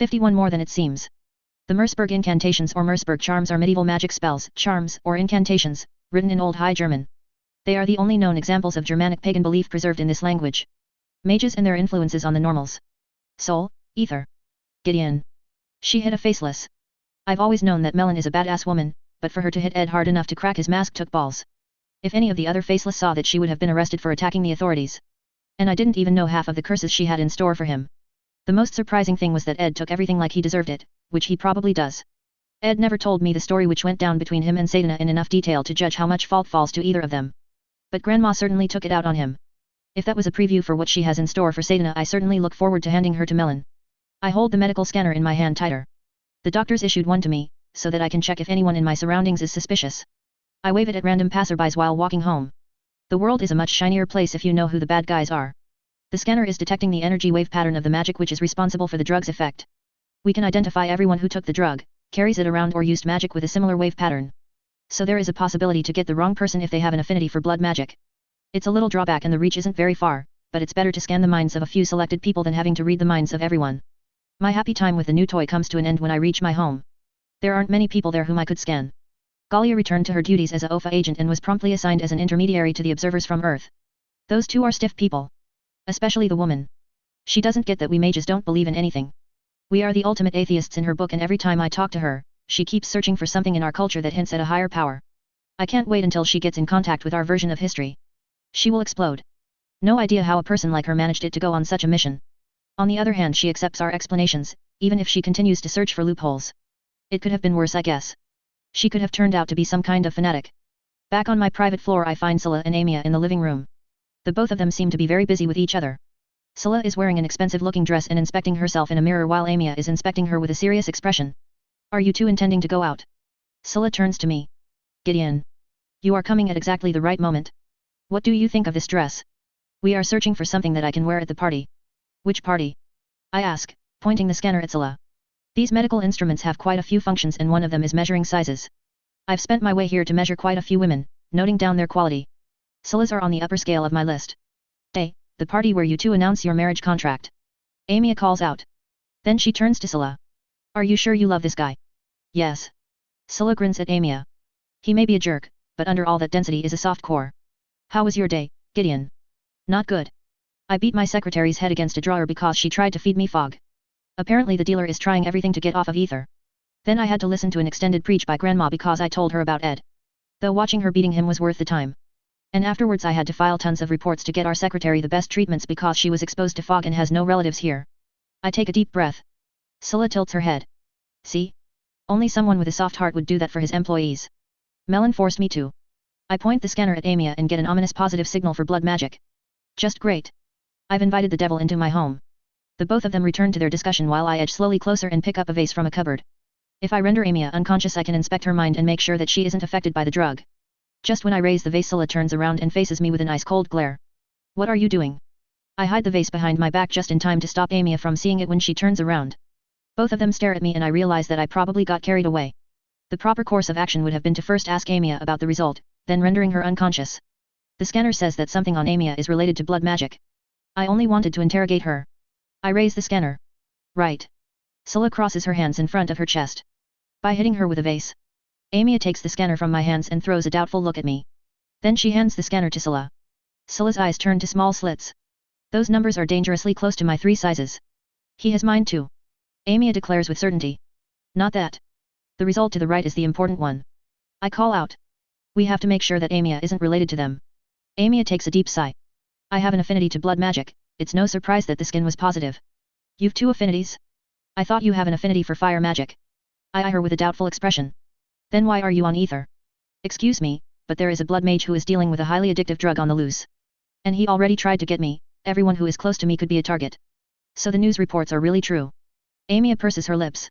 51 More than it seems. The Merseburg incantations or Merseburg charms are medieval magic spells, charms, or incantations, written in Old High German. They are the only known examples of Germanic pagan belief preserved in this language. Mages and their influences on the normals. Soul, ether. Gideon. She hit a faceless. I've always known that Melon is a badass woman, but for her to hit Ed hard enough to crack his mask took balls. If any of the other faceless saw that, she would have been arrested for attacking the authorities. And I didn't even know half of the curses she had in store for him. The most surprising thing was that Ed took everything like he deserved it, which he probably does. Ed never told me the story which went down between him and Sadina in enough detail to judge how much fault falls to either of them. But Grandma certainly took it out on him. If that was a preview for what she has in store for Sadina, I certainly look forward to handing her to Melon. I hold the medical scanner in my hand tighter. The doctors issued one to me, so that I can check if anyone in my surroundings is suspicious. I wave it at random passerbys while walking home. The world is a much shinier place if you know who the bad guys are. The scanner is detecting the energy wave pattern of the magic which is responsible for the drug's effect. We can identify everyone who took the drug, carries it around, or used magic with a similar wave pattern. So there is a possibility to get the wrong person if they have an affinity for blood magic. It's a little drawback and the reach isn't very far, but it's better to scan the minds of a few selected people than having to read the minds of everyone. My happy time with the new toy comes to an end when I reach my home. There aren't many people there whom I could scan. Galia returned to her duties as a OFA agent and was promptly assigned as an intermediary to the observers from Earth. Those two are stiff people. Especially the woman. She doesn't get that we mages don't believe in anything. We are the ultimate atheists in her book, and every time I talk to her, she keeps searching for something in our culture that hints at a higher power. I can't wait until she gets in contact with our version of history. She will explode. No idea how a person like her managed it to go on such a mission. On the other hand, she accepts our explanations, even if she continues to search for loopholes. It could have been worse, I guess. She could have turned out to be some kind of fanatic. Back on my private floor, I find Scylla and Amia in the living room. The both of them seem to be very busy with each other. Scylla is wearing an expensive-looking dress and inspecting herself in a mirror while Amia is inspecting her with a serious expression. Are you two intending to go out? Scylla turns to me. Gideon. You are coming at exactly the right moment. What do you think of this dress? We are searching for something that I can wear at the party. Which party? I ask, pointing the scanner at Scylla. These medical instruments have quite a few functions, and one of them is measuring sizes. I've spent my way here to measure quite a few women, noting down their quality. Scylla's are on the upper scale of my list. Hey, the party where you two announce your marriage contract. Amia calls out. Then she turns to Scylla. Are you sure you love this guy? Yes. Scylla grins at Amia. He may be a jerk, but under all that density is a soft core. How was your day, Gideon? Not good. I beat my secretary's head against a drawer because she tried to feed me fog. Apparently the dealer is trying everything to get off of ether. Then I had to listen to an extended preach by Grandma because I told her about Ed. Though watching her beating him was worth the time. And afterwards I had to file tons of reports to get our secretary the best treatments because she was exposed to fog and has no relatives here. I take a deep breath. Scylla tilts her head. See? Only someone with a soft heart would do that for his employees. Melon forced me to. I point the scanner at Amia and get an ominous positive signal for blood magic. Just great. I've invited the devil into my home. The both of them return to their discussion while I edge slowly closer and pick up a vase from a cupboard. If I render Amia unconscious, I can inspect her mind and make sure that she isn't affected by the drug. Just when I raise the vase, Scylla turns around and faces me with an ice-cold glare. What are you doing? I hide the vase behind my back just in time to stop Amia from seeing it when she turns around. Both of them stare at me and I realize that I probably got carried away. The proper course of action would have been to first ask Amia about the result, then rendering her unconscious. The scanner says that something on Amia is related to blood magic. I only wanted to interrogate her. I raise the scanner. Right. Scylla crosses her hands in front of her chest. By hitting her with a vase. Amia takes the scanner from my hands and throws a doubtful look at me. Then she hands the scanner to Scylla. Scylla's eyes turn to small slits. Those numbers are dangerously close to my 3 sizes. He has mine too. Amia declares with certainty. Not that. The result to the right is the important one. I call out. We have to make sure that Amia isn't related to them. Amia takes a deep sigh. I have an affinity to blood magic, it's no surprise that the skin was positive. You've 2 affinities? I thought you have an affinity for fire magic. I eye her with a doubtful expression. Then why are you on ether? Excuse me, but there is a blood mage who is dealing with a highly addictive drug on the loose. And he already tried to get me, everyone who is close to me could be a target. So the news reports are really true. Amia purses her lips.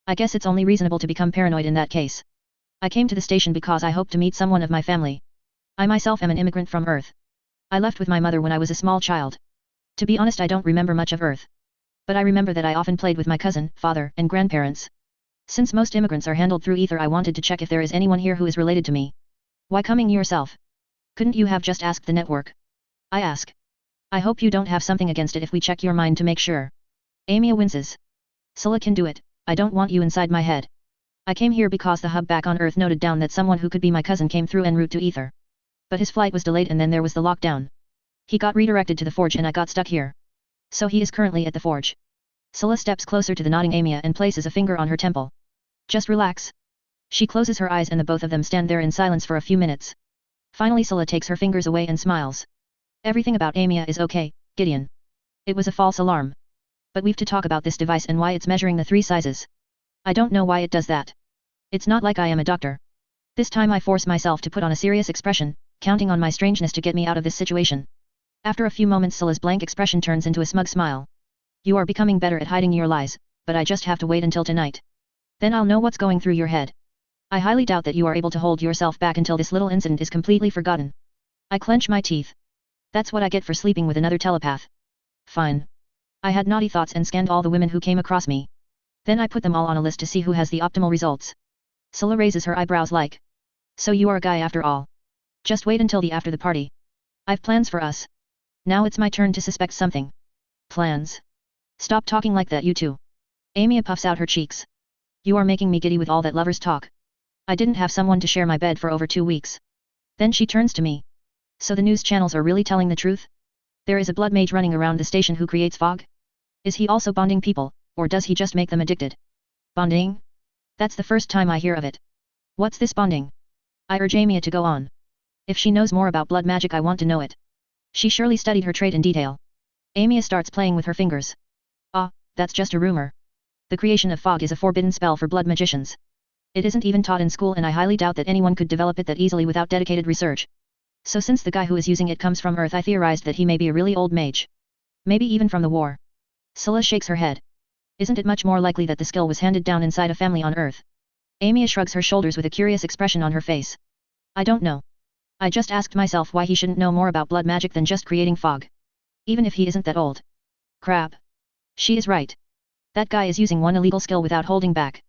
I guess it's only reasonable to become paranoid in that case. I came to the station because I hoped to meet someone of my family. I myself am an immigrant from Earth. I left with my mother when I was a small child. To be honest, I don't remember much of Earth. But I remember that I often played with my cousin, father, and grandparents. Since most immigrants are handled through ether, I wanted to check if there is anyone here who is related to me. Why coming yourself? Couldn't you have just asked the network? I ask. I hope you don't have something against it if we check your mind to make sure. Amia winces. Scylla can do it, I don't want you inside my head. I came here because the hub back on Earth noted down that someone who could be my cousin came through en route to Ether. But his flight was delayed and then there was the lockdown. He got redirected to the forge and I got stuck here. So he is currently at the forge. Scylla steps closer to the nodding Amia and places a finger on her temple. Just relax. She closes her eyes and the both of them stand there in silence for a few minutes. Finally Scylla takes her fingers away and smiles. Everything about Amia is okay, Gideon. It was a false alarm. But we've to talk about this device and why it's measuring the 3 sizes. I don't know why it does that. It's not like I am a doctor. This time I force myself to put on a serious expression, counting on my strangeness to get me out of this situation. After a few moments Scylla's blank expression turns into a smug smile. You are becoming better at hiding your lies, but I just have to wait until tonight. Then I'll know what's going through your head. I highly doubt that you are able to hold yourself back until this little incident is completely forgotten. I clench my teeth. That's what I get for sleeping with another telepath. Fine. I had naughty thoughts and scanned all the women who came across me. Then I put them all on a list to see who has the optimal results. Scylla raises her eyebrows like. So you are a guy after all. Just wait until after the party. I've plans for us. Now it's my turn to suspect something. Plans? Stop talking like that you two. Amia puffs out her cheeks. You are making me giddy with all that lovers talk. I didn't have someone to share my bed for over 2 weeks. Then she turns to me. So the news channels are really telling the truth? There is a blood mage running around the station who creates fog? Is he also bonding people, or does he just make them addicted? Bonding? That's the first time I hear of it. What's this bonding? I urge Amia to go on. If she knows more about blood magic I want to know it. She surely studied her trade in detail. Amia starts playing with her fingers. Ah, that's just a rumor. The creation of fog is a forbidden spell for blood magicians. It isn't even taught in school and I highly doubt that anyone could develop it that easily without dedicated research. So since the guy who is using it comes from Earth I theorized that he may be a really old mage. Maybe even from the war. Scylla shakes her head. Isn't it much more likely that the skill was handed down inside a family on Earth? Amia shrugs her shoulders with a curious expression on her face. I don't know. I just asked myself why he shouldn't know more about blood magic than just creating fog. Even if he isn't that old. Crap. She is right. That guy is using one illegal skill without holding back.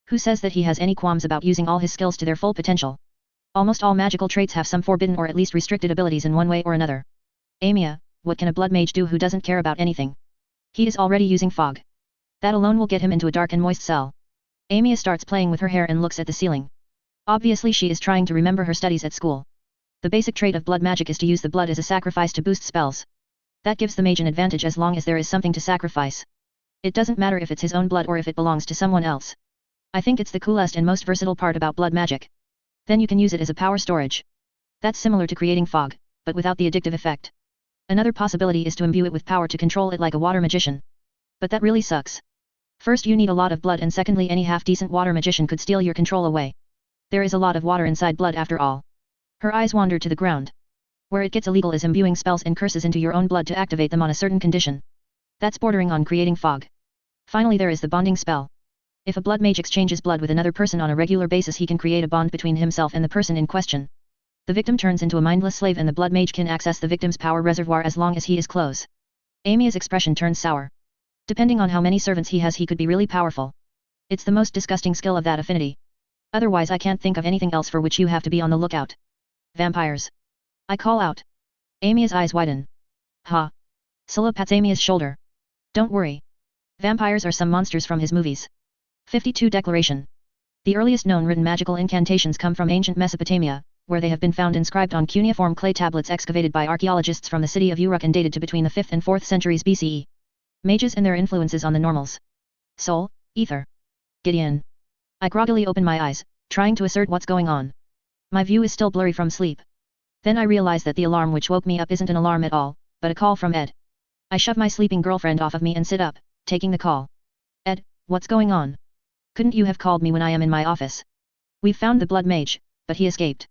Who says that he has any qualms about using all his skills to their full potential? Almost all magical traits have some forbidden or at least restricted abilities in one way or another. Amia, what can a blood mage do who doesn't care about anything? He is already using fog. That alone will get him into a dark and moist cell. Amia starts playing with her hair and looks at the ceiling. Obviously she is trying to remember her studies at school. The basic trait of blood magic is to use the blood as a sacrifice to boost spells. That gives the mage an advantage as long as there is something to sacrifice. It doesn't matter if it's his own blood or if it belongs to someone else. I think it's the coolest and most versatile part about blood magic. Then you can use it as a power storage. That's similar to creating fog, but without the addictive effect. Another possibility is to imbue it with power to control it like a water magician. But that really sucks. First you need a lot of blood and secondly any half-decent water magician could steal your control away. There is a lot of water inside blood after all. Her eyes wander to the ground. Where it gets illegal is imbuing spells and curses into your own blood to activate them on a certain condition. That's bordering on creating fog. Finally there is the bonding spell. If a blood mage exchanges blood with another person on a regular basis he can create a bond between himself and the person in question. The victim turns into a mindless slave and the blood mage can access the victim's power reservoir as long as he is close. Amia's expression turns sour. Depending on how many servants he has he could be really powerful. It's the most disgusting skill of that affinity. Otherwise I can't think of anything else for which you have to be on the lookout. Vampires. I call out. Amia's eyes widen. Ha. Scylla pats Amia's shoulder. Don't worry. Vampires are some monsters from his movies. 52 Declaration. The earliest known written magical incantations come from ancient Mesopotamia, where they have been found inscribed on cuneiform clay tablets excavated by archaeologists from the city of Uruk and dated to between the 5th and 4th centuries BCE. Mages and their influences on the normals. Soul, Ether. Gideon. I groggily open my eyes, trying to assert what's going on. My view is still blurry from sleep. Then I realize that the alarm which woke me up isn't an alarm at all, but a call from Ed. I shove my sleeping girlfriend off of me and sit up, taking the call. Ed, what's going on? Couldn't you have called me when I am in my office? We've found the blood mage, but he escaped.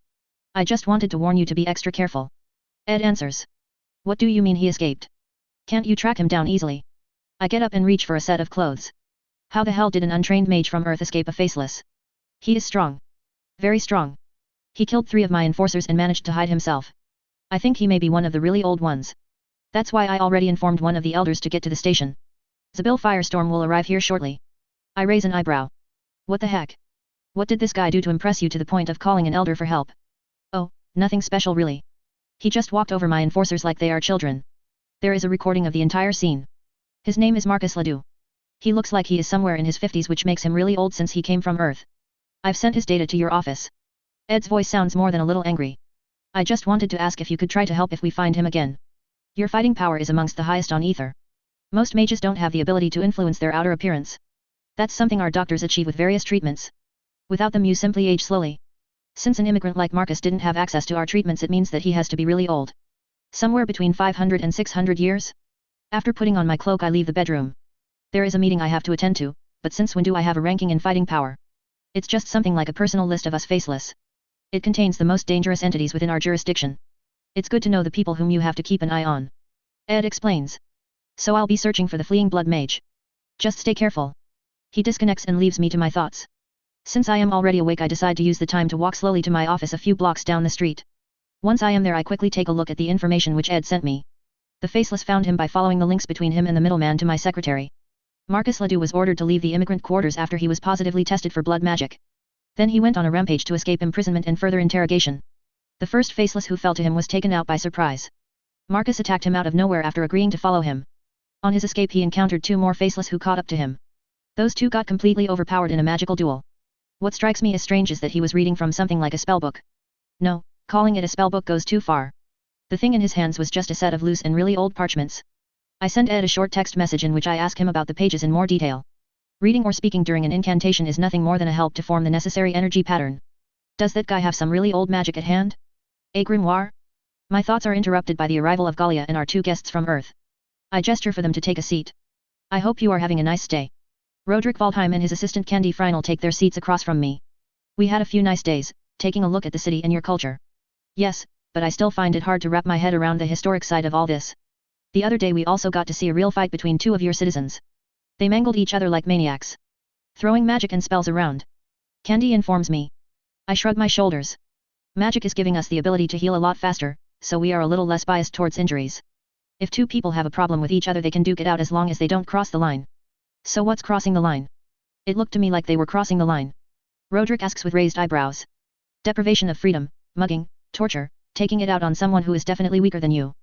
I just wanted to warn you to be extra careful. Ed answers. What do you mean he escaped? Can't you track him down easily? I get up and reach for a set of clothes. How the hell did an untrained mage from Earth escape a faceless? He is strong. Very strong. He killed 3 of my enforcers and managed to hide himself. I think he may be one of the really old ones. That's why I already informed one of the elders to get to the station. Zabil Firestorm will arrive here shortly. I raise an eyebrow. What the heck? What did this guy do to impress you to the point of calling an elder for help? Oh, nothing special really. He just walked over my enforcers like they are children. There is a recording of the entire scene. His name is Marcus Ledoux. He looks like he is somewhere in his 50s, which makes him really old since he came from Earth. I've sent his data to your office. Ed's voice sounds more than a little angry. I just wanted to ask if you could try to help if we find him again. Your fighting power is amongst the highest on Ether. Most mages don't have the ability to influence their outer appearance. That's something our doctors achieve with various treatments. Without them you simply age slowly. Since an immigrant like Marcus didn't have access to our treatments, it means that he has to be really old. Somewhere between 500 and 600 years? After putting on my cloak I leave the bedroom. There is a meeting I have to attend to, but since when do I have a ranking in fighting power? It's just something like a personal list of us faceless. It contains the most dangerous entities within our jurisdiction. It's good to know the people whom you have to keep an eye on. Ed explains. So I'll be searching for the fleeing blood mage. Just stay careful. He disconnects and leaves me to my thoughts. Since I am already awake I decide to use the time to walk slowly to my office a few blocks down the street. Once I am there I quickly take a look at the information which Ed sent me. The faceless found him by following the links between him and the middleman to my secretary. Marcus Ledoux was ordered to leave the immigrant quarters after he was positively tested for blood magic. Then he went on a rampage to escape imprisonment and further interrogation. The first faceless who fell to him was taken out by surprise. Marcus attacked him out of nowhere after agreeing to follow him. On his escape he encountered two more faceless who caught up to him. Those two got completely overpowered in a magical duel. What strikes me as strange is that he was reading from something like a spellbook. No, calling it a spellbook goes too far. The thing in his hands was just a set of loose and really old parchments. I send Ed a short text message in which I ask him about the pages in more detail. Reading or speaking during an incantation is nothing more than a help to form the necessary energy pattern. Does that guy have some really old magic at hand? A grimoire? My thoughts are interrupted by the arrival of Galia and our two guests from Earth. I gesture for them to take a seat. I hope you are having a nice day. Roderick Waldheim and his assistant Candy Freinel take their seats across from me. We had a few nice days, taking a look at the city and your culture. Yes, but I still find it hard to wrap my head around the historic side of all this. The other day we also got to see a real fight between two of your citizens. They mangled each other like maniacs. Throwing magic and spells around. Candy informs me. I shrug my shoulders. Magic is giving us the ability to heal a lot faster, so we are a little less biased towards injuries. If two people have a problem with each other they can duke it out as long as they don't cross the line. So what's crossing the line? It looked to me like they were crossing the line. Roderick asks with raised eyebrows. Deprivation of freedom, mugging, torture, taking it out on someone who is definitely weaker than you.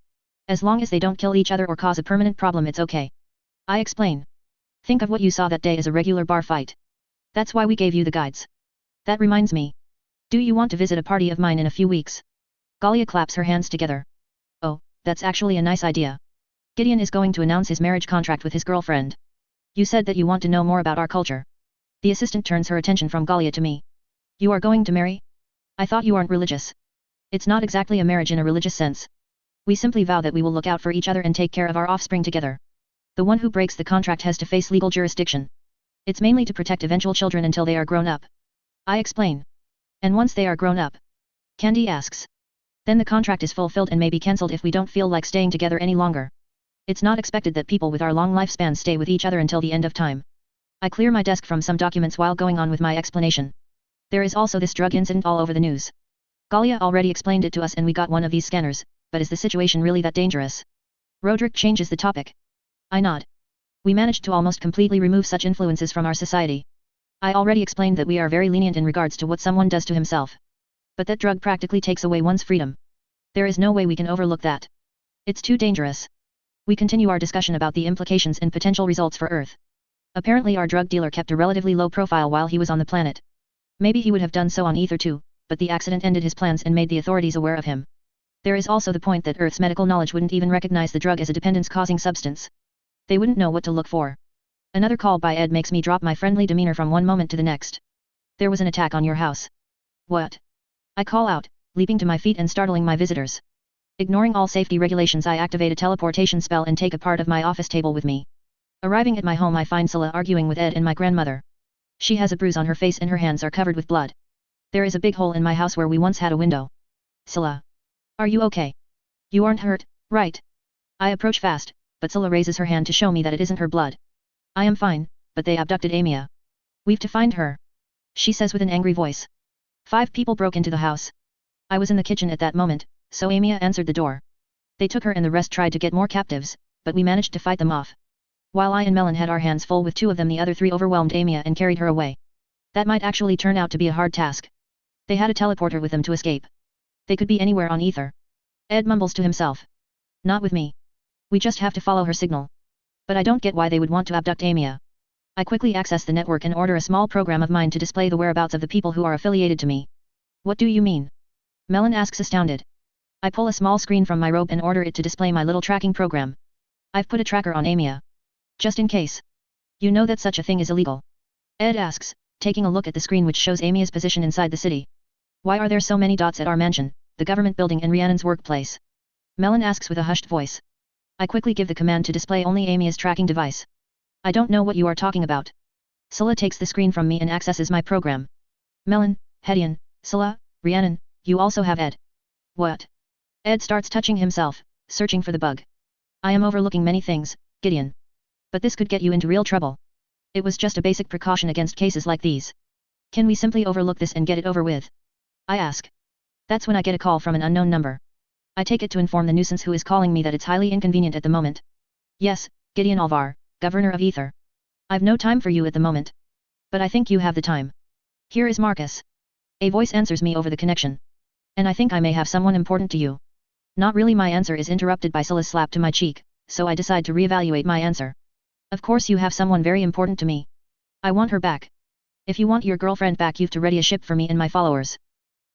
As long as they don't kill each other or cause a permanent problem it's okay. I explain. Think of what you saw that day as a regular bar fight. That's why we gave you the guides. That reminds me. Do you want to visit a party of mine in a few weeks? Galia claps her hands together. Oh, that's actually a nice idea. Gideon is going to announce his marriage contract with his girlfriend. You said that you want to know more about our culture. The assistant turns her attention from Galia to me. You are going to marry? I thought you aren't religious. It's not exactly a marriage in a religious sense. We simply vow that we will look out for each other and take care of our offspring together. The one who breaks the contract has to face legal jurisdiction. It's mainly to protect eventual children until they are grown up. I explain. And once they are grown up? Candy asks. Then the contract is fulfilled and may be cancelled if we don't feel like staying together any longer. It's not expected that people with our long lifespans stay with each other until the end of time. I clear my desk from some documents while going on with my explanation. There is also this drug incident all over the news. Galia already explained it to us and we got one of these scanners, but is the situation really that dangerous? Roderick changes the topic. I nod. We managed to almost completely remove such influences from our society. I already explained that we are very lenient in regards to what someone does to himself. But that drug practically takes away one's freedom. There is no way we can overlook that. It's too dangerous. We continue our discussion about the implications and potential results for Earth. Apparently our drug dealer kept a relatively low profile while he was on the planet. Maybe he would have done so on Ether too, but the accident ended his plans and made the authorities aware of him. There is also the point that Earth's medical knowledge wouldn't even recognize the drug as a dependence-causing substance. They wouldn't know what to look for. Another call by Ed makes me drop my friendly demeanor from one moment to the next. There was an attack on your house. What? I call out, leaping to my feet and startling my visitors. Ignoring all safety regulations I activate a teleportation spell and take a part of my office table with me. Arriving at my home I find Scylla arguing with Ed and my grandmother. She has a bruise on her face and her hands are covered with blood. There is a big hole in my house where we once had a window. Scylla. Are you okay? You aren't hurt, right? I approach fast, but Scylla raises her hand to show me that it isn't her blood. I am fine, but they abducted Amia. We've to find her. She says with an angry voice. 5 people broke into the house. I was in the kitchen at that moment, so Amia answered the door. They took her and the rest tried to get more captives, but we managed to fight them off. While I and Melon had our hands full with 2 of them, the other 3 overwhelmed Amia and carried her away. That might actually turn out to be a hard task. They had a teleporter with them to escape. They could be anywhere on Ether. Ed mumbles to himself. Not with me. We just have to follow her signal. But I don't get why they would want to abduct Amia. I quickly access the network and order a small program of mine to display the whereabouts of the people who are affiliated to me. What do you mean? Melon asks astounded. I pull a small screen from my robe and order it to display my little tracking program. I've put a tracker on Amia. Just in case. You know that such a thing is illegal. Ed asks, taking a look at the screen which shows Amia's position inside the city. Why are there so many dots at our mansion, the government building and Rhiannon's workplace? Melon asks with a hushed voice. I quickly give the command to display only Amia's tracking device. I don't know what you are talking about. Scylla takes the screen from me and accesses my program. Melon, Hedion, Scylla, Rhiannon, you also have Ed. What? Ed starts touching himself, searching for the bug. I am overlooking many things, Gideon. But this could get you into real trouble. It was just a basic precaution against cases like these. Can we simply overlook this and get it over with? I ask. That's when I get a call from an unknown number. I take it to inform the nuisance who is calling me that it's highly inconvenient at the moment. Yes, Gideon Alvar, Governor of Ether. I've no time for you at the moment. But I think you have the time. Here is Marcus. A voice answers me over the connection. And I think I may have someone important to you. Not really. My answer is interrupted by Scylla's slap to my cheek, so I decide to reevaluate my answer. Of course you have someone very important to me. I want her back. If you want your girlfriend back, you've to ready a ship for me and my followers.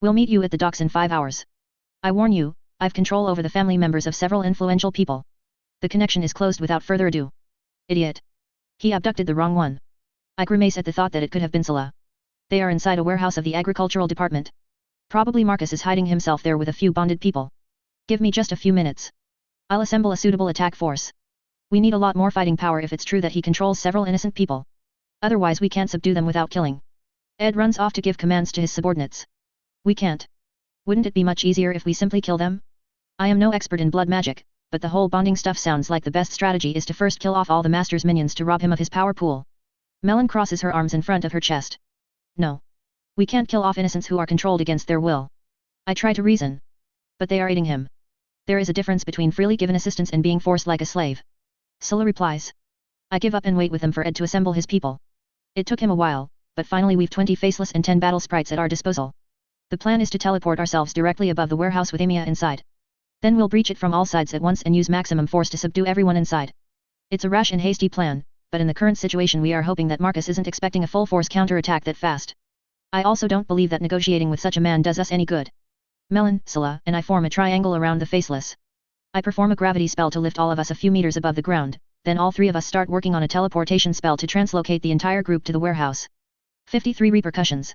We'll meet you at the docks in 5 hours. I warn you, I've control over the family members of several influential people. The connection is closed without further ado. Idiot. He abducted the wrong one. I grimace at the thought that it could have been Scylla. They are inside a warehouse of the agricultural department. Probably Marcus is hiding himself there with a few bonded people. Give me just a few minutes. I'll assemble a suitable attack force. We need a lot more fighting power if it's true that he controls several innocent people. Otherwise we can't subdue them without killing. Ed runs off to give commands to his subordinates. We can't. Wouldn't it be much easier if we simply kill them? I am no expert in blood magic, but the whole bonding stuff sounds like the best strategy is to first kill off all the master's minions to rob him of his power pool. Melon crosses her arms in front of her chest. No. We can't kill off innocents who are controlled against their will. I try to reason. But they are aiding him. There is a difference between freely given assistance and being forced like a slave. Scylla replies. I give up and wait with them for Ed to assemble his people. It took him a while, but finally we've 20 faceless and 10 battle sprites at our disposal. The plan is to teleport ourselves directly above the warehouse with Amia inside. Then we'll breach it from all sides at once and use maximum force to subdue everyone inside. It's a rash and hasty plan, but in the current situation we are hoping that Marcus isn't expecting a full force counterattack that fast. I also don't believe that negotiating with such a man does us any good. Melon, Scylla, and I form a triangle around the faceless. I perform a gravity spell to lift all of us a few meters above the ground, then all three of us start working on a teleportation spell to translocate the entire group to the warehouse. 53 Repercussions.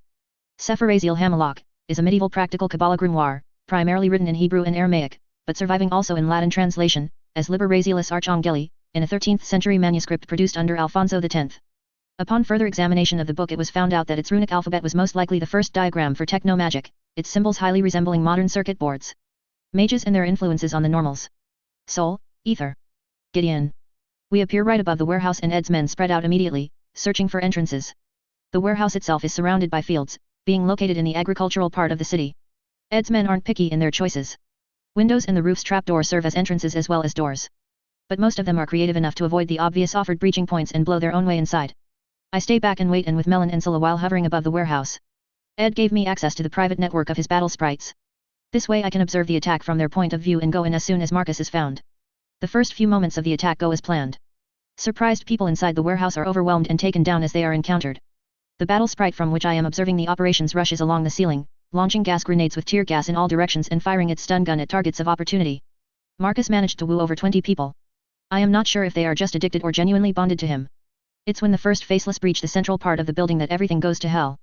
Sefer Raziel Hamalak is a medieval practical Kabbalah grimoire, primarily written in Hebrew and Aramaic, but surviving also in Latin translation, as Liber Razielis Archangeli, in a 13th century manuscript produced under Alfonso X. Upon further examination of the book it was found out that its runic alphabet was most likely the first diagram for techno-magic, its symbols highly resembling modern circuit boards. Mages and their influences on the normals. Soul, Ether. Gideon. We appear right above the warehouse and Ed's men spread out immediately, searching for entrances. The warehouse itself is surrounded by fields, being located in the agricultural part of the city. Ed's men aren't picky in their choices. Windows and the roof's trapdoor serve as entrances as well as doors. But most of them are creative enough to avoid the obvious offered breaching points and blow their own way inside. I stay back and wait with Melon and Scylla while hovering above the warehouse. Ed gave me access to the private network of his battle sprites. This way I can observe the attack from their point of view and go in as soon as Marcus is found. The first few moments of the attack go as planned. Surprised people inside the warehouse are overwhelmed and taken down as they are encountered. The battle sprite from which I am observing the operations rushes along the ceiling, launching gas grenades with tear gas in all directions and firing its stun gun at targets of opportunity. Marcus managed to woo over 20 people. I am not sure if they are just addicted or genuinely bonded to him. It's when the first faceless breach the central part of the building that everything goes to hell.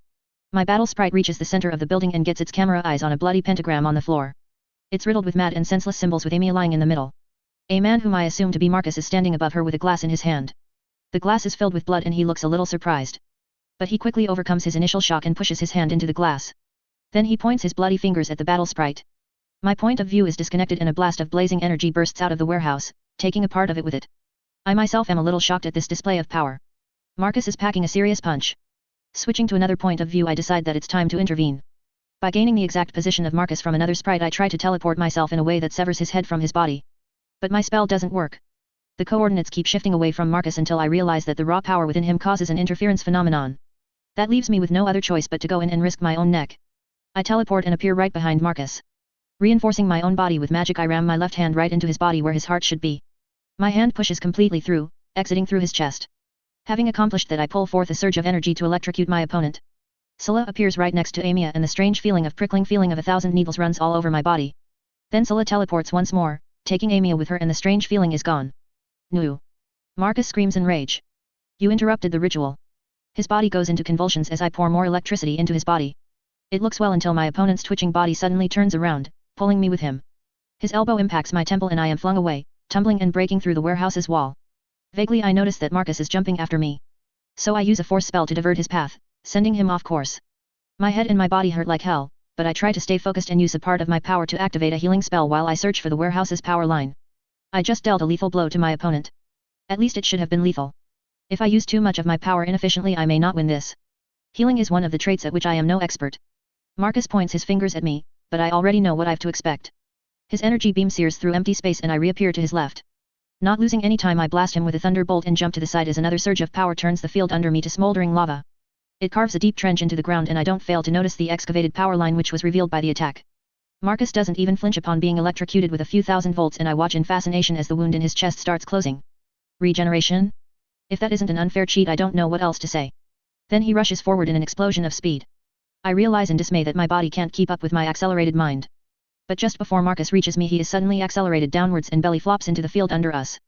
My battle sprite reaches the center of the building and gets its camera eyes on a bloody pentagram on the floor. It's riddled with mad and senseless symbols with Amy lying in the middle. A man whom I assume to be Marcus is standing above her with a glass in his hand. The glass is filled with blood and he looks a little surprised. But he quickly overcomes his initial shock and pushes his hand into the glass. Then he points his bloody fingers at the battle sprite. My point of view is disconnected and a blast of blazing energy bursts out of the warehouse, taking a part of it with it. I myself am a little shocked at this display of power. Marcus is packing a serious punch. Switching to another point of view I decide that it's time to intervene. By gaining the exact position of Marcus from another sprite I try to teleport myself in a way that severs his head from his body. But my spell doesn't work. The coordinates keep shifting away from Marcus until I realize that the raw power within him causes an interference phenomenon. That leaves me with no other choice but to go in and risk my own neck. I teleport and appear right behind Marcus. Reinforcing my own body with magic I ram my left hand right into his body where his heart should be. My hand pushes completely through, exiting through his chest. Having accomplished that, I pull forth a surge of energy to electrocute my opponent. Scylla appears right next to Amia, and the strange feeling of prickling feeling of 1,000 needles runs all over my body. Then Scylla teleports once more, taking Amia with her, and the strange feeling is gone. No! Marcus screams in rage. You interrupted the ritual. His body goes into convulsions as I pour more electricity into his body. It looks well until my opponent's twitching body suddenly turns around, pulling me with him. His elbow impacts my temple and I am flung away, tumbling and breaking through the warehouse's wall. Vaguely I notice that Marcus is jumping after me. So I use a force spell to divert his path, sending him off course. My head and my body hurt like hell, but I try to stay focused and use a part of my power to activate a healing spell while I search for the warehouse's power line. I just dealt a lethal blow to my opponent. At least it should have been lethal. If I use too much of my power inefficiently, I may not win this. Healing is one of the traits at which I am no expert. Marcus points his fingers at me, but I already know what I've to expect. His energy beam sears through empty space and I reappear to his left. Not losing any time, I blast him with a thunderbolt and jump to the side as another surge of power turns the field under me to smoldering lava. It carves a deep trench into the ground and I don't fail to notice the excavated power line which was revealed by the attack. Marcus doesn't even flinch upon being electrocuted with a few thousand volts, and I watch in fascination as the wound in his chest starts closing. Regeneration? If that isn't an unfair cheat, I don't know what else to say. Then he rushes forward in an explosion of speed. I realize in dismay that my body can't keep up with my accelerated mind. But just before Marcus reaches me, he is suddenly accelerated downwards and belly flops into the field under us.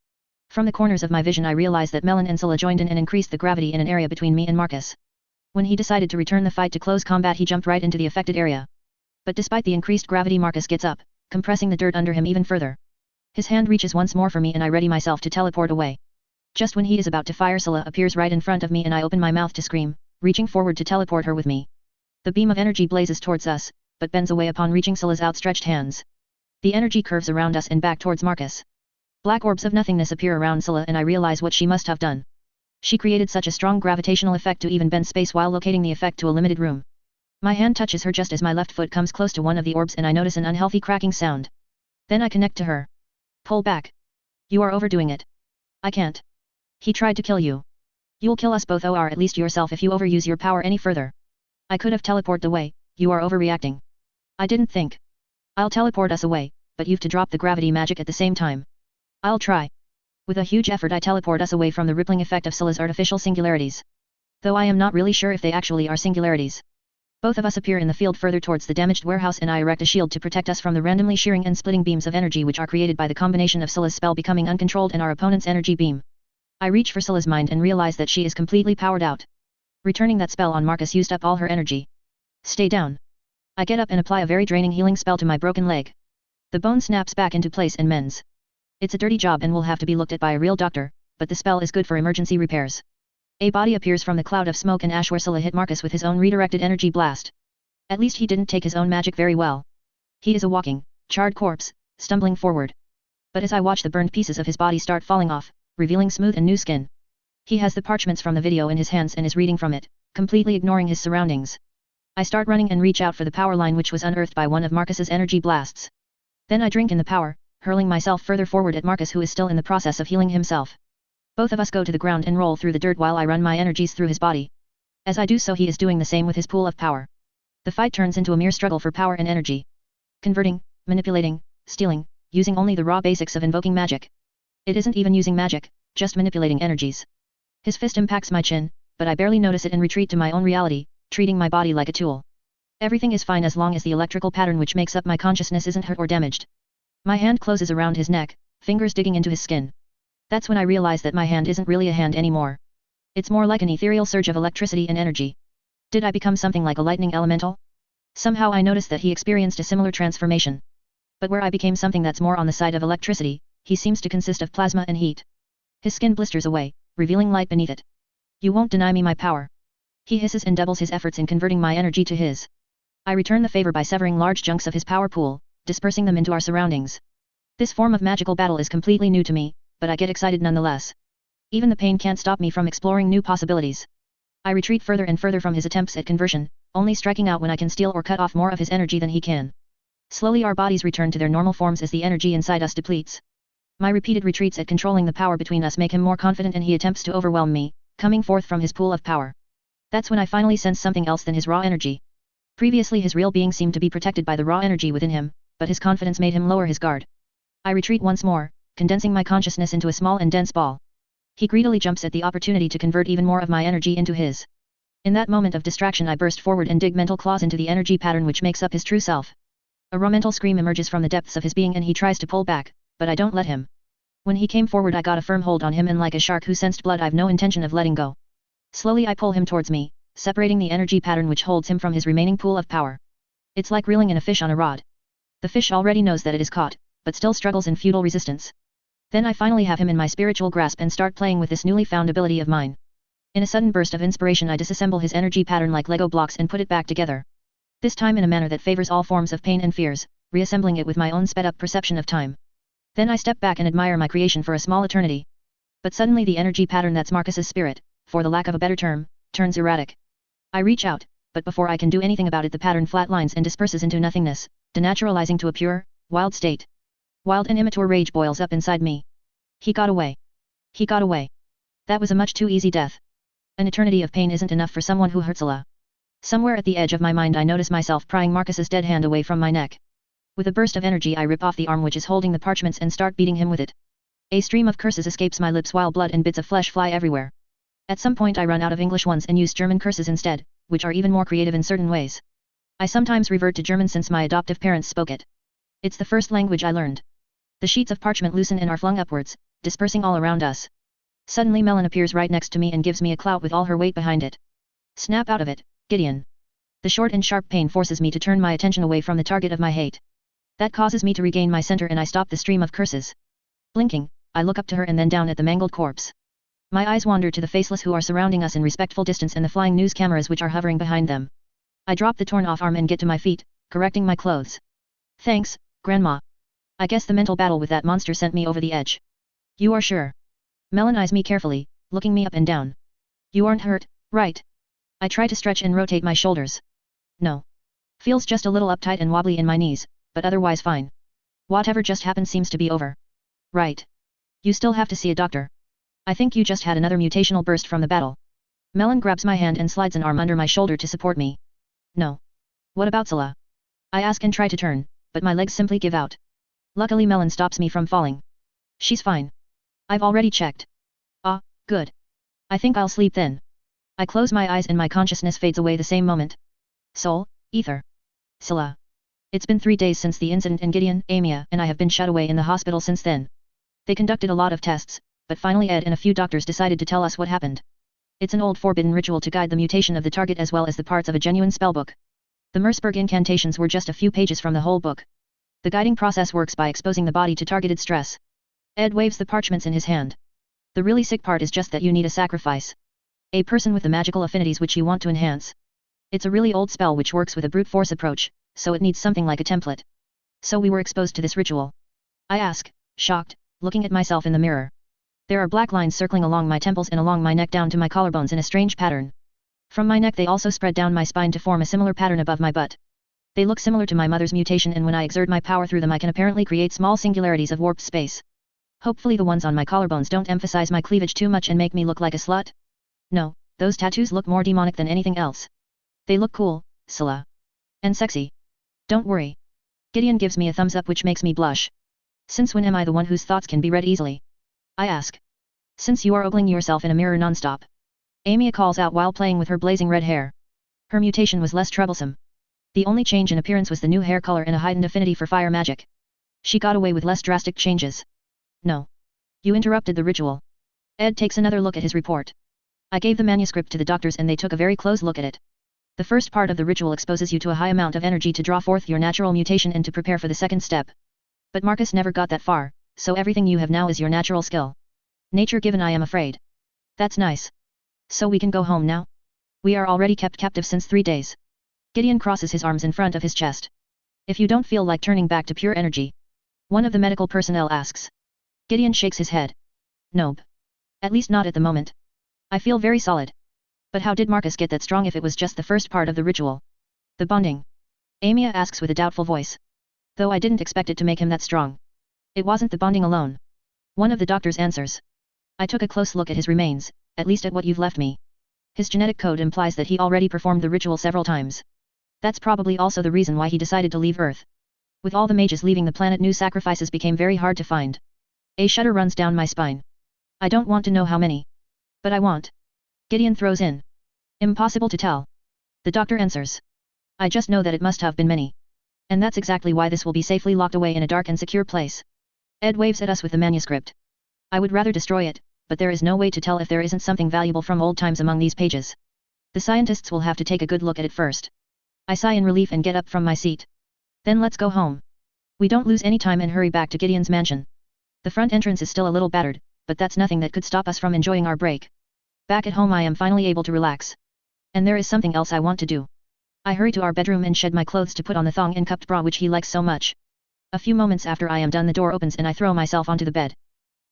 From the corners of my vision, I realize that Melon and Scylla joined in and increased the gravity in an area between me and Marcus. When he decided to return the fight to close combat, he jumped right into the affected area. But despite the increased gravity, Marcus gets up, compressing the dirt under him even further. His hand reaches once more for me and I ready myself to teleport away. Just when he is about to fire, Scylla appears right in front of me and I open my mouth to scream, reaching forward to teleport her with me. The beam of energy blazes towards us, but bends away upon reaching Scylla's outstretched hands. The energy curves around us and back towards Marcus. Black orbs of nothingness appear around Scylla and I realize what she must have done. She created such a strong gravitational effect to even bend space while locating the effect to a limited room. My hand touches her just as my left foot comes close to one of the orbs and I notice an unhealthy cracking sound. Then I connect to her. Pull back. You are overdoing it. I can't. He tried to kill you. You'll kill us both, or at least yourself, if you overuse your power any further. I could have teleported away. You are overreacting. I didn't think. I'll teleport us away, but you've to drop the gravity magic at the same time. I'll try. With a huge effort I teleport us away from the rippling effect of Scylla's artificial singularities. Though I am not really sure if they actually are singularities. Both of us appear in the field further towards the damaged warehouse and I erect a shield to protect us from the randomly shearing and splitting beams of energy which are created by the combination of Scylla's spell becoming uncontrolled and our opponent's energy beam. I reach for Scylla's mind and realize that she is completely powered out. Returning that spell on Marcus used up all her energy. Stay down. I get up and apply a very draining healing spell to my broken leg. The bone snaps back into place and mends. It's a dirty job and will have to be looked at by a real doctor, but the spell is good for emergency repairs. A body appears from the cloud of smoke and ash where Scylla hit Marcus with his own redirected energy blast. At least he didn't take his own magic very well. He is a walking, charred corpse, stumbling forward. But as I watch the burned pieces of his body start falling off, revealing smooth and new skin. He has the parchments from the video in his hands and is reading from it, completely ignoring his surroundings. I start running and reach out for the power line which was unearthed by one of Marcus's energy blasts. Then I drink in the power, hurling myself further forward at Marcus, who is still in the process of healing himself. Both of us go to the ground and roll through the dirt while I run my energies through his body. As I do so, he is doing the same with his pool of power. The fight turns into a mere struggle for power and energy. Converting, manipulating, stealing, using only the raw basics of invoking magic. It isn't even using magic, just manipulating energies. His fist impacts my chin, but I barely notice it and retreat to my own reality, treating my body like a tool. Everything is fine as long as the electrical pattern which makes up my consciousness isn't hurt or damaged. My hand closes around his neck, fingers digging into his skin. That's when I realize that my hand isn't really a hand anymore. It's more like an ethereal surge of electricity and energy. Did I become something like a lightning elemental? Somehow I noticed that he experienced a similar transformation. But where I became something that's more on the side of electricity, he seems to consist of plasma and heat. His skin blisters away, revealing light beneath it. You won't deny me my power. He hisses and doubles his efforts in converting my energy to his. I return the favor by severing large chunks of his power pool, dispersing them into our surroundings. This form of magical battle is completely new to me, but I get excited nonetheless. Even the pain can't stop me from exploring new possibilities. I retreat further and further from his attempts at conversion, only striking out when I can steal or cut off more of his energy than he can. Slowly our bodies return to their normal forms as the energy inside us depletes. My repeated retreats at controlling the power between us make him more confident and he attempts to overwhelm me, coming forth from his pool of power. That's when I finally sense something else than his raw energy. Previously his real being seemed to be protected by the raw energy within him, but his confidence made him lower his guard. I retreat once more, condensing my consciousness into a small and dense ball. He greedily jumps at the opportunity to convert even more of my energy into his. In that moment of distraction I burst forward and dig mental claws into the energy pattern which makes up his true self. A mental scream emerges from the depths of his being and he tries to pull back, but I don't let him. When he came forward I got a firm hold on him and like a shark who sensed blood I've no intention of letting go. Slowly I pull him towards me, separating the energy pattern which holds him from his remaining pool of power. It's like reeling in a fish on a rod. The fish already knows that it is caught, but still struggles in futile resistance. Then I finally have him in my spiritual grasp and start playing with this newly found ability of mine. In a sudden burst of inspiration I disassemble his energy pattern like Lego blocks and put it back together. This time in a manner that favors all forms of pain and fears, reassembling it with my own sped up perception of time. Then I step back and admire my creation for a small eternity. But suddenly the energy pattern that's Marcus's spirit, for the lack of a better term, turns erratic. I reach out, but before I can do anything about it the pattern flatlines and disperses into nothingness, denaturalizing to a pure, wild state. Wild and immature rage boils up inside me. He got away. He got away. That was a much too easy death. An eternity of pain isn't enough for someone who hurts Ursula. Somewhere at the edge of my mind I notice myself prying Marcus's dead hand away from my neck. With a burst of energy I rip off the arm which is holding the parchments and start beating him with it. A stream of curses escapes my lips while blood and bits of flesh fly everywhere. At some point I run out of English ones and use German curses instead, which are even more creative in certain ways. I sometimes revert to German since my adoptive parents spoke it. It's the first language I learned. The sheets of parchment loosen and are flung upwards, dispersing all around us. Suddenly Melon appears right next to me and gives me a clout with all her weight behind it. Snap out of it, Gideon. The short and sharp pain forces me to turn my attention away from the target of my hate. That causes me to regain my center and I stop the stream of curses. Blinking, I look up to her and then down at the mangled corpse. My eyes wander to the faceless who are surrounding us in respectful distance and the flying news cameras which are hovering behind them. I drop the torn off arm and get to my feet, correcting my clothes. Thanks, Grandma. I guess the mental battle with that monster sent me over the edge. You are sure? Melon eyes me carefully, looking me up and down. You aren't hurt, right? I try to stretch and rotate my shoulders. No. Feels just a little uptight and wobbly in my knees, but otherwise fine. Whatever just happened seems to be over. Right. You still have to see a doctor. I think you just had another mutational burst from the battle. Melon grabs my hand and slides an arm under my shoulder to support me. No. What about Scylla? I ask and try to turn, but my legs simply give out. Luckily Melon stops me from falling. She's fine. I've already checked. Ah, good. I think I'll sleep then. I close my eyes and my consciousness fades away the same moment. Soul, ether. Scylla. It's been 3 days since the incident and Gideon, Amia, and I have been shut away in the hospital since then. They conducted a lot of tests, but finally Ed and a few doctors decided to tell us what happened. It's an old forbidden ritual to guide the mutation of the target as well as the parts of a genuine spellbook. The Merseburg incantations were just a few pages from the whole book. The guiding process works by exposing the body to targeted stress. Ed waves the parchments in his hand. The really sick part is just that you need a sacrifice. A person with the magical affinities which you want to enhance. It's a really old spell which works with a brute force approach, so it needs something like a template. So we were exposed to this ritual. I ask, shocked, looking at myself in the mirror. There are black lines circling along my temples and along my neck down to my collarbones in a strange pattern. From my neck they also spread down my spine to form a similar pattern above my butt. They look similar to my mother's mutation and when I exert my power through them I can apparently create small singularities of warped space. Hopefully the ones on my collarbones don't emphasize my cleavage too much and make me look like a slut. No, those tattoos look more demonic than anything else. They look cool, Scylla. And sexy. Don't worry. Gideon gives me a thumbs up which makes me blush. Since when am I the one whose thoughts can be read easily? I ask. Since you are ogling yourself in a mirror non-stop. Amia calls out while playing with her blazing red hair. Her mutation was less troublesome. The only change in appearance was the new hair color and a heightened affinity for fire magic. She got away with less drastic changes. No. You interrupted the ritual. Ed takes another look at his report. I gave the manuscript to the doctors and they took a very close look at it. The first part of the ritual exposes you to a high amount of energy to draw forth your natural mutation and to prepare for the second step. But Marcus never got that far, so everything you have now is your natural skill. Nature given I am afraid. That's nice. So we can go home now? We are already kept captive since 3 days. Gideon crosses his arms in front of his chest. If you don't feel like turning back to pure energy. One of the medical personnel asks. Gideon shakes his head. Nope. At least not at the moment. I feel very solid. But how did Marcus get that strong if it was just the first part of the ritual? The bonding. Amia asks with a doubtful voice. Though I didn't expect it to make him that strong. It wasn't the bonding alone. One of the doctors answers. I took a close look at his remains, at least at what you've left me. His genetic code implies that he already performed the ritual several times. That's probably also the reason why he decided to leave Earth. With all the mages leaving the planet new sacrifices became very hard to find. A shudder runs down my spine. I don't want to know how many. But I want. Gideon throws in. Impossible to tell. The doctor answers. I just know that it must have been many. And that's exactly why this will be safely locked away in a dark and secure place. Ed waves at us with the manuscript. I would rather destroy it, but there is no way to tell if there isn't something valuable from old times among these pages. The scientists will have to take a good look at it first. I sigh in relief and get up from my seat. Then let's go home. We don't lose any time and hurry back to Gideon's mansion. The front entrance is still a little battered, but that's nothing that could stop us from enjoying our break. Back at home I am finally able to relax. And there is something else I want to do. I hurry to our bedroom and shed my clothes to put on the thong and cupped bra which he likes so much. A few moments after I am done the door opens and I throw myself onto the bed.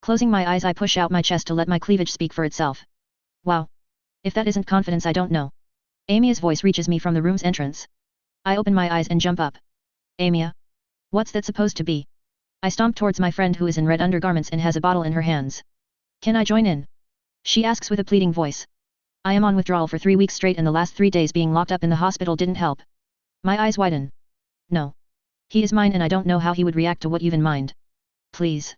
Closing my eyes I push out my chest to let my cleavage speak for itself. Wow. If that isn't confidence I don't know. Amy's voice reaches me from the room's entrance. I open my eyes and jump up. Amia? What's that supposed to be? I stomp towards my friend who is in red undergarments and has a bottle in her hands. Can I join in? She asks with a pleading voice. I am on withdrawal for 3 weeks straight and the last 3 days being locked up in the hospital didn't help. My eyes widen. No. He is mine and I don't know how he would react to what you've in mind. Please.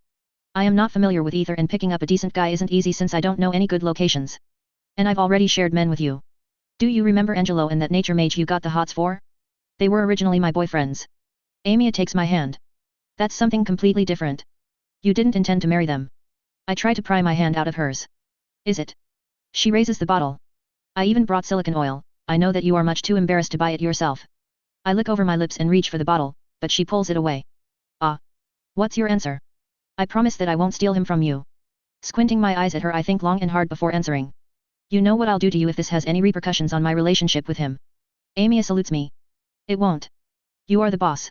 I am not familiar with ether and picking up a decent guy isn't easy since I don't know any good locations. And I've already shared men with you. Do you remember Angelo and that nature mage you got the hots for? They were originally my boyfriends. Amia takes my hand. That's something completely different. You didn't intend to marry them. I try to pry my hand out of hers. Is it? She raises the bottle. I even brought silicone oil, I know that you are much too embarrassed to buy it yourself. I lick over my lips and reach for the bottle, but she pulls it away. Ah. What's your answer? I promise that I won't steal him from you. Squinting my eyes at her I think long and hard before answering. You know what I'll do to you if this has any repercussions on my relationship with him. Amia salutes me. It won't. You are the boss.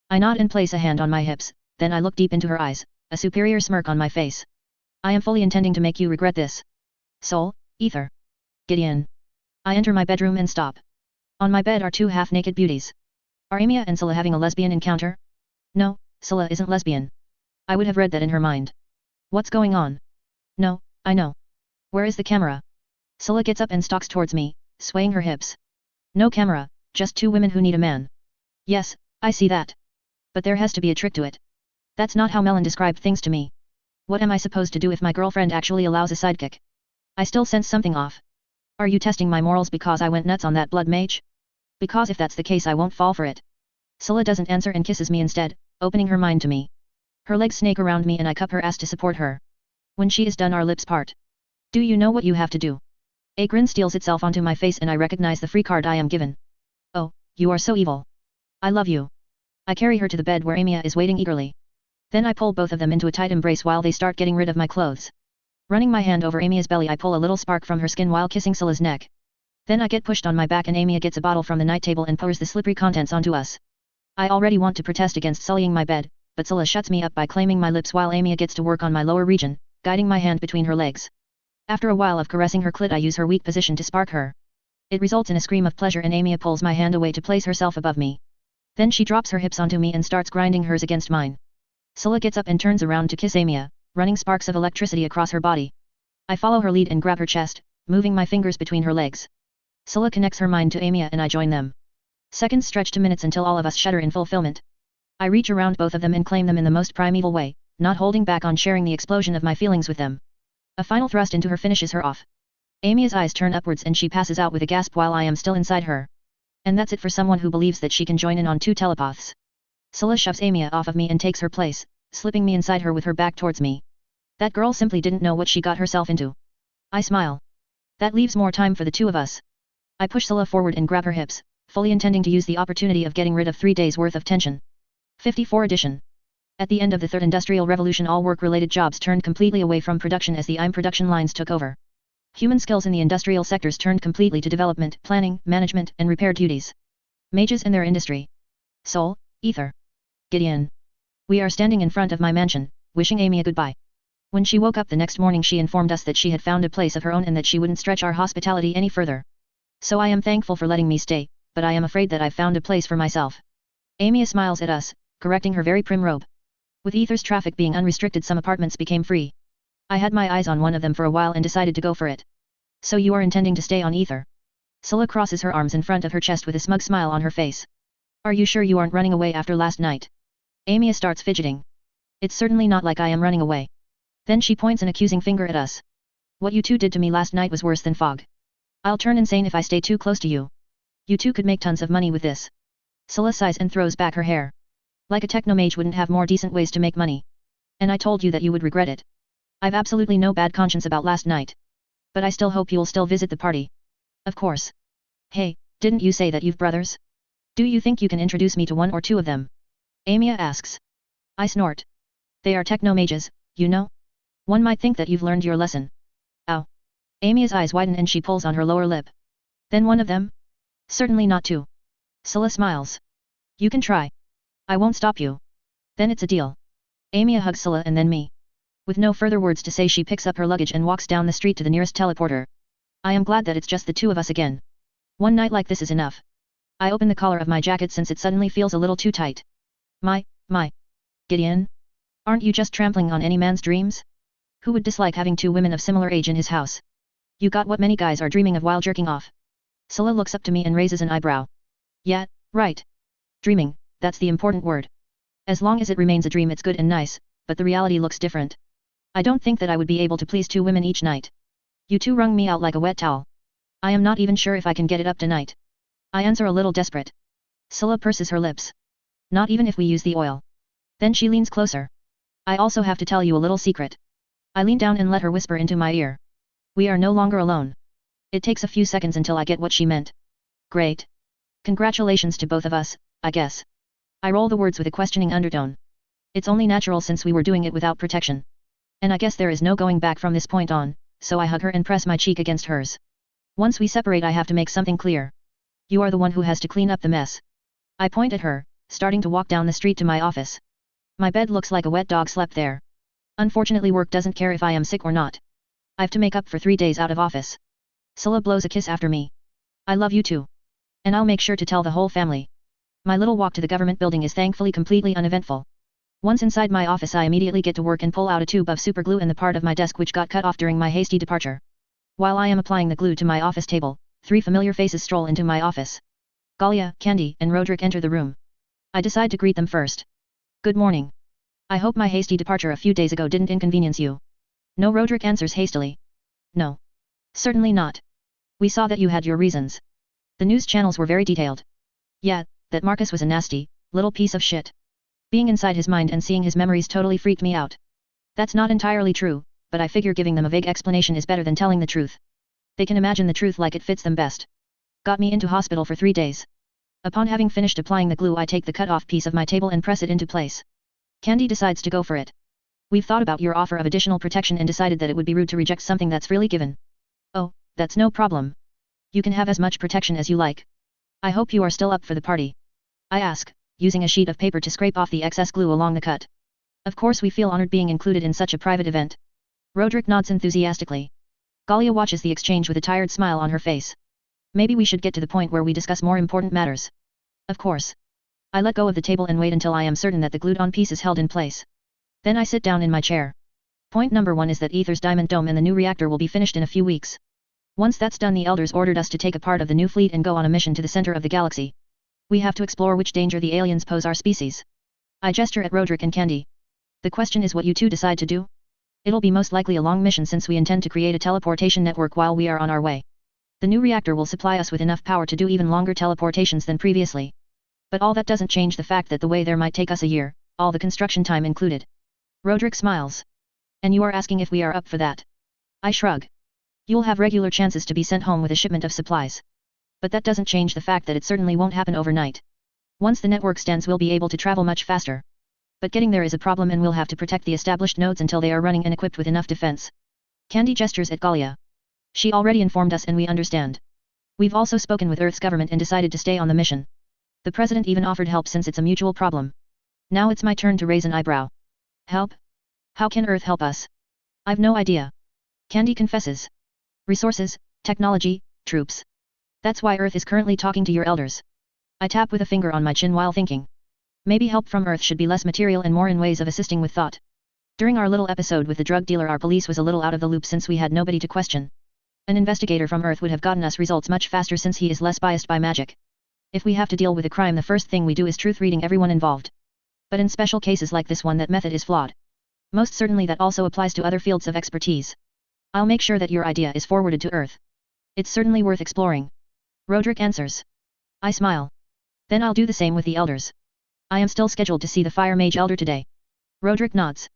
I nod and place a hand on my hips, then I look deep into her eyes, a superior smirk on my face. I am fully intending to make you regret this. Soul, ether. Gideon. I enter my bedroom and stop. On my bed are 2 half-naked beauties. Are Amia and Scylla having a lesbian encounter? No, Scylla isn't lesbian. I would have read that in her mind. What's going on? No, I know. Where is the camera? Scylla gets up and stalks towards me, swaying her hips. No camera, just 2 women who need a man. Yes, I see that. But there has to be a trick to it. That's not how Melon described things to me. What am I supposed to do if my girlfriend actually allows a sidekick? I still sense something off. Are you testing my morals because I went nuts on that blood mage? Because if that's the case I won't fall for it. Scylla doesn't answer and kisses me instead, opening her mind to me. Her legs snake around me and I cup her ass to support her. When she is done our lips part. Do you know what you have to do? A grin steals itself onto my face and I recognize the free card I am given. Oh, you are so evil. I love you. I carry her to the bed where Amia is waiting eagerly. Then I pull both of them into a tight embrace while they start getting rid of my clothes. Running my hand over Amia's belly I pull a little spark from her skin while kissing Scylla's neck. Then I get pushed on my back and Amia gets a bottle from the night table and pours the slippery contents onto us. I already want to protest against sullying my bed, but Scylla shuts me up by claiming my lips while Amia gets to work on my lower region, guiding my hand between her legs. After a while of caressing her clit I use her weak position to spark her. It results in a scream of pleasure and Amia pulls my hand away to place herself above me. Then she drops her hips onto me and starts grinding hers against mine. Scylla gets up and turns around to kiss Amia, running sparks of electricity across her body. I follow her lead and grab her chest, moving my fingers between her legs. Scylla connects her mind to Amia and I join them. Seconds stretch to minutes until all of us shudder in fulfillment. I reach around both of them and claim them in the most primeval way, not holding back on sharing the explosion of my feelings with them. A final thrust into her finishes her off. Amia's eyes turn upwards and she passes out with a gasp while I am still inside her. And that's it for someone who believes that she can join in on 2 telepaths. Scylla shoves Amia off of me and takes her place, slipping me inside her with her back towards me. That girl simply didn't know what she got herself into. I smile. That leaves more time for the 2 of us. I push Scylla forward and grab her hips, fully intending to use the opportunity of getting rid of 3 days worth of tension. 54 edition. At the end of the 3rd Industrial Revolution all work-related jobs turned completely away from production as the IM production lines took over. Human skills in the industrial sectors turned completely to development, planning, management, and repair duties. Mages and their industry. Soul, ether. Gideon. We are standing in front of my mansion, wishing Amy a goodbye. When she woke up the next morning she informed us that she had found a place of her own and that she wouldn't stretch our hospitality any further. So I am thankful for letting me stay, but I am afraid that I've found a place for myself. Amia smiles at us, correcting her very prim robe. With ether's traffic being unrestricted some apartments became free. I had my eyes on one of them for a while and decided to go for it. So you are intending to stay on ether? Scylla crosses her arms in front of her chest with a smug smile on her face. Are you sure you aren't running away after last night? Amia starts fidgeting. It's certainly not like I am running away. Then she points an accusing finger at us. What you two did to me last night was worse than fog. I'll turn insane if I stay too close to you. You two could make tons of money with this. Scylla sighs and throws back her hair. Like a technomage wouldn't have more decent ways to make money. And I told you that you would regret it. I've absolutely no bad conscience about last night. But I still hope you'll still visit the party. Of course. Hey, didn't you say that you've brothers? Do you think you can introduce me to one or two of them? Amia asks. I snort. They are technomages, you know? One might think that you've learned your lesson. Ow. Amia's eyes widen and she pulls on her lower lip. Then one of them? Certainly not two. Scylla smiles. You can try. I won't stop you. Then it's a deal. Amia hugs Scylla and then me. With no further words to say she picks up her luggage and walks down the street to the nearest teleporter. I am glad that it's just the two of us again. One night like this is enough. I open the collar of my jacket since it suddenly feels a little too tight. My. Gideon? Aren't you just trampling on any man's dreams? Who would dislike having two women of similar age in his house? You got what many guys are dreaming of while jerking off. Scylla looks up to me and raises an eyebrow. Yeah, right. Dreaming, that's the important word. As long as it remains a dream it's good and nice, but the reality looks different. I don't think that I would be able to please two women each night. You two wrung me out like a wet towel. I am not even sure if I can get it up tonight. I answer a little desperate. Scylla purses her lips. Not even if we use the oil. Then she leans closer. I also have to tell you a little secret. I lean down and let her whisper into my ear. We are no longer alone. It takes a few seconds until I get what she meant. Great. Congratulations to both of us, I guess. I roll the words with a questioning undertone. It's only natural since we were doing it without protection. And I guess there is no going back from this point on, so I hug her and press my cheek against hers. Once we separate I have to make something clear. You are the one who has to clean up the mess. I point at her, starting to walk down the street to my office. My bed looks like a wet dog slept there. Unfortunately work doesn't care if I am sick or not. I've to make up for 3 days out of office. Scylla blows a kiss after me. I love you too. And I'll make sure to tell the whole family. My little walk to the government building is thankfully completely uneventful. Once inside my office I immediately get to work and pull out a tube of superglue in the part of my desk which got cut off during my hasty departure. While I am applying the glue to my office table, 3 familiar faces stroll into my office. Galia, Candy, and Roderick enter the room. I decide to greet them first. Good morning. I hope my hasty departure a few days ago didn't inconvenience you. No, Roderick answers hastily. No. Certainly not. We saw that you had your reasons. The news channels were very detailed. Yeah, that Marcus was a nasty, little piece of shit. Being inside his mind and seeing his memories totally freaked me out. That's not entirely true, but I figure giving them a vague explanation is better than telling the truth. They can imagine the truth like it fits them best. Got me into hospital for 3 days. Upon having finished applying the glue I take the cut-off piece of my table and press it into place. Candy decides to go for it. We've thought about your offer of additional protection and decided that it would be rude to reject something that's freely given. Oh, that's no problem. You can have as much protection as you like. I hope you are still up for the party. I ask, using a sheet of paper to scrape off the excess glue along the cut. Of course we feel honored being included in such a private event. Roderick nods enthusiastically. Galia watches the exchange with a tired smile on her face. Maybe we should get to the point where we discuss more important matters. Of course. I let go of the table and wait until I am certain that the glued-on piece is held in place. Then I sit down in my chair. Point number 1 is that Aether's Diamond Dome and the new reactor will be finished in a few weeks. Once that's done the Elders ordered us to take a part of the new fleet and go on a mission to the center of the galaxy. We have to explore which danger the aliens pose our species. I gesture at Roderick and Candy. The question is what you two decide to do? It'll be most likely a long mission since we intend to create a teleportation network while we are on our way. The new reactor will supply us with enough power to do even longer teleportations than previously. But all that doesn't change the fact that the way there might take us a year, all the construction time included. Roderick smiles. And you are asking if we are up for that? I shrug. You'll have regular chances to be sent home with a shipment of supplies. But that doesn't change the fact that it certainly won't happen overnight. Once the network stands we'll be able to travel much faster. But getting there is a problem and we'll have to protect the established nodes until they are running and equipped with enough defense. Candy gestures at Galia. She already informed us and we understand. We've also spoken with Earth's government and decided to stay on the mission. The president even offered help since it's a mutual problem. Now it's my turn to raise an eyebrow. Help? How can Earth help us? I've no idea. Candy confesses. Resources, technology, troops. That's why Earth is currently talking to your elders. I tap with a finger on my chin while thinking. Maybe help from Earth should be less material and more in ways of assisting with thought. During our little episode with the drug dealer our police was a little out of the loop since we had nobody to question. An investigator from Earth would have gotten us results much faster since he is less biased by magic. If we have to deal with a crime the first thing we do is truth reading everyone involved. But in special cases like this one that method is flawed. Most certainly that also applies to other fields of expertise. I'll make sure that your idea is forwarded to Earth. It's certainly worth exploring. Roderick answers. I smile. Then I'll do the same with the elders. I am still scheduled to see the Fire Mage Elder today. Roderick nods.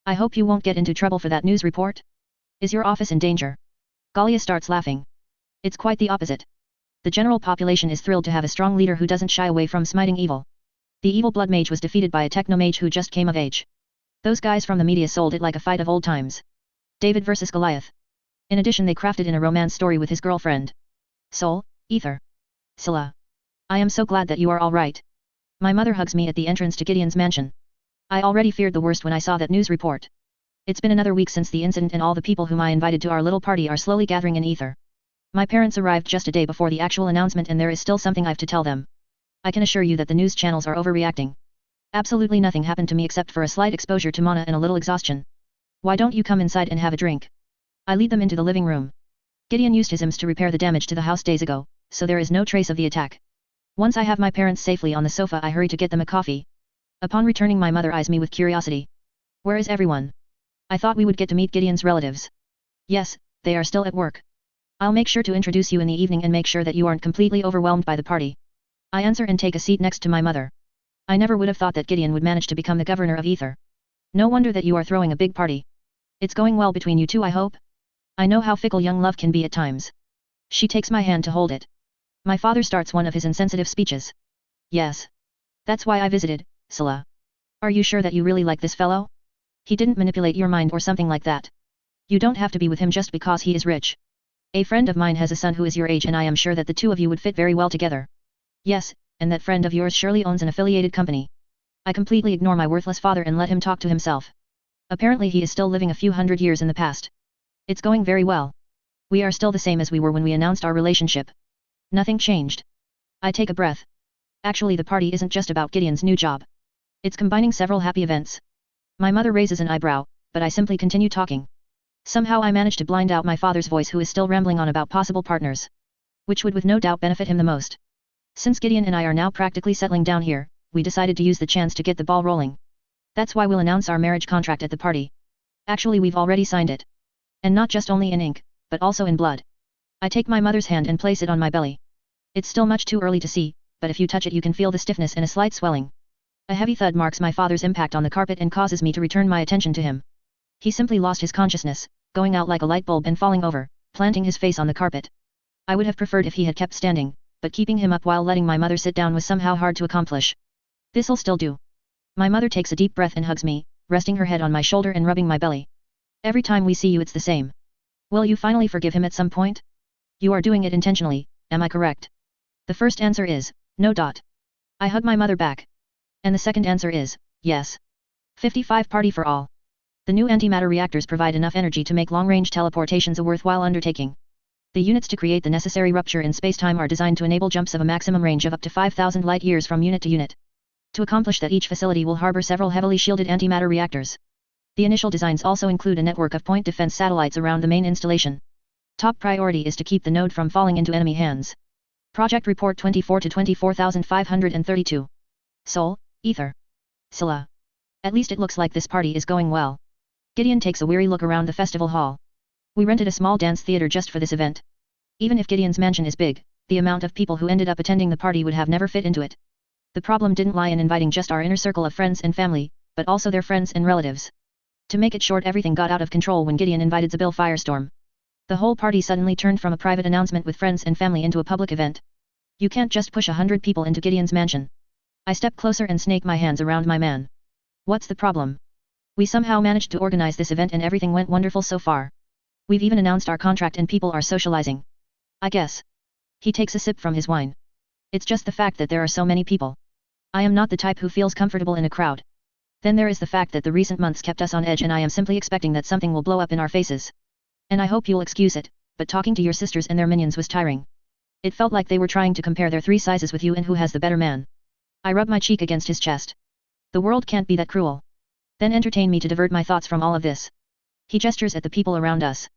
I hope you won't get into trouble for that news report. Is your office in danger? Galia starts laughing. It's quite the opposite. The general population is thrilled to have a strong leader who doesn't shy away from smiting evil. The evil blood mage was defeated by a techno-mage who just came of age. Those guys from the media sold it like a fight of old times. David versus Goliath. In addition, they crafted in a romance story with his girlfriend. Soul, Ether. Scylla. I am so glad that you are all right. My mother hugs me at the entrance to Gideon's mansion. I already feared the worst when I saw that news report. It's been another week since the incident and all the people whom I invited to our little party are slowly gathering in Ether. My parents arrived just a day before the actual announcement and there is still something I've to tell them. I can assure you that the news channels are overreacting. Absolutely nothing happened to me except for a slight exposure to mana and a little exhaustion. Why don't you come inside and have a drink? I lead them into the living room. Gideon used his IMS to repair the damage to the house days ago, so there is no trace of the attack. Once I have my parents safely on the sofa, I hurry to get them a coffee. Upon returning, my mother eyes me with curiosity. Where is everyone? I thought we would get to meet Gideon's relatives. Yes, they are still at work. I'll make sure to introduce you in the evening and make sure that you aren't completely overwhelmed by the party. I answer and take a seat next to my mother. I never would have thought that Gideon would manage to become the governor of Ether. No wonder that you are throwing a big party. It's going well between you two, I hope? I know how fickle young love can be at times. She takes my hand to hold it. My father starts one of his insensitive speeches. Yes. That's why I visited, Scylla. Are you sure that you really like this fellow? He didn't manipulate your mind or something like that. You don't have to be with him just because he is rich. A friend of mine has a son who is your age and I am sure that the two of you would fit very well together. Yes, and that friend of yours surely owns an affiliated company. I completely ignore my worthless father and let him talk to himself. Apparently he is still living a few hundred years in the past. It's going very well. We are still the same as we were when we announced our relationship. Nothing changed. I take a breath. Actually, the party isn't just about Gideon's new job. It's combining several happy events. My mother raises an eyebrow, but I simply continue talking. Somehow I manage to blind out my father's voice, who is still rambling on about possible partners. Which would with no doubt benefit him the most. Since Gideon and I are now practically settling down here, we decided to use the chance to get the ball rolling. That's why we'll announce our marriage contract at the party. Actually, we've already signed it. And not just only in ink, but also in blood. I take my mother's hand and place it on my belly. It's still much too early to see, but if you touch it you can feel the stiffness and a slight swelling. A heavy thud marks my father's impact on the carpet and causes me to return my attention to him. He simply lost his consciousness, going out like a light bulb and falling over, planting his face on the carpet. I would have preferred if he had kept standing, but keeping him up while letting my mother sit down was somehow hard to accomplish. This'll still do. My mother takes a deep breath and hugs me, resting her head on my shoulder and rubbing my belly. Every time we see you it's the same. Will you finally forgive him at some point? You are doing it intentionally, am I correct? The first answer is, no. I hug my mother back. And the second answer is, yes. 55 party for all. The new antimatter reactors provide enough energy to make long-range teleportations a worthwhile undertaking. The units to create the necessary rupture in spacetime are designed to enable jumps of a maximum range of up to 5,000 light-years from unit to unit. To accomplish that, each facility will harbor several heavily shielded antimatter reactors. The initial designs also include a network of point defense satellites around the main installation. Top priority is to keep the node from falling into enemy hands. Project Report 24 to 24,532. Soul, Ether. Scylla. At least it looks like this party is going well. Gideon takes a weary look around the festival hall. We rented a small dance theater just for this event. Even if Gideon's mansion is big, the amount of people who ended up attending the party would have never fit into it. The problem didn't lie in inviting just our inner circle of friends and family, but also their friends and relatives. To make it short, everything got out of control when Gideon invited Zabil Firestorm. The whole party suddenly turned from a private announcement with friends and family into a public event. You can't just push 100 people into Gideon's mansion. I step closer and snake my hands around my man. What's the problem? We somehow managed to organize this event and everything went wonderful so far. We've even announced our contract and people are socializing. I guess. He takes a sip from his wine. It's just the fact that there are so many people. I am not the type who feels comfortable in a crowd. Then there is the fact that the recent months kept us on edge and I am simply expecting that something will blow up in our faces. And I hope you'll excuse it, but talking to your sisters and their minions was tiring. It felt like they were trying to compare their 3 sizes with you and who has the better man. I rub my cheek against his chest. The world can't be that cruel. Then entertain me to divert my thoughts from all of this. He gestures at the people around us.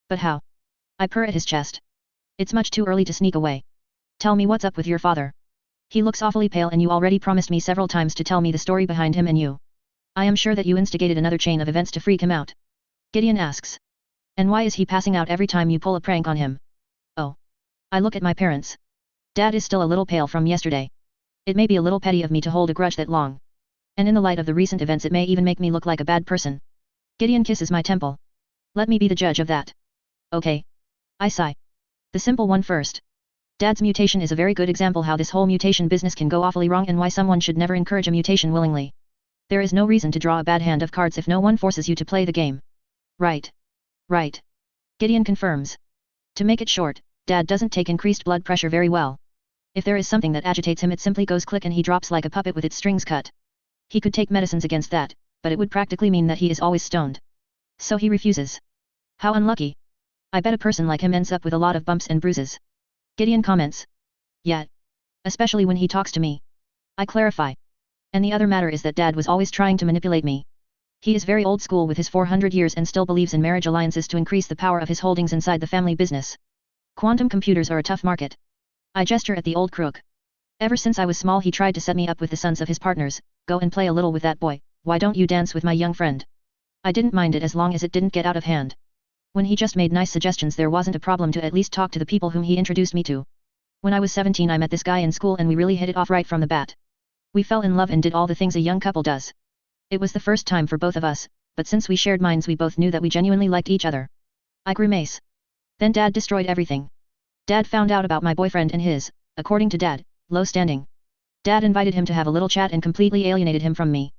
But how? I purr at his chest. It's much too early to sneak away. Tell me what's up with your father. He looks awfully pale and you already promised me several times to tell me the story behind him and you. I am sure that you instigated another chain of events to freak him out. Gideon asks. And why is he passing out every time you pull a prank on him? Oh. I look at my parents. Dad is still a little pale from yesterday. It may be a little petty of me to hold a grudge that long. And in the light of the recent events it may even make me look like a bad person. Gideon kisses my temple. Let me be the judge of that. Okay. I sigh. The simple one first. Dad's mutation is a very good example how this whole mutation business can go awfully wrong and why someone should never encourage a mutation willingly. There is no reason to draw a bad hand of cards if no one forces you to play the game. Right. Right. Gideon confirms. To make it short, Dad doesn't take increased blood pressure very well. If there is something that agitates him it simply goes click and he drops like a puppet with its strings cut. He could take medicines against that, but it would practically mean that he is always stoned. So he refuses. How unlucky. I bet a person like him ends up with a lot of bumps and bruises. Gideon comments. Yeah. Especially when he talks to me. I clarify. And the other matter is that Dad was always trying to manipulate me. He is very old school with his 400 years and still believes in marriage alliances to increase the power of his holdings inside the family business. Quantum computers are a tough market. I gesture at the old crook. Ever since I was small he tried to set me up with the sons of his partners. Go and play a little with that boy, why don't you dance with my young friend? I didn't mind it as long as it didn't get out of hand. When he just made nice suggestions there wasn't a problem to at least talk to the people whom he introduced me to. When I was 17 I met this guy in school and we really hit it off right from the bat. We fell in love and did all the things a young couple does. It was the first time for both of us, but since we shared minds we both knew that we genuinely liked each other. I grimace. Then Dad destroyed everything. Dad found out about my boyfriend and his, according to Dad, low standing. Dad invited him to have a little chat and completely alienated him from me.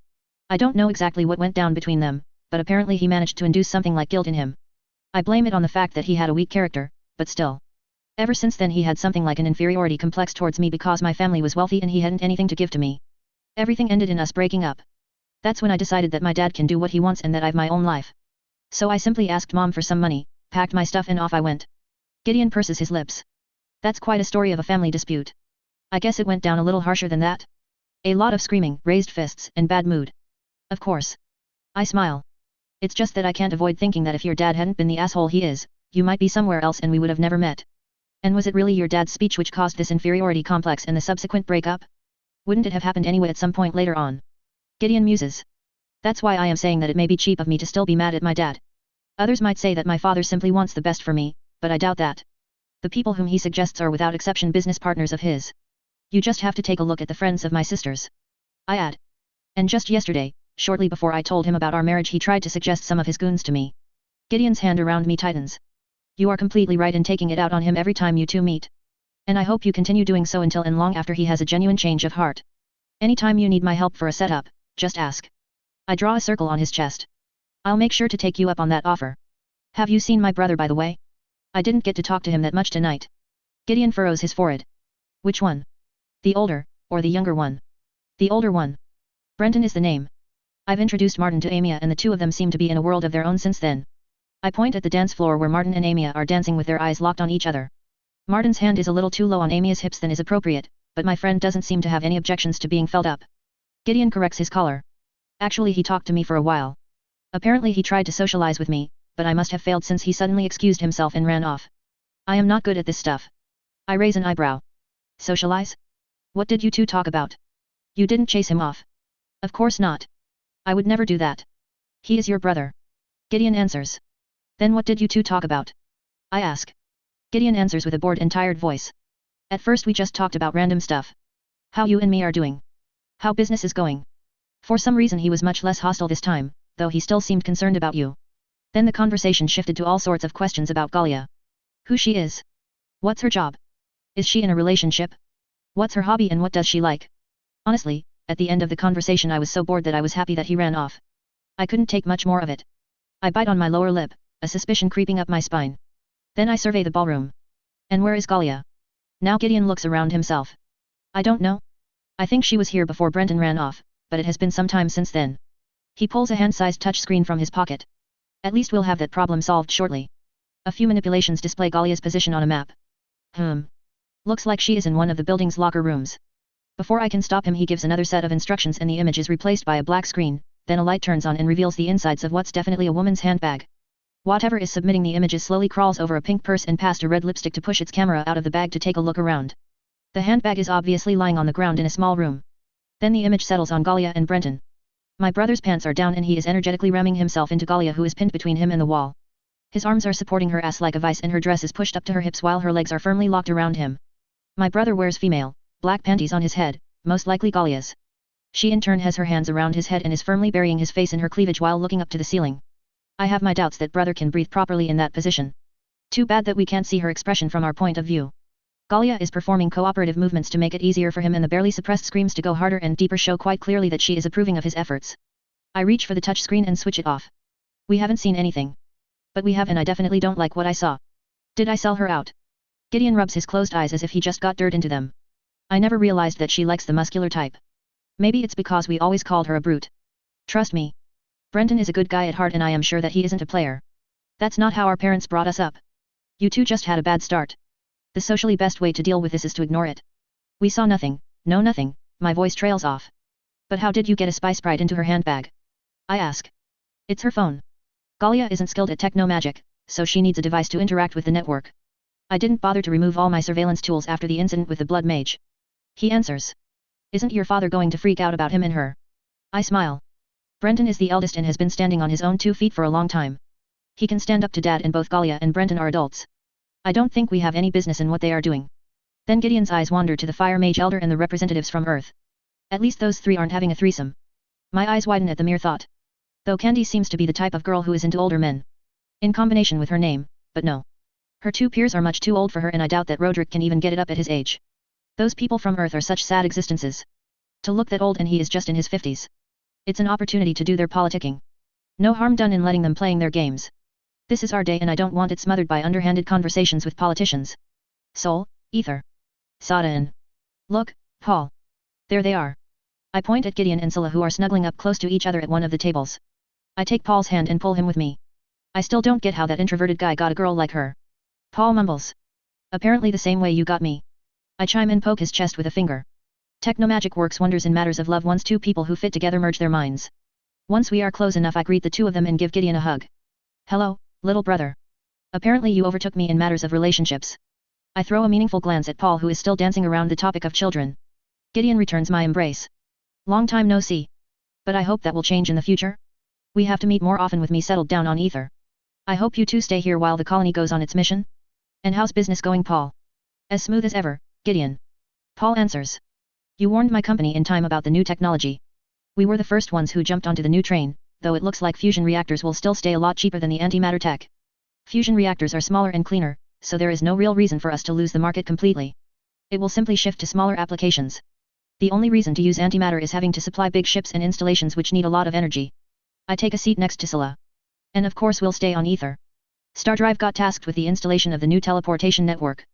I don't know exactly what went down between them, but apparently he managed to induce something like guilt in him. I blame it on the fact that he had a weak character, but still. Ever since then he had something like an inferiority complex towards me because my family was wealthy and he hadn't anything to give to me. Everything ended in us breaking up. That's when I decided that my dad can do what he wants and that I've my own life. So I simply asked Mom for some money, packed my stuff and off I went. Gideon purses his lips. That's quite a story of a family dispute. I guess it went down a little harsher than that. A lot of screaming, raised fists, and bad mood. Of course. I smile. It's just that I can't avoid thinking that if your dad hadn't been the asshole he is, you might be somewhere else and we would have never met. And was it really your dad's speech which caused this inferiority complex and the subsequent breakup? Wouldn't it have happened anyway at some point later on? Gideon muses. That's why I am saying that it may be cheap of me to still be mad at my dad. Others might say that my father simply wants the best for me, but I doubt that. The people whom he suggests are without exception business partners of his. You just have to take a look at the friends of my sisters. I add. And just yesterday, shortly before I told him about our marriage he tried to suggest some of his goons to me. Gideon's hand around me tightens. You are completely right in taking it out on him every time you two meet. And I hope you continue doing so until and long after he has a genuine change of heart. Anytime you need my help for a setup, just ask. I draw a circle on his chest. I'll make sure to take you up on that offer. Have you seen my brother by the way? I didn't get to talk to him that much tonight. Gideon furrows his forehead. Which one? The older, or the younger one? The older one. Brenton is the name. I've introduced Martin to Amia and the two of them seem to be in a world of their own since then. I point at the dance floor where Martin and Amia are dancing with their eyes locked on each other. Martin's hand is a little too low on Amia's hips than is appropriate, but my friend doesn't seem to have any objections to being felt up. Gideon corrects his collar. Actually he talked to me for a while. Apparently he tried to socialize with me, but I must have failed since he suddenly excused himself and ran off. I am not good at this stuff. I raise an eyebrow. Socialize? What did you two talk about? You didn't chase him off. Of course not. I would never do that. He is your brother. Gideon answers. Then what did you two talk about? I ask. Gideon answers with a bored and tired voice. At first we just talked about random stuff. How you and me are doing. How business is going. For some reason he was much less hostile this time, though he still seemed concerned about you. Then the conversation shifted to all sorts of questions about Galia. Who she is. What's her job? Is she in a relationship? What's her hobby and what does she like? Honestly, at the end of the conversation I was so bored that I was happy that he ran off. I couldn't take much more of it. I bite on my lower lip, a suspicion creeping up my spine. Then I survey the ballroom. And where is Galia? Now Gideon looks around himself. I don't know. I think she was here before Brenton ran off, but it has been some time since then. He pulls a hand-sized touchscreen from his pocket. At least we'll have that problem solved shortly. A few manipulations display Galia's position on a map. Looks like she is in one of the building's locker rooms. Before I can stop him he gives another set of instructions and the image is replaced by a black screen, then a light turns on and reveals the insides of what's definitely a woman's handbag. Whatever is submitting the images slowly crawls over a pink purse and past a red lipstick to push its camera out of the bag to take a look around. The handbag is obviously lying on the ground in a small room. Then the image settles on Galia and Brenton. My brother's pants are down and he is energetically ramming himself into Galia, who is pinned between him and the wall. His arms are supporting her ass like a vice and her dress is pushed up to her hips while her legs are firmly locked around him. My brother wears female, black panties on his head, most likely Galia's. She in turn has her hands around his head and is firmly burying his face in her cleavage while looking up to the ceiling. I have my doubts that brother can breathe properly in that position. Too bad that we can't see her expression from our point of view. Galia is performing cooperative movements to make it easier for him, and the barely suppressed screams to go harder and deeper show quite clearly that she is approving of his efforts. I reach for the touch screen and switch it off. We haven't seen anything. But we have, and I definitely don't like what I saw. Did I sell her out? Gideon rubs his closed eyes as if he just got dirt into them. I never realized that she likes the muscular type. Maybe it's because we always called her a brute. Trust me. Brenton is a good guy at heart and I am sure that he isn't a player. That's not how our parents brought us up. You two just had a bad start. The socially best way to deal with this is to ignore it. We saw nothing, no nothing, my voice trails off. But how did you get a spy sprite into her handbag? I ask. It's her phone. Galia isn't skilled at techno-magic, so she needs a device to interact with the network. I didn't bother to remove all my surveillance tools after the incident with the blood mage. He answers. Isn't your father going to freak out about him and her? I smile. Brenton is the eldest and has been standing on his own 2 feet for a long time. He can stand up to dad, and both Galia and Brenton are adults. I don't think we have any business in what they are doing. Then Gideon's eyes wander to the fire mage elder and the representatives from Earth. At least those 3 aren't having a threesome. My eyes widen at the mere thought. Though Candy seems to be the type of girl who is into older men. In combination with her name, but no. Her 2 peers are much too old for her, and I doubt that Roderick can even get it up at his age. Those people from Earth are such sad existences. To look that old and he is just in his 50s. It's an opportunity to do their politicking. No harm done in letting them playing their games. This is our day and I don't want it smothered by underhanded conversations with politicians. Soul, Ether. Sadain. Look, Paul. There they are. I point at Gideon and Scylla, who are snuggling up close to each other at one of the tables. I take Paul's hand and pull him with me. I still don't get how that introverted guy got a girl like her. Paul mumbles. Apparently the same way you got me. I chime and poke his chest with a finger. Technomagic works wonders in matters of love once 2 people who fit together merge their minds. Once we are close enough, I greet the 2 of them and give Gideon a hug. Hello, little brother. Apparently you overtook me in matters of relationships. I throw a meaningful glance at Paul, who is still dancing around the topic of children. Gideon returns my embrace. Long time no see. But I hope that will change in the future. We have to meet more often with me settled down on Ether. I hope you 2 stay here while the colony goes on its mission. And how's business going, Paul? As smooth as ever, Gideon. Paul answers. You warned my company in time about the new technology. We were the first ones who jumped onto the new train, though it looks like fusion reactors will still stay a lot cheaper than the antimatter tech. Fusion reactors are smaller and cleaner, so there is no real reason for us to lose the market completely. It will simply shift to smaller applications. The only reason to use antimatter is having to supply big ships and installations which need a lot of energy. I take a seat next to Scylla. And of course we'll stay on Ether. Stardrive got tasked with the installation of the new teleportation network.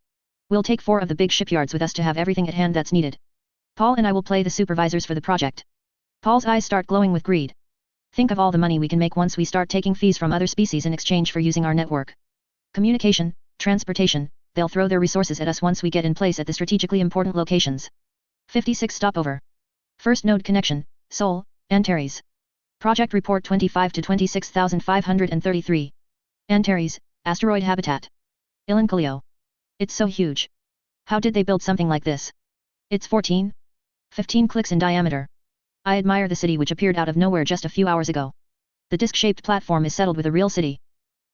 We'll take 4 of the big shipyards with us to have everything at hand that's needed. Paul and I will play the supervisors for the project. Paul's eyes start glowing with greed. Think of all the money we can make once we start taking fees from other species in exchange for using our network. Communication, transportation, they'll throw their resources at us once we get in place at the strategically important locations. 56 stopover. First node connection, Sol, Antares. Project report 25 to 26,533. Antares, asteroid habitat. Ilankaleo. It's so huge. How did they build something like this? It's 15 clicks in diameter. I admire the city which appeared out of nowhere just a few hours ago. The disc-shaped platform is settled with a real city.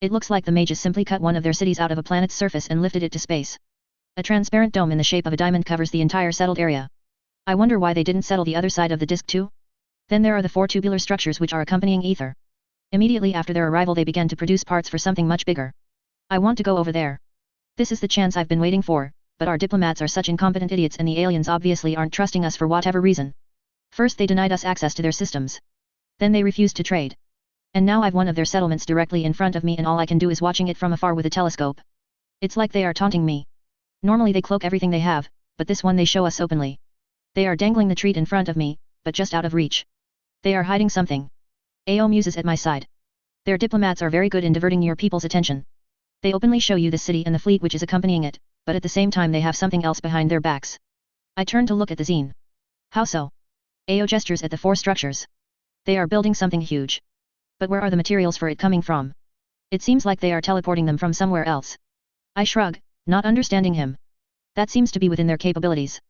It looks like the mages simply cut one of their cities out of a planet's surface and lifted it to space. A transparent dome in the shape of a diamond covers the entire settled area. I wonder why they didn't settle the other side of the disc too? Then there are the 4 tubular structures which are accompanying Ether. Immediately after their arrival they began to produce parts for something much bigger. I want to go over there. This is the chance I've been waiting for, but our diplomats are such incompetent idiots and the aliens obviously aren't trusting us for whatever reason. First they denied us access to their systems. Then they refused to trade. And now I've one of their settlements directly in front of me and all I can do is watching it from afar with a telescope. It's like they are taunting me. Normally they cloak everything they have, but this one they show us openly. They are dangling the treat in front of me, but just out of reach. They are hiding something. Ao muses at my side. Their diplomats are very good in diverting your people's attention. They openly show you the city and the fleet which is accompanying it, but at the same time they have something else behind their backs. I turn to look at the zine. How so? Ao gestures at the 4 structures. They are building something huge. But where are the materials for it coming from? It seems like they are teleporting them from somewhere else. I shrug, not understanding him. That seems to be within their capabilities.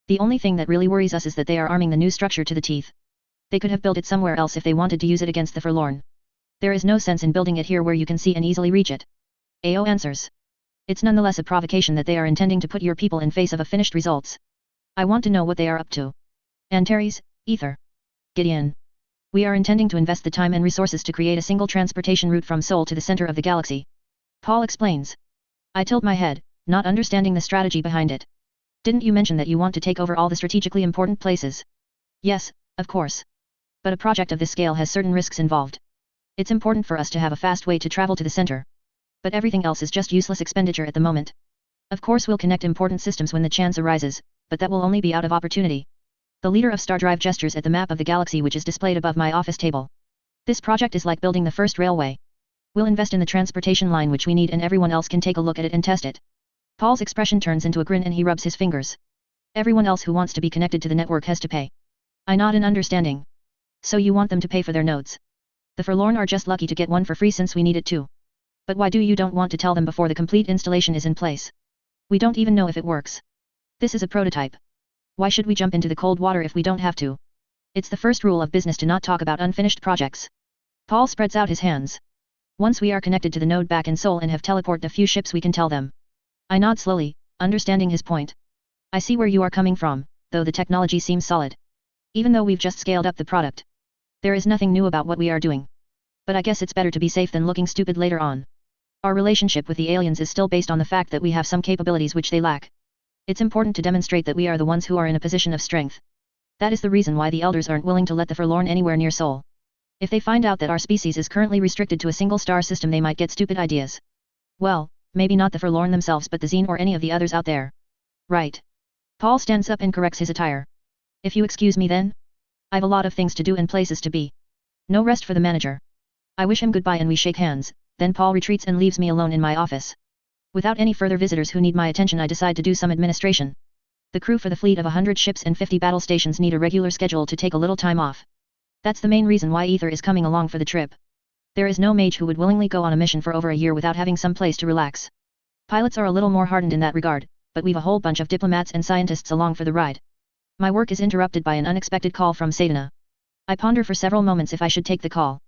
The only thing that really worries us is that they are arming the new structure to the teeth. They could have built it somewhere else if they wanted to use it against the Forlorn. There is no sense in building it here where you can see and easily reach it. AO answers. It's nonetheless a provocation that they are intending to put your people in face of a finished results. I want to know what they are up to. Antares, Ether. Gideon. We are intending to invest the time and resources to create a single transportation route from Sol to the center of the galaxy. Paul explains. I tilt my head, not understanding the strategy behind it. Didn't you mention that you want to take over all the strategically important places? Yes, of course. But a project of this scale has certain risks involved. It's important for us to have a fast way to travel to the center. But everything else is just useless expenditure at the moment. Of course we'll connect important systems when the chance arises, but that will only be out of opportunity. The leader of Star Drive gestures at the map of the galaxy which is displayed above my office table. This project is like building the first railway. We'll invest in the transportation line which we need and everyone else can take a look at it and test it. Paul's expression turns into a grin and he rubs his fingers. Everyone else who wants to be connected to the network has to pay. I nod in understanding. So you want them to pay for their nodes. The Forlorn are just lucky to get one for free since we need it too. But why do you don't want to tell them before the complete installation is in place? We don't even know if it works. This is a prototype. Why should we jump into the cold water if we don't have to? It's the first rule of business to not talk about unfinished projects. Paul spreads out his hands. Once we are connected to the node back in Sol and have teleported a few ships we can tell them. I nod slowly, understanding his point. I see where you are coming from, though the technology seems solid. Even though we've just scaled up the product. There is nothing new about what we are doing. But I guess it's better to be safe than looking stupid later on. Our relationship with the aliens is still based on the fact that we have some capabilities which they lack. It's important to demonstrate that we are the ones who are in a position of strength. That is the reason why the elders aren't willing to let the Forlorn anywhere near Sol. If they find out that our species is currently restricted to a single star system they might get stupid ideas. Well, maybe not the Forlorn themselves but the Xene or any of the others out there. Right. Paul stands up and corrects his attire. If you excuse me then? I've a lot of things to do and places to be. No rest for the manager. I wish him goodbye and we shake hands, then Paul retreats and leaves me alone in my office. Without any further visitors who need my attention I decide to do some administration. The crew for the fleet of 100 ships and 50 battle stations need a regular schedule to take a little time off. That's the main reason why Ether is coming along for the trip. There is no mage who would willingly go on a mission for over a year without having some place to relax. Pilots are a little more hardened in that regard, but we've a whole bunch of diplomats and scientists along for the ride. My work is interrupted by an unexpected call from Sadana. I ponder for several moments if I should take the call.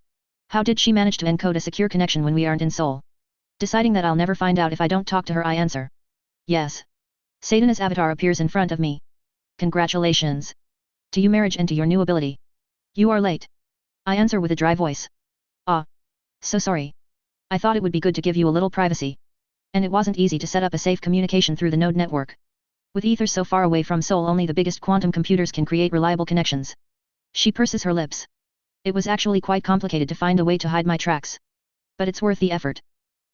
How did she manage to encode a secure connection when we aren't in Sol? Deciding that I'll never find out if I don't talk to her I answer. Yes. Sadana's avatar appears in front of me. Congratulations. To you marriage and to your new ability. You are late. I answer with a dry voice. Ah. So sorry. I thought it would be good to give you a little privacy. And it wasn't easy to set up a safe communication through the node network. With Ether so far away from Sol only the biggest quantum computers can create reliable connections. She purses her lips. It was actually quite complicated to find a way to hide my tracks. But it's worth the effort.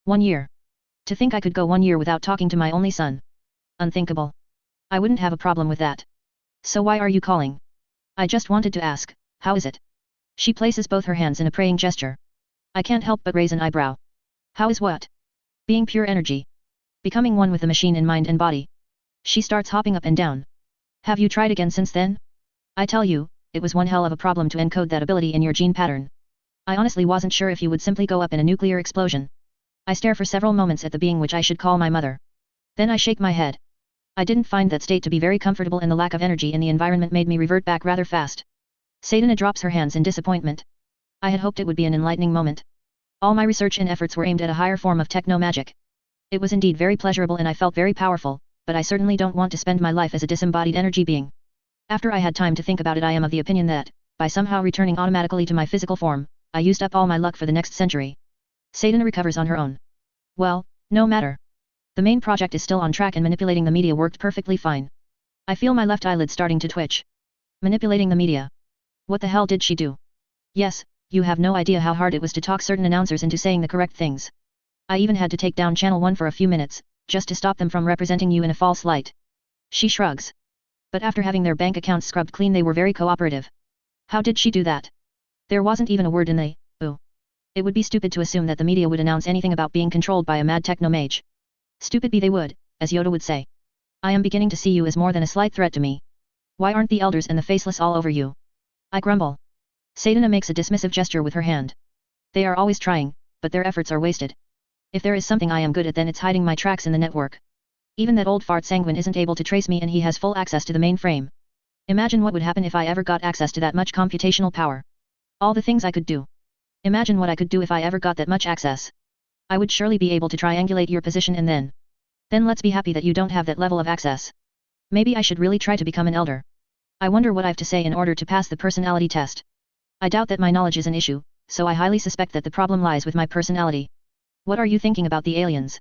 1 year. To think I could go 1 year without talking to my only son. Unthinkable. I wouldn't have a problem with that. So why are you calling? I just wanted to ask, how is it? She places both her hands in a praying gesture. I can't help but raise an eyebrow. How is what? Being pure energy. Becoming one with the machine in mind and body. She starts hopping up and down. Have you tried again since then? I tell you, it was one hell of a problem to encode that ability in your gene pattern. I honestly wasn't sure if you would simply go up in a nuclear explosion. I stare for several moments at the being which I should call my mother. Then I shake my head. I didn't find that state to be very comfortable and the lack of energy in the environment made me revert back rather fast. Sadana drops her hands in disappointment. I had hoped it would be an enlightening moment. All my research and efforts were aimed at a higher form of techno-magic. It was indeed very pleasurable and I felt very powerful, but I certainly don't want to spend my life as a disembodied energy being. After I had time to think about it I am of the opinion that, by somehow returning automatically to my physical form, I used up all my luck for the next century. Sadana recovers on her own. Well, no matter. The main project is still on track and manipulating the media worked perfectly fine. I feel my left eyelid starting to twitch. Manipulating the media. What the hell did she do? Yes, you have no idea how hard it was to talk certain announcers into saying the correct things. I even had to take down Channel 1 for a few minutes, just to stop them from representing you in a false light. She shrugs. But after having their bank accounts scrubbed clean they were very cooperative. How did she do that? There wasn't even a word in the, ooh. It would be stupid to assume that the media would announce anything about being controlled by a mad techno-mage. Stupid be they would, as Yoda would say. I am beginning to see you as more than a slight threat to me. Why aren't the elders and the faceless all over you? I grumble. Sadana makes a dismissive gesture with her hand. They are always trying, but their efforts are wasted. If there is something I am good at then it's hiding my tracks in the network. Even that old fart Sanguine isn't able to trace me and he has full access to the mainframe. Imagine what would happen if I ever got access to that much computational power. All the things I could do. Imagine what I could do if I ever got that much access. I would surely be able to triangulate your position and then let's be happy that you don't have that level of access. Maybe I should really try to become an elder. I wonder what I've to say in order to pass the personality test. I doubt that my knowledge is an issue, so I highly suspect that the problem lies with my personality. What are you thinking about the aliens?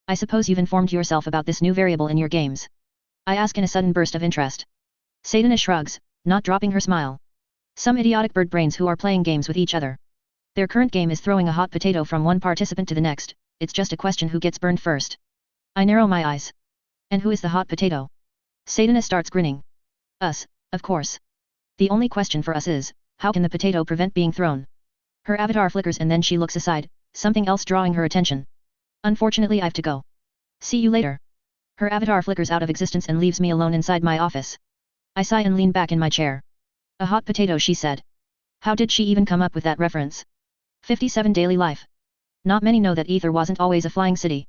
I suppose you've informed yourself about this new variable in your games. I ask in a sudden burst of interest. Sadana shrugs, not dropping her smile. Some idiotic bird brains who are playing games with each other. Their current game is throwing a hot potato from one participant to the next, it's just a question who gets burned first. I narrow my eyes. And who is the hot potato? Sadana starts grinning. Us, of course. The only question for us is, how can the potato prevent being thrown? Her avatar flickers and then she looks aside, something else drawing her attention. Unfortunately I've to go. See you later. Her avatar flickers out of existence and leaves me alone inside my office. I sigh and lean back in my chair. A hot potato, she said. How did she even come up with that reference? 57 Daily Life. Not many know that Ether wasn't always a flying city.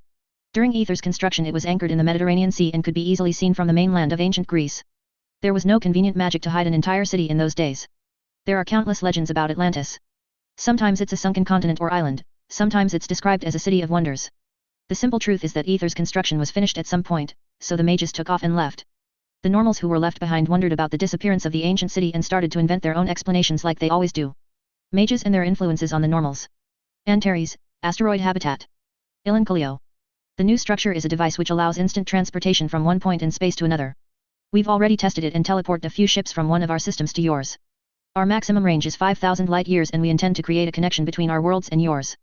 During Ether's construction it was anchored in the Mediterranean Sea and could be easily seen from the mainland of ancient Greece. There was no convenient magic to hide an entire city in those days. There are countless legends about Atlantis. Sometimes it's a sunken continent or island, sometimes it's described as a city of wonders. The simple truth is that Ether's construction was finished at some point, so the mages took off and left. The normals who were left behind wondered about the disappearance of the ancient city and started to invent their own explanations like they always do. Mages and their influences on the normals. Antares, asteroid habitat. Ilancolio. The new structure is a device which allows instant transportation from one point in space to another. We've already tested it and teleported a few ships from one of our systems to yours. Our maximum range is 5,000 light years and we intend to create a connection between our worlds and yours.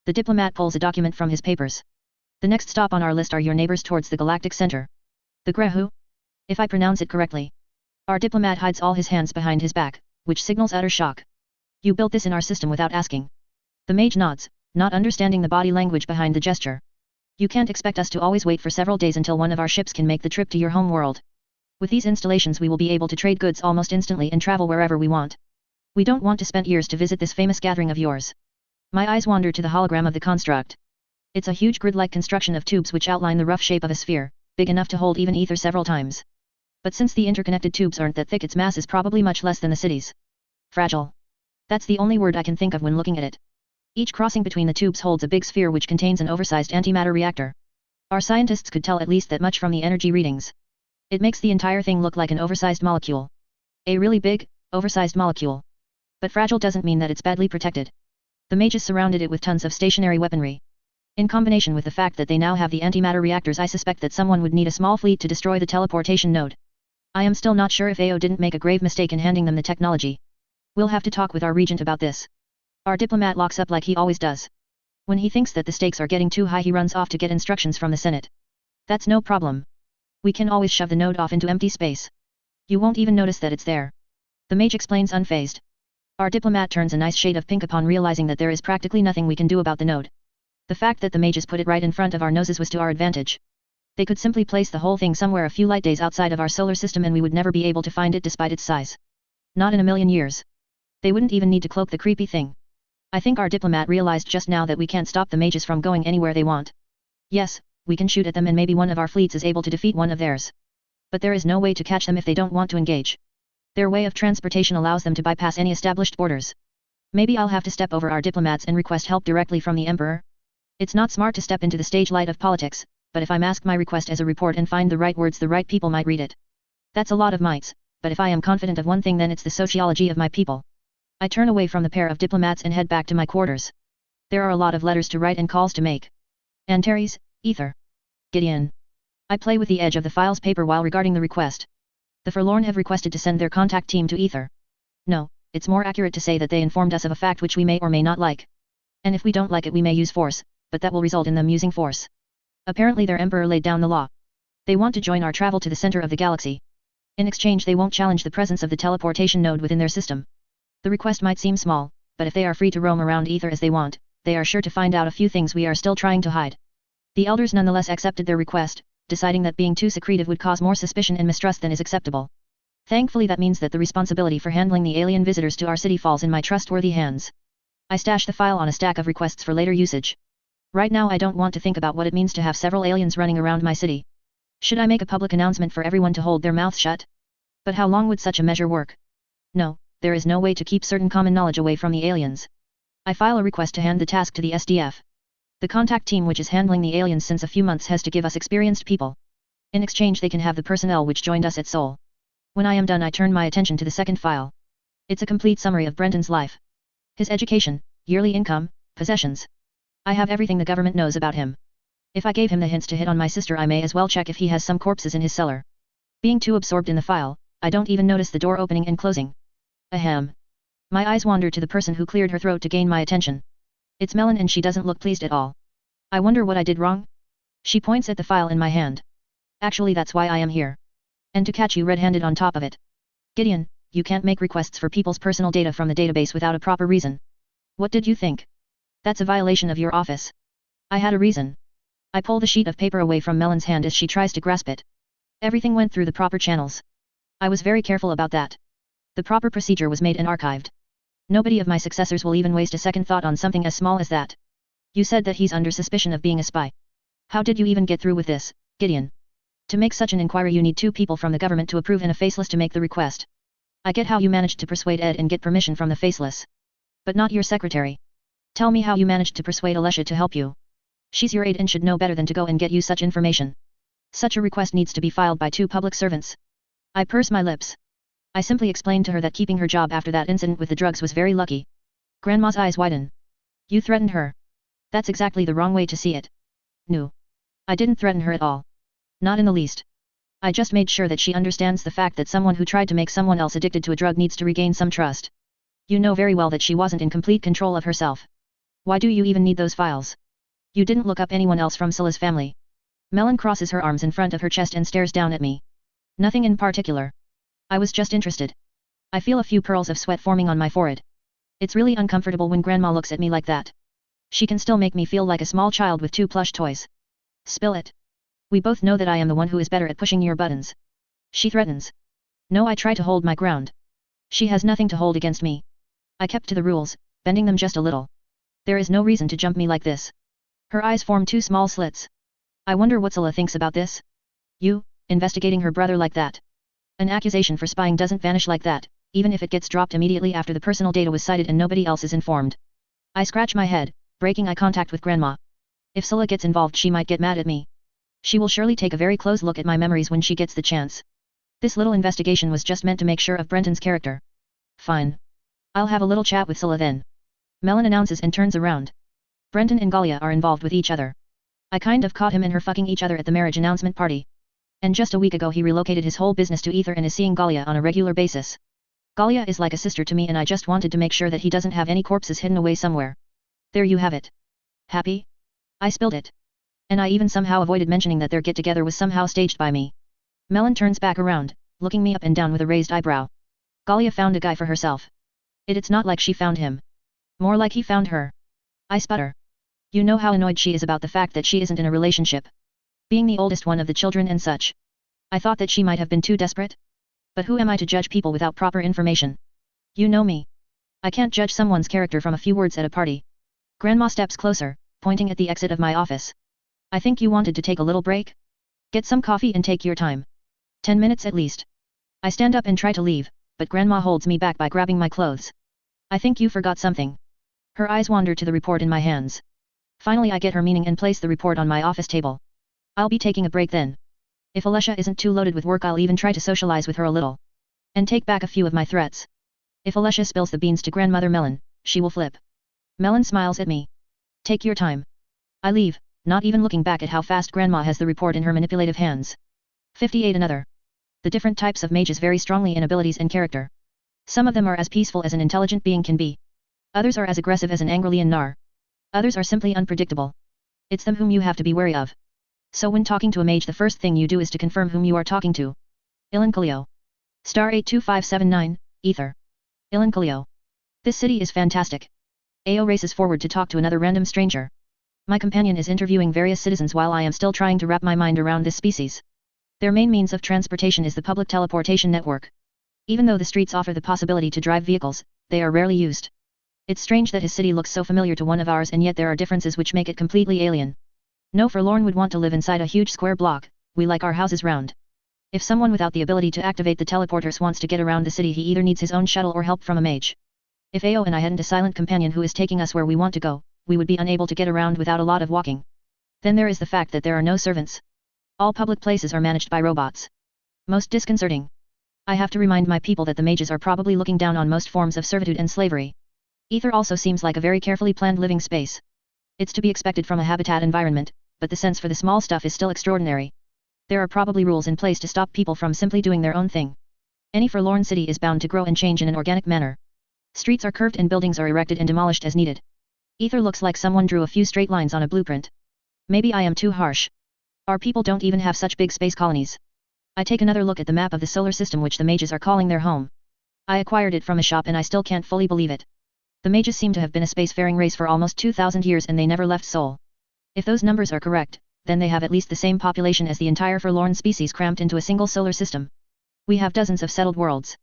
The diplomat pulls a document from his papers. The next stop on our list are your neighbors towards the galactic center. The Grehu? If I pronounce it correctly. Our diplomat hides all his hands behind his back, which signals utter shock. You built this in our system without asking. The mage nods, not understanding the body language behind the gesture. You can't expect us to always wait for several days until one of our ships can make the trip to your home world. With these installations we will be able to trade goods almost instantly and travel wherever we want. We don't want to spend years to visit this famous gathering of yours. My eyes wander to the hologram of the construct. It's a huge grid-like construction of tubes which outline the rough shape of a sphere, big enough to hold even Ether several times. But since the interconnected tubes aren't that thick, its mass is probably much less than the city's. Fragile. That's the only word I can think of when looking at it. Each crossing between the tubes holds a big sphere which contains an oversized antimatter reactor. Our scientists could tell at least that much from the energy readings. It makes the entire thing look like an oversized molecule. A really big, oversized molecule. But fragile doesn't mean that it's badly protected. The mages surrounded it with tons of stationary weaponry. In combination with the fact that they now have the antimatter reactors, I suspect that someone would need a small fleet to destroy the teleportation node. I am still not sure if AO didn't make a grave mistake in handing them the technology. We'll have to talk with our regent about this. Our diplomat locks up like he always does. When he thinks that the stakes are getting too high, he runs off to get instructions from the Senate. That's no problem. We can always shove the node off into empty space. You won't even notice that it's there. The mage explains unfazed. Our diplomat turns a nice shade of pink upon realizing that there is practically nothing we can do about the node. The fact that the mages put it right in front of our noses was to our advantage. They could simply place the whole thing somewhere a few light days outside of our solar system and we would never be able to find it despite its size. Not in a million years. They wouldn't even need to cloak the creepy thing. I think our diplomat realized just now that we can't stop the mages from going anywhere they want. Yes, we can shoot at them and maybe one of our fleets is able to defeat one of theirs. But there is no way to catch them if they don't want to engage. Their way of transportation allows them to bypass any established borders. Maybe I'll have to step over our diplomats and request help directly from the Emperor. It's not smart to step into the stage light of politics, but if I'm asked my request as a report and find the right words, the right people might read it. That's a lot of mights, but if I am confident of one thing, then it's the sociology of my people. I turn away from the pair of diplomats and head back to my quarters. There are a lot of letters to write and calls to make. Antares, Ether. Gideon. I play with the edge of the file's paper while regarding the request. The Forlorn have requested to send their contact team to Ether. No, it's more accurate to say that they informed us of a fact which we may or may not like. And if we don't like it, we may use force, but that will result in them using force. Apparently their emperor laid down the law. They want to join our travel to the center of the galaxy. In exchange they won't challenge the presence of the teleportation node within their system. The request might seem small, but if they are free to roam around Ether as they want, they are sure to find out a few things we are still trying to hide. The elders nonetheless accepted their request, deciding that being too secretive would cause more suspicion and mistrust than is acceptable. Thankfully that means that the responsibility for handling the alien visitors to our city falls in my trustworthy hands. I stash the file on a stack of requests for later usage. Right now I don't want to think about what it means to have several aliens running around my city. Should I make a public announcement for everyone to hold their mouths shut? But how long would such a measure work? No, there is no way to keep certain common knowledge away from the aliens. I file a request to hand the task to the SDF. The contact team which is handling the aliens since a few months has to give us experienced people. In exchange they can have the personnel which joined us at Seoul. When I am done I turn my attention to the second file. It's a complete summary of Brenton's life. His education, yearly income, possessions. I have everything the government knows about him. If I gave him the hints to hit on my sister I may as well check if he has some corpses in his cellar. Being too absorbed in the file, I don't even notice the door opening and closing. Ahem. My eyes wander to the person who cleared her throat to gain my attention. It's Melon and she doesn't look pleased at all. I wonder what I did wrong? She points at the file in my hand. Actually that's why I am here. And to catch you red-handed on top of it. Gideon, you can't make requests for people's personal data from the database without a proper reason. What did you think? That's a violation of your office. I had a reason. I pull the sheet of paper away from Melon's hand as she tries to grasp it. Everything went through the proper channels. I was very careful about that. The proper procedure was made and archived. Nobody of my successors will even waste a second thought on something as small as that. You said that he's under suspicion of being a spy. How did you even get through with this, Gideon? To make such an inquiry you need 2 people from the government to approve and a faceless to make the request. I get how you managed to persuade Ed and get permission from the faceless. But not your secretary. Tell me how you managed to persuade Alessia to help you. She's your aide and should know better than to go and get you such information. Such a request needs to be filed by 2 public servants. I purse my lips. I simply explained to her that keeping her job after that incident with the drugs was very lucky. Grandma's eyes widen. You threatened her. That's exactly the wrong way to see it. No. I didn't threaten her at all. Not in the least. I just made sure that she understands the fact that someone who tried to make someone else addicted to a drug needs to regain some trust. You know very well that she wasn't in complete control of herself. Why do you even need those files? You didn't look up anyone else from Scylla's family. Melon crosses her arms in front of her chest and stares down at me. Nothing in particular. I was just interested. I feel a few pearls of sweat forming on my forehead. It's really uncomfortable when Grandma looks at me like that. She can still make me feel like a small child with 2 plush toys. Spill it. We both know that I am the one who is better at pushing your buttons. She threatens. No, I try to hold my ground. She has nothing to hold against me. I kept to the rules, bending them just a little. There is no reason to jump me like this. Her eyes form 2 small slits. I wonder what Scylla thinks about this. You, investigating her brother like that. An accusation for spying doesn't vanish like that, even if it gets dropped immediately after the personal data was cited and nobody else is informed. I scratch my head, breaking eye contact with Grandma. If Scylla gets involved she might get mad at me. She will surely take a very close look at my memories when she gets the chance. This little investigation was just meant to make sure of Brenton's character. Fine. I'll have a little chat with Scylla then. Melon announces and turns around. Brenton and Galia are involved with each other. I kind of caught him and her fucking each other at the marriage announcement party. And just a week ago he relocated his whole business to Ether and is seeing Galia on a regular basis. Galia is like a sister to me and I just wanted to make sure that he doesn't have any corpses hidden away somewhere. There you have it. Happy? I spilled it. And I even somehow avoided mentioning that their get-together was somehow staged by me. Melon turns back around, looking me up and down with a raised eyebrow. Galia found a guy for herself. It's not like she found him. More like he found her. I sputter. You know how annoyed she is about the fact that she isn't in a relationship. Being the oldest one of the children and such. I thought that she might have been too desperate. But who am I to judge people without proper information? You know me. I can't judge someone's character from a few words at a party. Grandma steps closer, pointing at the exit of my office. I think you wanted to take a little break? Get some coffee and take your time. 10 minutes at least. I stand up and try to leave, but Grandma holds me back by grabbing my clothes. I think you forgot something. Her eyes wander to the report in my hands. Finally I get her meaning and place the report on my office table. I'll be taking a break then. If Alessia isn't too loaded with work I'll even try to socialize with her a little. And take back a few of my threats. If Alessia spills the beans to Grandmother Melon, she will flip. Melon smiles at me. Take your time. I leave, not even looking back at how fast Grandma has the report in her manipulative hands. 58 Another. The different types of mages vary strongly in abilities and character. Some of them are as peaceful as an intelligent being can be. Others are as aggressive as an Angrelian Nar. Others are simply unpredictable. It's them whom you have to be wary of. So when talking to a mage the first thing you do is to confirm whom you are talking to. Ilankaleo. Star 82579, Ether. Ilankaleo. This city is fantastic. Ao races forward to talk to another random stranger. My companion is interviewing various citizens while I am still trying to wrap my mind around this species. Their main means of transportation is the public teleportation network. Even though the streets offer the possibility to drive vehicles, they are rarely used. It's strange that his city looks so familiar to one of ours and yet there are differences which make it completely alien. No forlorn would want to live inside a huge square block, we like our houses round. If someone without the ability to activate the teleporters wants to get around the city, he either needs his own shuttle or help from a mage. If Ao and I hadn't a silent companion who is taking us where we want to go, we would be unable to get around without a lot of walking. Then there is the fact that there are no servants. All public places are managed by robots. Most disconcerting. I have to remind my people that the mages are probably looking down on most forms of servitude and slavery. Ether also seems like a very carefully planned living space. It's to be expected from a habitat environment, but the sense for the small stuff is still extraordinary. There are probably rules in place to stop people from simply doing their own thing. Any forlorn city is bound to grow and change in an organic manner. Streets are curved and buildings are erected and demolished as needed. Ether looks like someone drew a few straight lines on a blueprint. Maybe I am too harsh. Our people don't even have such big space colonies. I take another look at the map of the solar system which the mages are calling their home. I acquired it from a shop and I still can't fully believe it. The mages seem to have been a spacefaring race for almost 2,000 years and they never left Sol. If those numbers are correct, then they have at least the same population as the entire forlorn species cramped into a single solar system. We have dozens of settled worlds.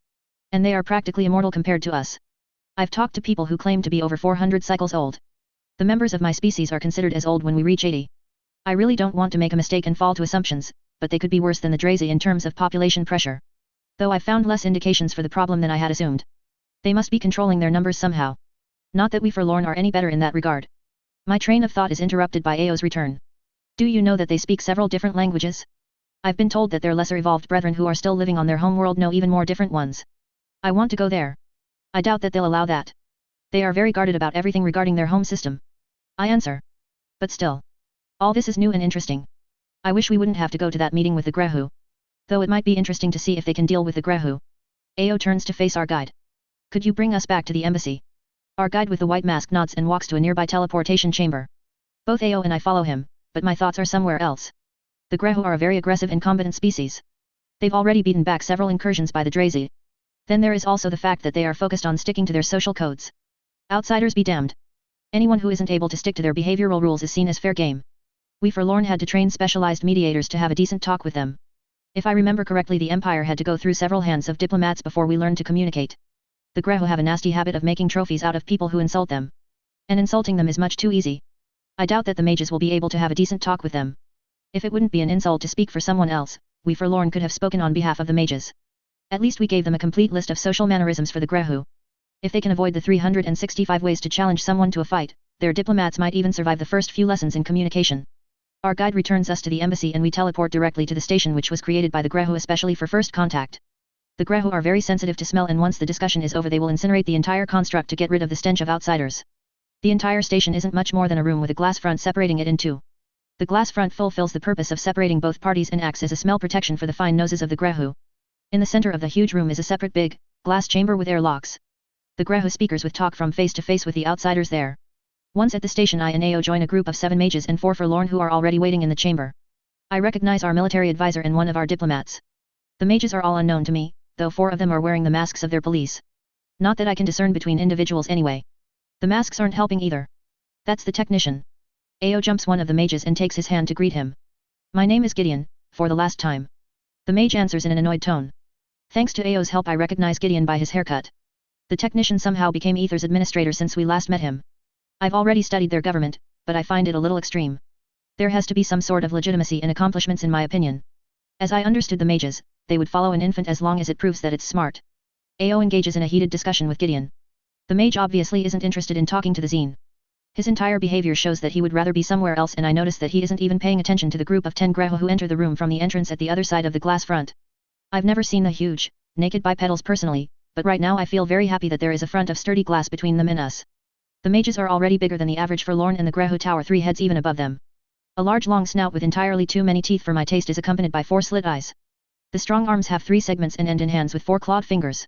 And they are practically immortal compared to us. I've talked to people who claim to be over 400 cycles old. The members of my species are considered as old when we reach 80. I really don't want to make a mistake and fall to assumptions, but they could be worse than the Drazi in terms of population pressure. Though I've found less indications for the problem than I had assumed. They must be controlling their numbers somehow. Not that we forlorn are any better in that regard. My train of thought is interrupted by Ao's return. Do you know that they speak several different languages? I've been told that their lesser evolved brethren who are still living on their home world know even more different ones. I want to go there. I doubt that they'll allow that. They are very guarded about everything regarding their home system. I answer. But still. All this is new and interesting. I wish we wouldn't have to go to that meeting with the Grehu. Though it might be interesting to see if they can deal with the Grehu. Ao turns to face our guide. Could you bring us back to the embassy? Our guide with the white mask nods and walks to a nearby teleportation chamber. Both Ao and I follow him, but my thoughts are somewhere else. The Grehu are a very aggressive and combatant species. They've already beaten back several incursions by the Drazi. Then there is also the fact that they are focused on sticking to their social codes. Outsiders be damned. Anyone who isn't able to stick to their behavioral rules is seen as fair game. We forlorn had to train specialized mediators to have a decent talk with them. If I remember correctly, the Empire had to go through several hands of diplomats before we learned to communicate. The Grehu have a nasty habit of making trophies out of people who insult them. And insulting them is much too easy. I doubt that the mages will be able to have a decent talk with them. If it wouldn't be an insult to speak for someone else, we forlorn could have spoken on behalf of the mages. At least we gave them a complete list of social mannerisms for the Grehu. If they can avoid the 365 ways to challenge someone to a fight, their diplomats might even survive the first few lessons in communication. Our guide returns us to the embassy and we teleport directly to the station which was created by the Grehu especially for first contact. The Grehu are very sensitive to smell and once the discussion is over they will incinerate the entire construct to get rid of the stench of outsiders. The entire station isn't much more than a room with a glass front separating it in two. The glass front fulfills the purpose of separating both parties and acts as a smell protection for the fine noses of the Grehu. In the center of the huge room is a separate big, glass chamber with airlocks. The Grehu speakers with talk from face to face with the outsiders there. Once at the station I and Ao join a group of 7 mages and 4 forlorn who are already waiting in the chamber. I recognize our military advisor and one of our diplomats. The mages are all unknown to me, though 4 of them are wearing the masks of their police. Not that I can discern between individuals anyway. The masks aren't helping either. That's the technician. Ao jumps one of the mages and takes his hand to greet him. My name is Gideon, for the last time. The mage answers in an annoyed tone. Thanks to Ao's help I recognize Gideon by his haircut. The technician somehow became Ether's administrator since we last met him. I've already studied their government, but I find it a little extreme. There has to be some sort of legitimacy and accomplishments in my opinion. As I understood the mages, they would follow an infant as long as it proves that it's smart. Ao engages in a heated discussion with Gideon. The mage obviously isn't interested in talking to the Zine. His entire behavior shows that he would rather be somewhere else and I notice that he isn't even paying attention to the group of 10 Grehu who enter the room from the entrance at the other side of the glass front. I've never seen the huge, naked bipedals personally, but right now I feel very happy that there is a front of sturdy glass between them and us. The mages are already bigger than the average forlorn and the Grehu tower 3 heads even above them. A large long snout with entirely too many teeth for my taste is accompanied by 4 slit eyes. The strong arms have 3 segments and end in hands with 4 clawed fingers.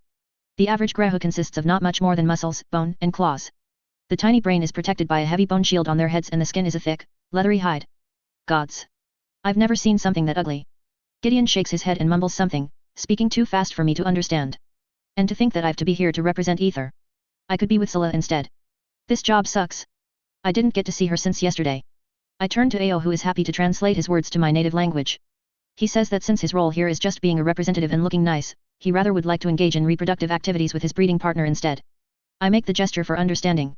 The average Grehu consists of not much more than muscles, bone, and claws. The tiny brain is protected by a heavy bone shield on their heads and the skin is a thick, leathery hide. Gods! I've never seen something that ugly. Gideon shakes his head and mumbles something, speaking too fast for me to understand. And to think that I've to be here to represent Ether. I could be with Scylla instead. This job sucks. I didn't get to see her since yesterday. I turn to Ao who is happy to translate his words to my native language. He says that since his role here is just being a representative and looking nice, he rather would like to engage in reproductive activities with his breeding partner instead. I make the gesture for understanding.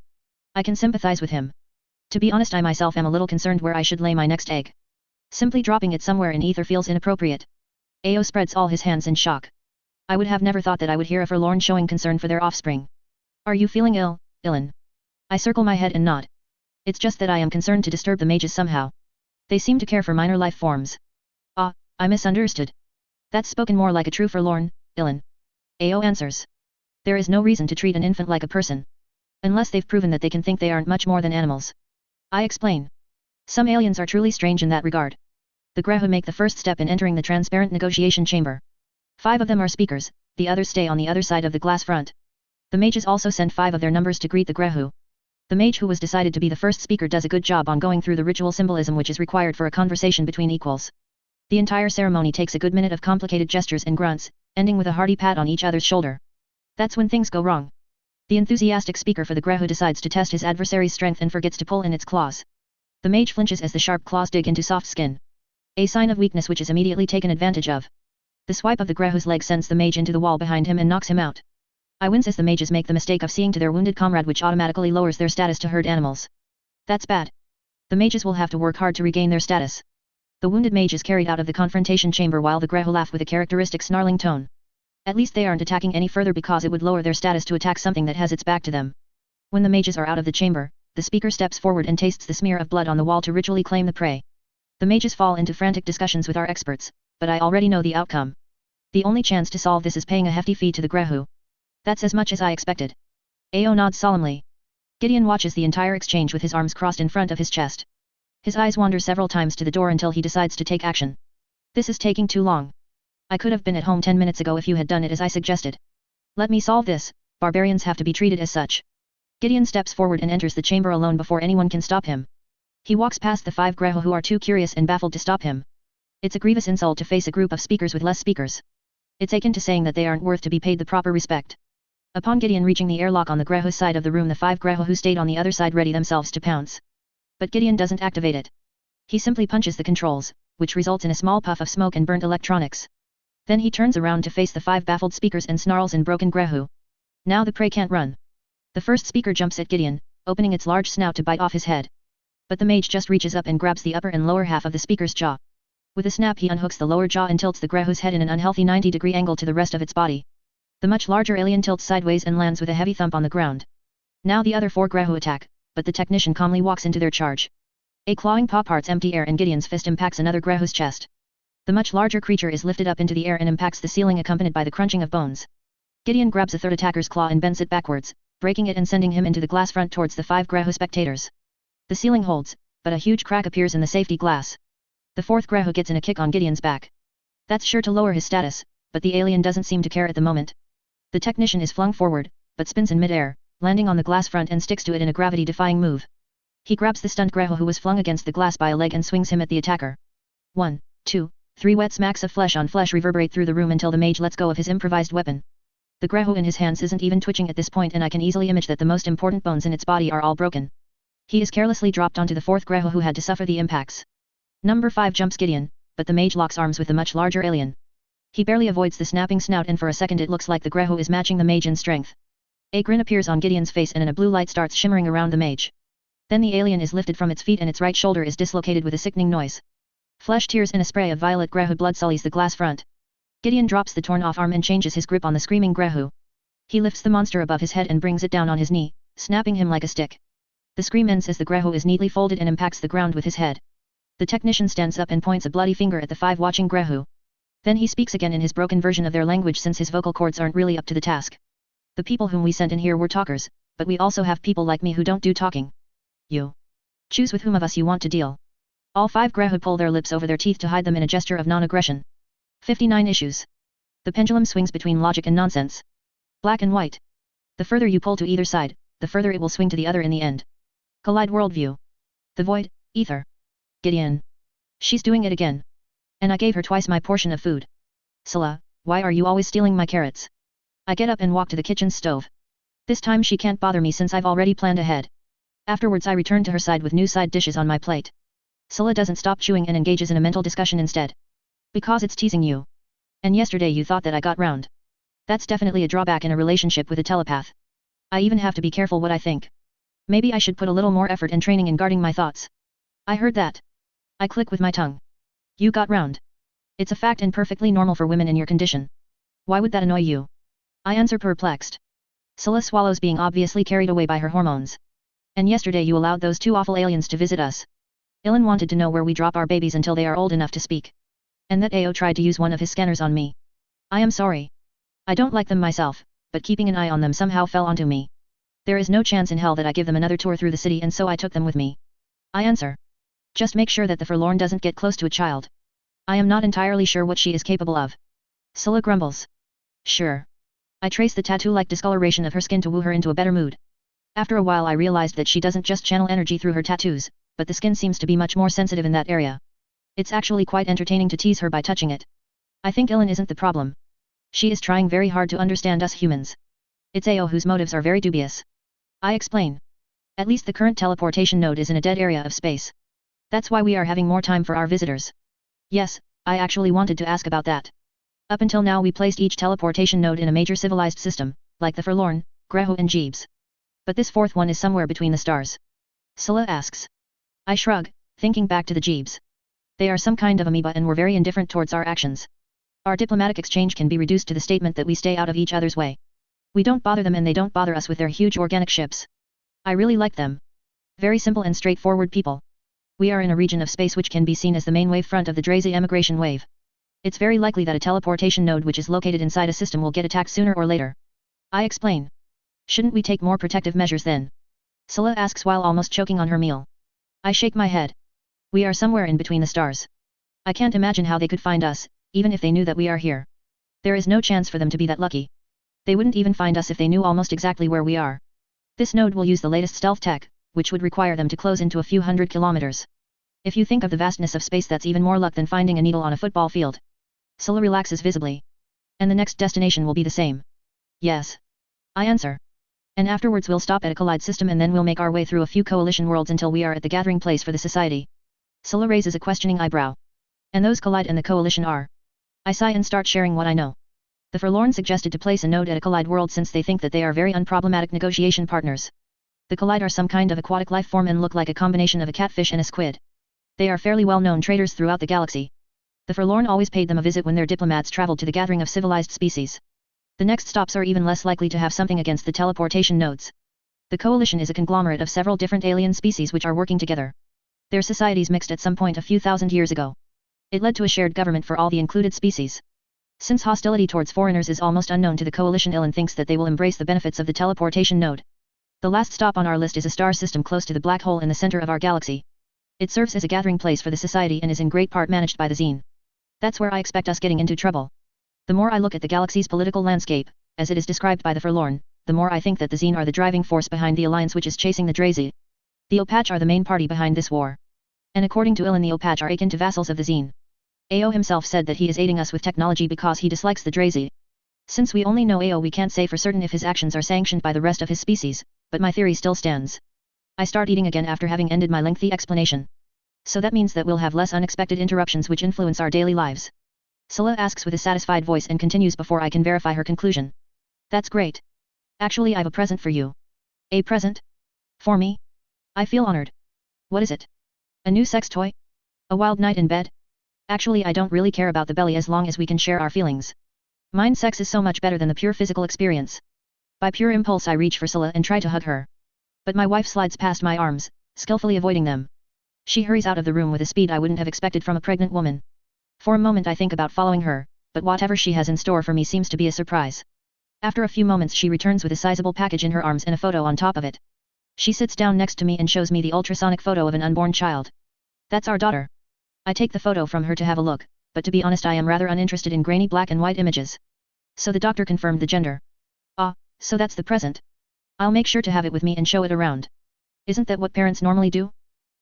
I can sympathize with him. To be honest, I myself am a little concerned where I should lay my next egg. Simply dropping it somewhere in Ether feels inappropriate. Ao spreads all his hands in shock. I would have never thought that I would hear a forlorn showing concern for their offspring. Are you feeling ill, Ilan? I circle my head and nod. It's just that I am concerned to disturb the mages somehow. They seem to care for minor life forms. Ah, I misunderstood. That's spoken more like a true forlorn, Ilan. Ao answers. There is no reason to treat an infant like a person. Unless they've proven that they can think they aren't much more than animals. I explain. Some aliens are truly strange in that regard. The Grahu make the first step in entering the transparent negotiation chamber. 5 of them are speakers, the others stay on the other side of the glass front. The mages also send 5 of their numbers to greet the Grahu. The mage who was decided to be the first speaker does a good job on going through the ritual symbolism which is required for a conversation between equals. The entire ceremony takes a good minute of complicated gestures and grunts, ending with a hearty pat on each other's shoulder. That's when things go wrong. The enthusiastic speaker for the Grahu decides to test his adversary's strength and forgets to pull in its claws. The mage flinches as the sharp claws dig into soft skin. A sign of weakness which is immediately taken advantage of. The swipe of the Grahu's leg sends the mage into the wall behind him and knocks him out. I wince as the mages make the mistake of seeing to their wounded comrade which automatically lowers their status to herd animals. That's bad. The mages will have to work hard to regain their status. The wounded mage is carried out of the confrontation chamber while the Grahu laugh with a characteristic snarling tone. At least they aren't attacking any further because it would lower their status to attack something that has its back to them. When the mages are out of the chamber, the speaker steps forward and tastes the smear of blood on the wall to ritually claim the prey. The mages fall into frantic discussions with our experts, but I already know the outcome. The only chance to solve this is paying a hefty fee to the Grahu. That's as much as I expected. Ao nods solemnly. Gideon watches the entire exchange with his arms crossed in front of his chest. His eyes wander several times to the door until he decides to take action. This is taking too long. I could have been at home 10 minutes ago if you had done it as I suggested. Let me solve this, barbarians have to be treated as such. Gideon steps forward and enters the chamber alone before anyone can stop him. He walks past the 5 Grahu who are too curious and baffled to stop him. It's a grievous insult to face a group of speakers with less speakers. It's akin to saying that they aren't worth to be paid the proper respect. Upon Gideon reaching the airlock on the Grahu side of the room, the 5 Grahu who stayed on the other side ready themselves to pounce. But Gideon doesn't activate it. He simply punches the controls, which results in a small puff of smoke and burnt electronics. Then he turns around to face the 5 baffled speakers and snarls in broken Grahu. Now the prey can't run. The first speaker jumps at Gideon, opening its large snout to bite off his head. But the mage just reaches up and grabs the upper and lower half of the speaker's jaw. With a snap he unhooks the lower jaw and tilts the Grahu's head in an unhealthy 90-degree angle to the rest of its body. The much larger alien tilts sideways and lands with a heavy thump on the ground. Now the other 4 Grahu attack, but the technician calmly walks into their charge. A clawing paw parts empty air and Gideon's fist impacts another Grahu's chest. The much larger creature is lifted up into the air and impacts the ceiling accompanied by the crunching of bones. Gideon grabs a third attacker's claw and bends it backwards, breaking it and sending him into the glass front towards the 5 Grahu spectators. The ceiling holds, but a huge crack appears in the safety glass. The 4th Grahu gets in a kick on Gideon's back. That's sure to lower his status, but the alien doesn't seem to care at the moment. The technician is flung forward, but spins in mid-air, landing on the glass front and sticks to it in a gravity-defying move. He grabs the stunned Grahu who was flung against the glass by a leg and swings him at the attacker. 1, 2, 3 wet smacks of flesh on flesh reverberate through the room until the mage lets go of his improvised weapon. The Grahu in his hands isn't even twitching at this point and I can easily image that the most important bones in its body are all broken. He is carelessly dropped onto the 4th Grahu who had to suffer the impacts. Number 5 jumps Gideon, but the mage locks arms with the much larger alien. He barely avoids the snapping snout and for a second it looks like the Grahu is matching the mage in strength. A grin appears on Gideon's face and a blue light starts shimmering around the mage. Then the alien is lifted from its feet and its right shoulder is dislocated with a sickening noise. Flesh tears and a spray of violet Grahu blood sullies the glass front. Gideon drops the torn off arm and changes his grip on the screaming Grahu. He lifts the monster above his head and brings it down on his knee, snapping him like a stick. The scream ends as the Grahu is neatly folded and impacts the ground with his head. The technician stands up and points a bloody finger at the 5 watching Grahu. Then he speaks again in his broken version of their language since his vocal cords aren't really up to the task. The people whom we sent in here were talkers, but we also have people like me who don't do talking. You choose with whom of us you want to deal. All 5 Grahu pull their lips over their teeth to hide them in a gesture of non-aggression. 59 issues. The pendulum swings between logic and nonsense. Black and white. The further you pull to either side, the further it will swing to the other in the end. Collide worldview. The void, ether. Gideon. She's doing it again. And I gave her twice my portion of food. Scylla, why are you always stealing my carrots? I get up and walk to the kitchen stove. This time she can't bother me since I've already planned ahead. Afterwards I return to her side with new side dishes on my plate. Scylla doesn't stop chewing and engages in a mental discussion instead. Because it's teasing you. And yesterday you thought that I got round. That's definitely a drawback in a relationship with a telepath. I even have to be careful what I think. Maybe I should put a little more effort and training in guarding my thoughts. I heard that. I click with my tongue. You got round. It's a fact and perfectly normal for women in your condition. Why would that annoy you? I answer perplexed. Scylla swallows, being obviously carried away by her hormones. And yesterday you allowed those two awful aliens to visit us. Ilan wanted to know where we drop our babies until they are old enough to speak. And that AO tried to use one of his scanners on me. I am sorry. I don't like them myself, but keeping an eye on them somehow fell onto me. There is no chance in hell that I give them another tour through the city, and so I took them with me. I answer. Just make sure that the forlorn doesn't get close to a child. I am not entirely sure what she is capable of. Scylla grumbles. Sure. I trace the tattoo-like discoloration of her skin to woo her into a better mood. After a while I realized that she doesn't just channel energy through her tattoos, but the skin seems to be much more sensitive in that area. It's actually quite entertaining to tease her by touching it. I think Ilan isn't the problem. She is trying very hard to understand us humans. It's AO whose motives are very dubious. I explain. At least the current teleportation node is in a dead area of space. That's why we are having more time for our visitors. Yes, I actually wanted to ask about that. Up until now we placed each teleportation node in a major civilized system, like the Forlorn, Graho and Jeeves. But this fourth one is somewhere between the stars. Scylla asks. I shrug, thinking back to the Jeeves. They are some kind of amoeba and were very indifferent towards our actions. Our diplomatic exchange can be reduced to the statement that we stay out of each other's way. We don't bother them and they don't bother us with their huge organic ships. I really like them. Very simple and straightforward people. We are in a region of space which can be seen as the main wave front of the Drazi emigration wave. It's very likely that a teleportation node which is located inside a system will get attacked sooner or later. I explain. Shouldn't we take more protective measures then? Scylla asks while almost choking on her meal. I shake my head. We are somewhere in between the stars. I can't imagine how they could find us, even if they knew that we are here. There is no chance for them to be that lucky. They wouldn't even find us if they knew almost exactly where we are. This node will use the latest stealth tech, which would require them to close into a few hundred kilometers. If you think of the vastness of space, that's even more luck than finding a needle on a football field. Scylla relaxes visibly. And the next destination will be the same. Yes. I answer. And afterwards we'll stop at a collide system and then we'll make our way through a few coalition worlds until we are at the gathering place for the society. Scylla raises a questioning eyebrow. And those collide and the coalition are? I sigh and start sharing what I know. The Forlorn suggested to place a node at a collide world since they think that they are very unproblematic negotiation partners. The collide are some kind of aquatic life form and look like a combination of a catfish and a squid. They are fairly well-known traders throughout the galaxy. The Forlorn always paid them a visit when their diplomats traveled to the gathering of civilized species. The next stops are even less likely to have something against the teleportation nodes. The coalition is a conglomerate of several different alien species which are working together. Their societies mixed at some point a few thousand years ago. It led to a shared government for all the included species. Since hostility towards foreigners is almost unknown to the coalition, Ilan thinks that they will embrace the benefits of the teleportation node. The last stop on our list is a star system close to the black hole in the center of our galaxy. It serves as a gathering place for the society and is in great part managed by the Xene. That's where I expect us getting into trouble. The more I look at the galaxy's political landscape, as it is described by the Forlorn, the more I think that the Xene are the driving force behind the alliance which is chasing the Drazi. The Opach are the main party behind this war. And according to Ilan, the Opach are akin to vassals of the Xene. AO himself said that he is aiding us with technology because he dislikes the Drazi. Since we only know AO, we can't say for certain if his actions are sanctioned by the rest of his species, but my theory still stands. I start eating again after having ended my lengthy explanation. So that means that we'll have less unexpected interruptions which influence our daily lives. Scylla asks with a satisfied voice and continues before I can verify her conclusion. That's great. Actually, I've a present for you. A present? For me? I feel honored. What is it? A new sex toy? A wild night in bed? Actually, I don't really care about the belly as long as we can share our feelings. Mind sex is so much better than the pure physical experience. By pure impulse I reach for Scylla and try to hug her. But my wife slides past my arms, skillfully avoiding them. She hurries out of the room with a speed I wouldn't have expected from a pregnant woman. For a moment I think about following her, but whatever she has in store for me seems to be a surprise. After a few moments she returns with a sizable package in her arms and a photo on top of it. She sits down next to me and shows me the ultrasonic photo of an unborn child. That's our daughter. I take the photo from her to have a look, but to be honest I am rather uninterested in grainy black and white images. So the doctor confirmed the gender. Ah, so that's the present. I'll make sure to have it with me and show it around. Isn't that what parents normally do?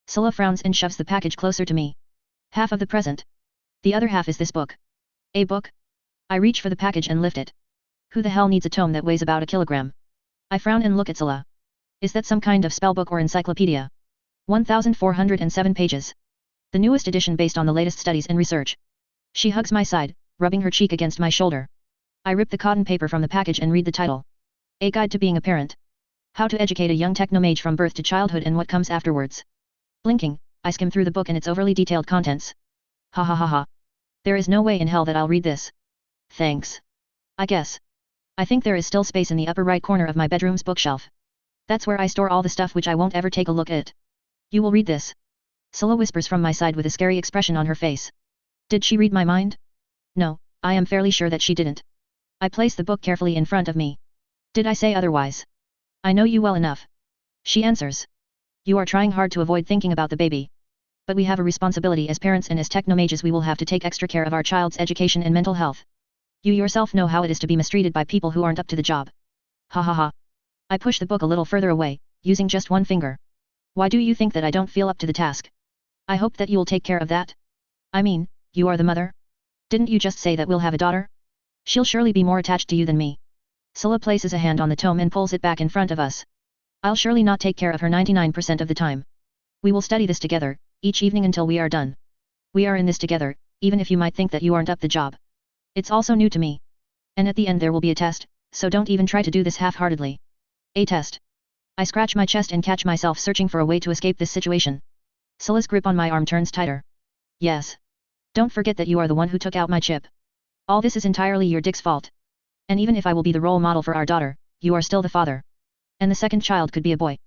Scylla frowns and shoves the package closer to me. Half of the present. The other half is this book. A book? I reach for the package and lift it. Who the hell needs a tome that weighs about a kilogram? I frown and look at Scylla. Is that some kind of spellbook or encyclopedia? 1,407 pages. The newest edition based on the latest studies and research. She hugs my side, rubbing her cheek against my shoulder. I rip the cotton paper from the package and read the title. A Guide to Being a Parent. How to Educate a Young Technomage from Birth to Childhood and What Comes Afterwards. Blinking, I skim through the book and its overly detailed contents. Ha ha ha ha. There is no way in hell that I'll read this. Thanks. I guess. I think there is still space in the upper right corner of my bedroom's bookshelf. That's where I store all the stuff which I won't ever take a look at. You will read this. Scylla whispers from my side with a scary expression on her face. Did she read my mind? No, I am fairly sure that she didn't. I place the book carefully in front of me. Did I say otherwise? I know you well enough. She answers. You are trying hard to avoid thinking about the baby. But we have a responsibility as parents, and as technomages we will have to take extra care of our child's education and mental health. You yourself know how it is to be mistreated by people who aren't up to the job. Ha ha ha. I push the book a little further away, using just one finger. Why do you think that I don't feel up to the task? I hope that you'll take care of that. I mean, you are the mother? Didn't you just say that we'll have a daughter? She'll surely be more attached to you than me. Scylla places a hand on the tome and pulls it back in front of us. I'll surely not take care of her 99% of the time. We will study this together, each evening until we are done. We are in this together, even if you might think that you aren't up the job. It's also new to me. And at the end there will be a test, so don't even try to do this half-heartedly. A test. I scratch my chest and catch myself searching for a way to escape this situation. Scylla's grip on my arm turns tighter. Yes. Don't forget that you are the one who took out my chip. All this is entirely your Dick's fault. And even if I will be the role model for our daughter, you are still the father. And the second child could be a boy.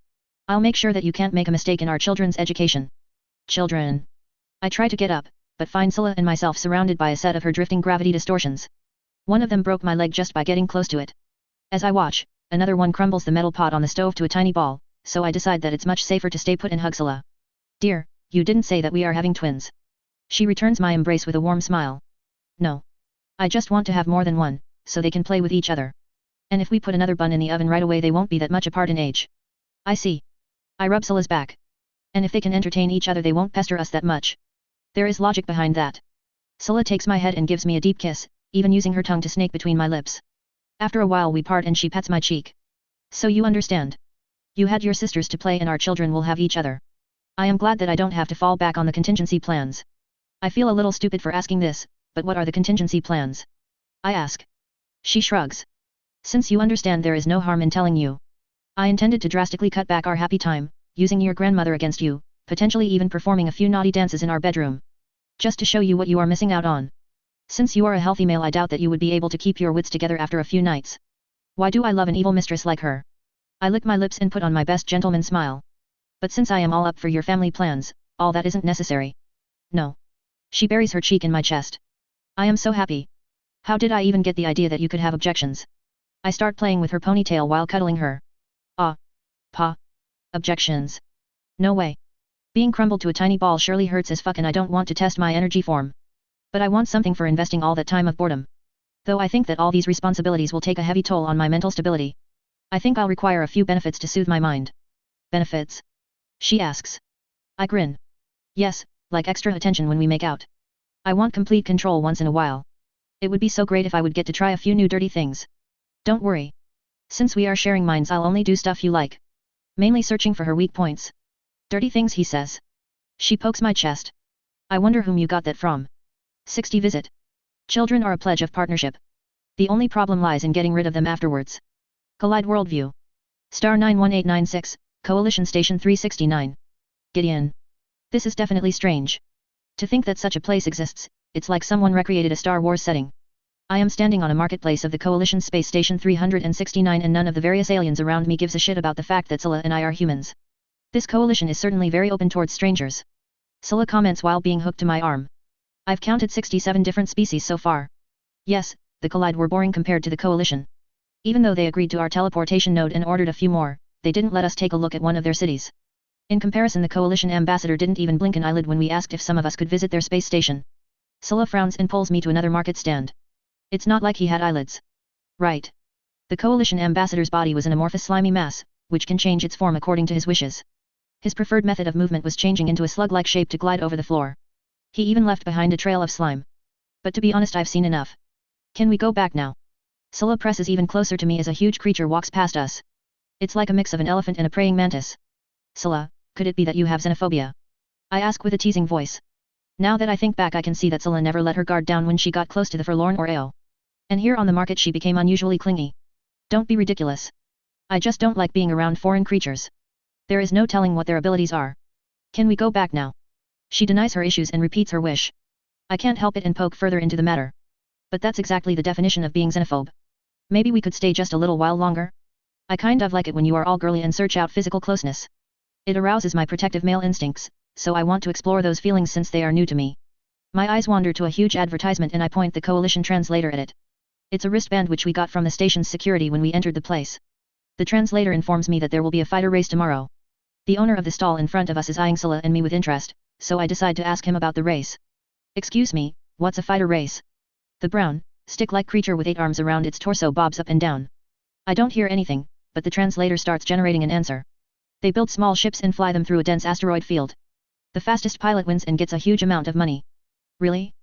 I'll make sure that you can't make a mistake in our children's education. Children. I try to get up, but find Scylla and myself surrounded by a set of her drifting gravity distortions. One of them broke my leg just by getting close to it. As I watch, another one crumbles the metal pot on the stove to a tiny ball, so I decide that it's much safer to stay put and hug Scylla. Dear, you didn't say that we are having twins. She returns my embrace with a warm smile. No. I just want to have more than one, so they can play with each other. And if we put another bun in the oven right away they won't be that much apart in age. I see. I rub Scylla's back. And if they can entertain each other they won't pester us that much. There is logic behind that. Scylla takes my head and gives me a deep kiss, even using her tongue to snake between my lips. After a while we part and she pats my cheek. So you understand. You had your sisters to play and our children will have each other. I am glad that I don't have to fall back on the contingency plans. I feel a little stupid for asking this, but what are the contingency plans? I ask. She shrugs. Since you understand there is no harm in telling you. I intended to drastically cut back our happy time, using your grandmother against you, potentially even performing a few naughty dances in our bedroom. Just to show you what you are missing out on. Since you are a healthy male I doubt that you would be able to keep your wits together after a few nights. Why do I love an evil mistress like her? I lick my lips and put on my best gentleman smile. But since I am all up for your family plans, all that isn't necessary. No. She buries her cheek in my chest. I am so happy. How did I even get the idea that you could have objections? I start playing with her ponytail while cuddling her. Ah. Pa. Objections. No way. Being crumbled to a tiny ball surely hurts as fuck and I don't want to test my energy form. But I want something for investing all that time of boredom. Though I think that all these responsibilities will take a heavy toll on my mental stability. I think I'll require a few benefits to soothe my mind. Benefits? She asks. I grin. Yes, like extra attention when we make out. I want complete control once in a while. It would be so great if I would get to try a few new dirty things. Don't worry. Since we are sharing minds I'll only do stuff you like. Mainly searching for her weak points. Dirty things he says. She pokes my chest. I wonder whom you got that from. 60 visit. Children are a pledge of partnership. The only problem lies in getting rid of them afterwards. Collide worldview. Star 91896, Coalition Station 369. Gideon. This is definitely strange. To think that such a place exists, it's like someone recreated a Star Wars setting. I am standing on a marketplace of the Coalition Space Station 369 and none of the various aliens around me gives a shit about the fact that Scylla and I are humans. This coalition is certainly very open towards strangers. Scylla comments while being hooked to my arm. I've counted 67 different species so far. Yes, the Collide were boring compared to the coalition. Even though they agreed to our teleportation node and ordered a few more, they didn't let us take a look at one of their cities. In comparison the coalition ambassador didn't even blink an eyelid when we asked if some of us could visit their space station. Scylla frowns and pulls me to another market stand. It's not like he had eyelids. Right. The coalition ambassador's body was an amorphous slimy mass, which can change its form according to his wishes. His preferred method of movement was changing into a slug-like shape to glide over the floor. He even left behind a trail of slime. But to be honest I've seen enough. Can we go back now? Scylla presses even closer to me as a huge creature walks past us. It's like a mix of an elephant and a praying mantis. Scylla, could it be that you have xenophobia? I ask with a teasing voice. Now that I think back I can see that Scylla never let her guard down when she got close to the forlorn or Ao. And here on the market she became unusually clingy. Don't be ridiculous. I just don't like being around foreign creatures. There is no telling what their abilities are. Can we go back now? She denies her issues and repeats her wish. I can't help it and poke further into the matter. But that's exactly the definition of being xenophobe. Maybe we could stay just a little while longer? I kind of like it when you are all girly and search out physical closeness. It arouses my protective male instincts, so I want to explore those feelings since they are new to me. My eyes wander to a huge advertisement and I point the coalition translator at it. It's a wristband which we got from the station's security when we entered the place. The translator informs me that there will be a fighter race tomorrow. The owner of the stall in front of us is eyeing Scylla and me with interest, so I decide to ask him about the race. Excuse me, what's a fighter race? The brown, stick-like creature with 8 arms around its torso bobs up and down. I don't hear anything, but the translator starts generating an answer. They build small ships and fly them through a dense asteroid field. The fastest pilot wins and gets a huge amount of money. Really?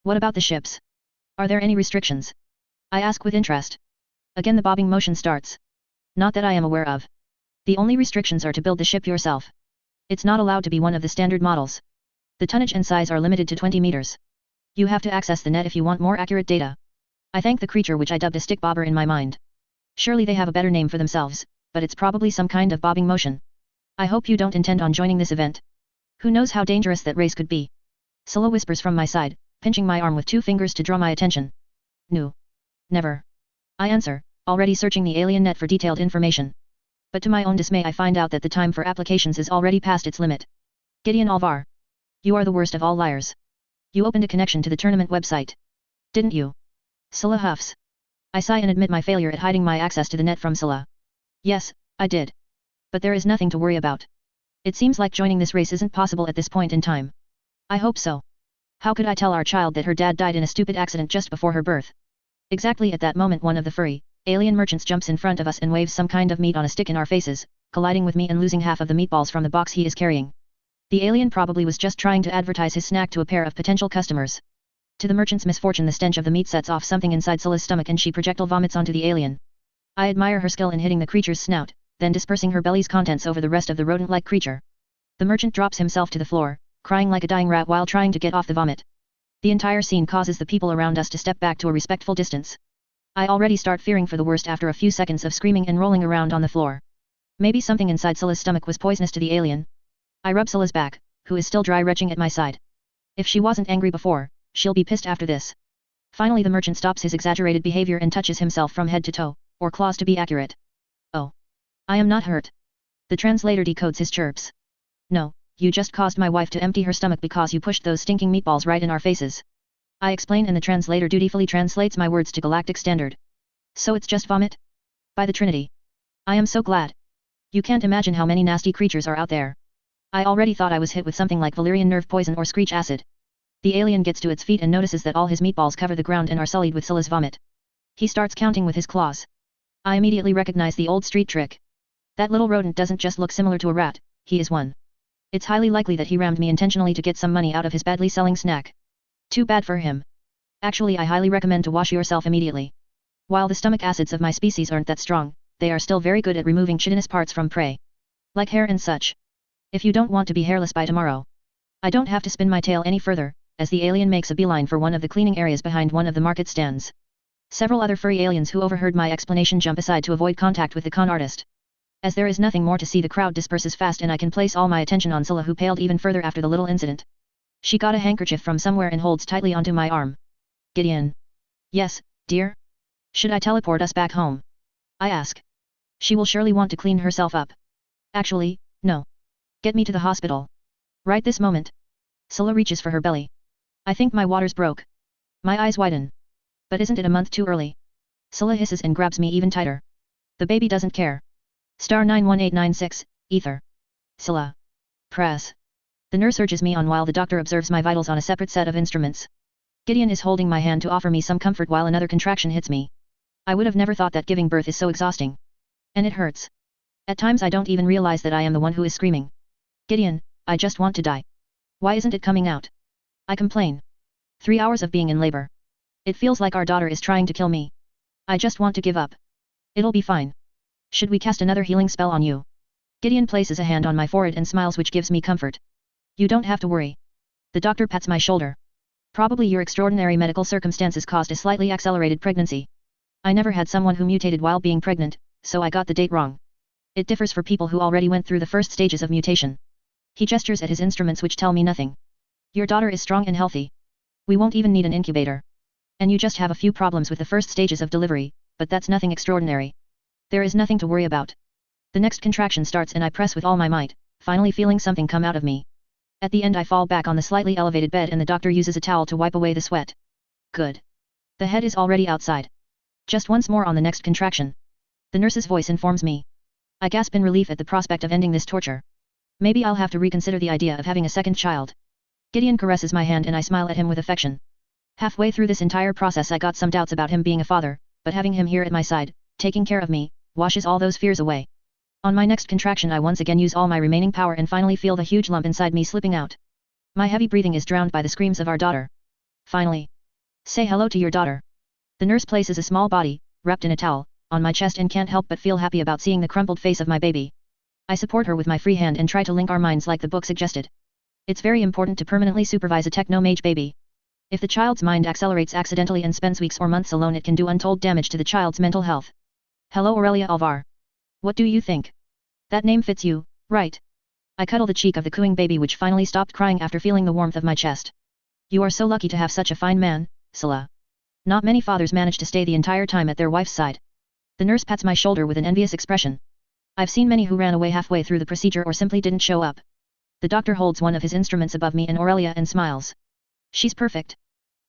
What about the ships? Are there any restrictions? I ask with interest. Again the bobbing motion starts. Not that I am aware of. The only restrictions are to build the ship yourself. It's not allowed to be one of the standard models. The tonnage and size are limited to 20 meters. You have to access the net if you want more accurate data. I thank the creature which I dubbed a stick bobber in my mind. Surely they have a better name for themselves, but it's probably some kind of bobbing motion. I hope you don't intend on joining this event. Who knows how dangerous that race could be? Scylla whispers from my side, pinching my arm with 2 fingers to draw my attention. No. Never. I answer, already searching the alien net for detailed information. But to my own dismay I find out that the time for applications is already past its limit. Gideon Alvar. You are the worst of all liars. You opened a connection to the tournament website. Didn't you? Scylla huffs. I sigh and admit my failure at hiding my access to the net from Scylla. Yes, I did. But there is nothing to worry about. It seems like joining this race isn't possible at this point in time. I hope so. How could I tell our child that her dad died in a stupid accident just before her birth? Exactly at that moment one of the furry, alien merchants jumps in front of us and waves some kind of meat on a stick in our faces, colliding with me and losing half of the meatballs from the box he is carrying. The alien probably was just trying to advertise his snack to a pair of potential customers. To the merchant's misfortune the stench of the meat sets off something inside Scylla's stomach and she projectile vomits onto the alien. I admire her skill in hitting the creature's snout, then dispersing her belly's contents over the rest of the rodent-like creature. The merchant drops himself to the floor, crying like a dying rat while trying to get off the vomit. The entire scene causes the people around us to step back to a respectful distance. I already start fearing for the worst after a few seconds of screaming and rolling around on the floor. Maybe something inside Scylla's stomach was poisonous to the alien. I rub Scylla's back, who is still dry retching at my side. If she wasn't angry before, she'll be pissed after this. Finally the merchant stops his exaggerated behavior and touches himself from head to toe, or claws to be accurate. Oh. I am not hurt. The translator decodes his chirps. No, you just caused my wife to empty her stomach because you pushed those stinking meatballs right in our faces. I explain and the translator dutifully translates my words to Galactic Standard. So it's just vomit? By the Trinity. I am so glad. You can't imagine how many nasty creatures are out there. I already thought I was hit with something like valerian nerve poison or screech acid. The alien gets to its feet and notices that all his meatballs cover the ground and are sullied with Scylla's vomit. He starts counting with his claws. I immediately recognize the old street trick. That little rodent doesn't just look similar to a rat, he is one. It's highly likely that he rammed me intentionally to get some money out of his badly selling snack. Too bad for him. Actually I highly recommend to wash yourself immediately. While the stomach acids of my species aren't that strong, they are still very good at removing chitinous parts from prey. Like hair and such. If you don't want to be hairless by tomorrow. I don't have to spin my tail any further, as the alien makes a beeline for one of the cleaning areas behind one of the market stands. Several other furry aliens who overheard my explanation jump aside to avoid contact with the con artist. As there is nothing more to see the crowd disperses fast and I can place all my attention on Scylla who paled even further after the little incident. She got a handkerchief from somewhere and holds tightly onto my arm. Gideon. Yes, dear? Should I teleport us back home? I ask. She will surely want to clean herself up. Actually, no. Get me to the hospital. Right this moment. Scylla reaches for her belly. I think my waters broke. My eyes widen. But isn't it a month too early? Scylla hisses and grabs me even tighter. The baby doesn't care. Star 91896, Ether. Scylla. Press. The nurse urges me on while the doctor observes my vitals on a separate set of instruments. Gideon is holding my hand to offer me some comfort while another contraction hits me. I would have never thought that giving birth is so exhausting. And it hurts. At times I don't even realize that I am the one who is screaming. Gideon, I just want to die. Why isn't it coming out? I complain. 3 hours of being in labor. It feels like our daughter is trying to kill me. I just want to give up. It'll be fine. Should we cast another healing spell on you? Gideon places a hand on my forehead and smiles, which gives me comfort. You don't have to worry. The doctor pats my shoulder. Probably your extraordinary medical circumstances caused a slightly accelerated pregnancy. I never had someone who mutated while being pregnant, so I got the date wrong. It differs for people who already went through the first stages of mutation. He gestures at his instruments which tell me nothing. Your daughter is strong and healthy. We won't even need an incubator. And you just have a few problems with the first stages of delivery, but that's nothing extraordinary. There is nothing to worry about. The next contraction starts and I press with all my might, finally feeling something come out of me. At the end I fall back on the slightly elevated bed and the doctor uses a towel to wipe away the sweat. Good. The head is already outside. Just once more on the next contraction. The nurse's voice informs me. I gasp in relief at the prospect of ending this torture. Maybe I'll have to reconsider the idea of having a second child. Gideon caresses my hand and I smile at him with affection. Halfway through this entire process I got some doubts about him being a father, but having him here at my side, taking care of me, washes all those fears away. On my next contraction I once again use all my remaining power and finally feel the huge lump inside me slipping out. My heavy breathing is drowned by the screams of our daughter. Finally. Say hello to your daughter. The nurse places a small body, wrapped in a towel, on my chest and can't help but feel happy about seeing the crumpled face of my baby. I support her with my free hand and try to link our minds like the book suggested. It's very important to permanently supervise a techno-mage baby. If the child's mind accelerates accidentally and spends weeks or months alone it can do untold damage to the child's mental health. Hello Aurelia Alvar. What do you think? That name fits you, right? I cuddle the cheek of the cooing baby which finally stopped crying after feeling the warmth of my chest. You are so lucky to have such a fine man, Scylla. Not many fathers manage to stay the entire time at their wife's side. The nurse pats my shoulder with an envious expression. I've seen many who ran away halfway through the procedure or simply didn't show up. The doctor holds one of his instruments above me and Aurelia and smiles. She's perfect.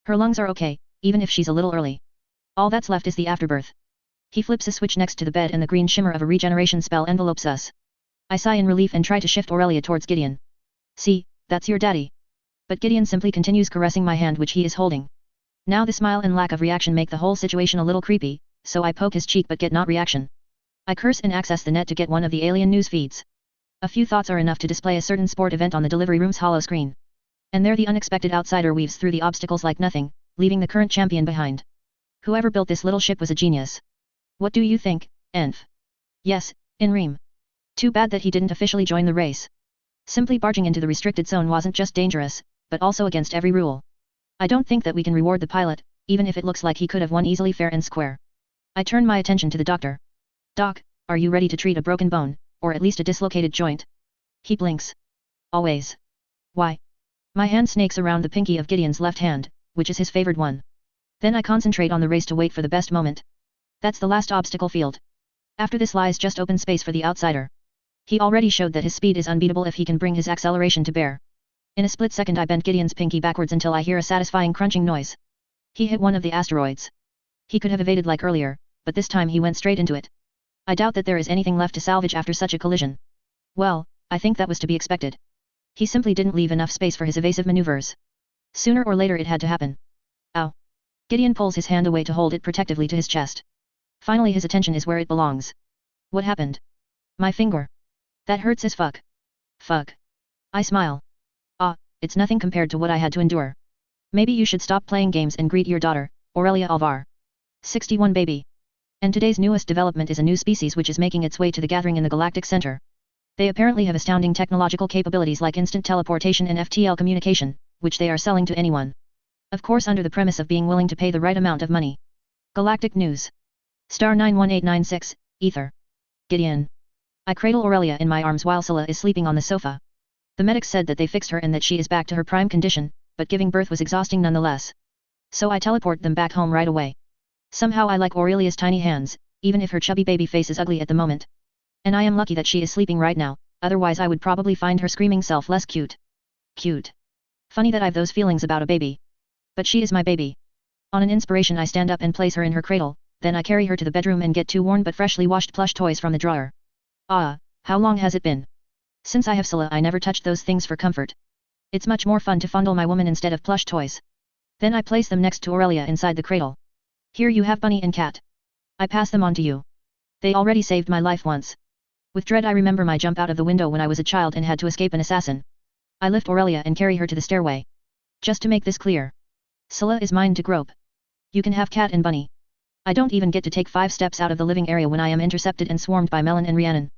Her lungs are okay, even if she's a little early. All that's left is the afterbirth. He flips a switch next to the bed and the green shimmer of a regeneration spell envelopes us. I sigh in relief and try to shift Aurelia towards Gideon. See, that's your daddy. But Gideon simply continues caressing my hand which he is holding. Now the smile and lack of reaction make the whole situation a little creepy, so I poke his cheek but get not reaction. I curse and access the net to get one of the alien news feeds. A few thoughts are enough to display a certain sport event on the delivery room's hollow screen. And there the unexpected outsider weaves through the obstacles like nothing, leaving the current champion behind. Whoever built this little ship was a genius. What do you think, Enf? Yes, in Reem. Too bad that he didn't officially join the race. Simply barging into the restricted zone wasn't just dangerous, but also against every rule. I don't think that we can reward the pilot, even if it looks like he could have won easily fair and square. I turn my attention to the doctor. Doc, are you ready to treat a broken bone, or at least a dislocated joint? He blinks. Always. Why? My hand snakes around the pinky of Gideon's left hand, which is his favored one. Then I concentrate on the race to wait for the best moment. That's the last obstacle field. After this lies just open space for the outsider. He already showed that his speed is unbeatable if he can bring his acceleration to bear. In a split second I bend Gideon's pinky backwards until I hear a satisfying crunching noise. He hit one of the asteroids. He could have evaded like earlier, but this time he went straight into it. I doubt that there is anything left to salvage after such a collision. Well, I think that was to be expected. He simply didn't leave enough space for his evasive maneuvers. Sooner or later it had to happen. Ow. Gideon pulls his hand away to hold it protectively to his chest. Finally his attention is where it belongs. What happened? My finger. That hurts as fuck. Fuck. I smile. Ah, it's nothing compared to what I had to endure. Maybe you should stop playing games and greet your daughter, Aurelia Alvar. 61 baby. And today's newest development is a new species which is making its way to the gathering in the galactic center. They apparently have astounding technological capabilities like instant teleportation and FTL communication, which they are selling to anyone. Of course under the premise of being willing to pay the right amount of money. Galactic News. Star 91896, Ether. Gideon. I cradle Aurelia in my arms while Scylla is sleeping on the sofa. The medics said that they fixed her and that she is back to her prime condition, but giving birth was exhausting nonetheless. So I teleport them back home right away. Somehow I like Aurelia's tiny hands, even if her chubby baby face is ugly at the moment. And I am lucky that she is sleeping right now, otherwise I would probably find her screaming self less cute. Cute. Funny that I've those feelings about a baby. But she is my baby. On an inspiration I stand up and place her in her cradle, then I carry her to the bedroom and get 2 worn but freshly washed plush toys from the drawer. Ah, how long has it been? Since I have Scylla I never touched those things for comfort. It's much more fun to fondle my woman instead of plush toys. Then I place them next to Aurelia inside the cradle. Here you have Bunny and Cat. I pass them on to you. They already saved my life once. With dread I remember my jump out of the window when I was a child and had to escape an assassin. I lift Aurelia and carry her to the stairway. Just to make this clear. Scylla is mine to grope. You can have Cat and Bunny. I don't even get to take 5 steps out of the living area when I am intercepted and swarmed by Melon and Rhiannon.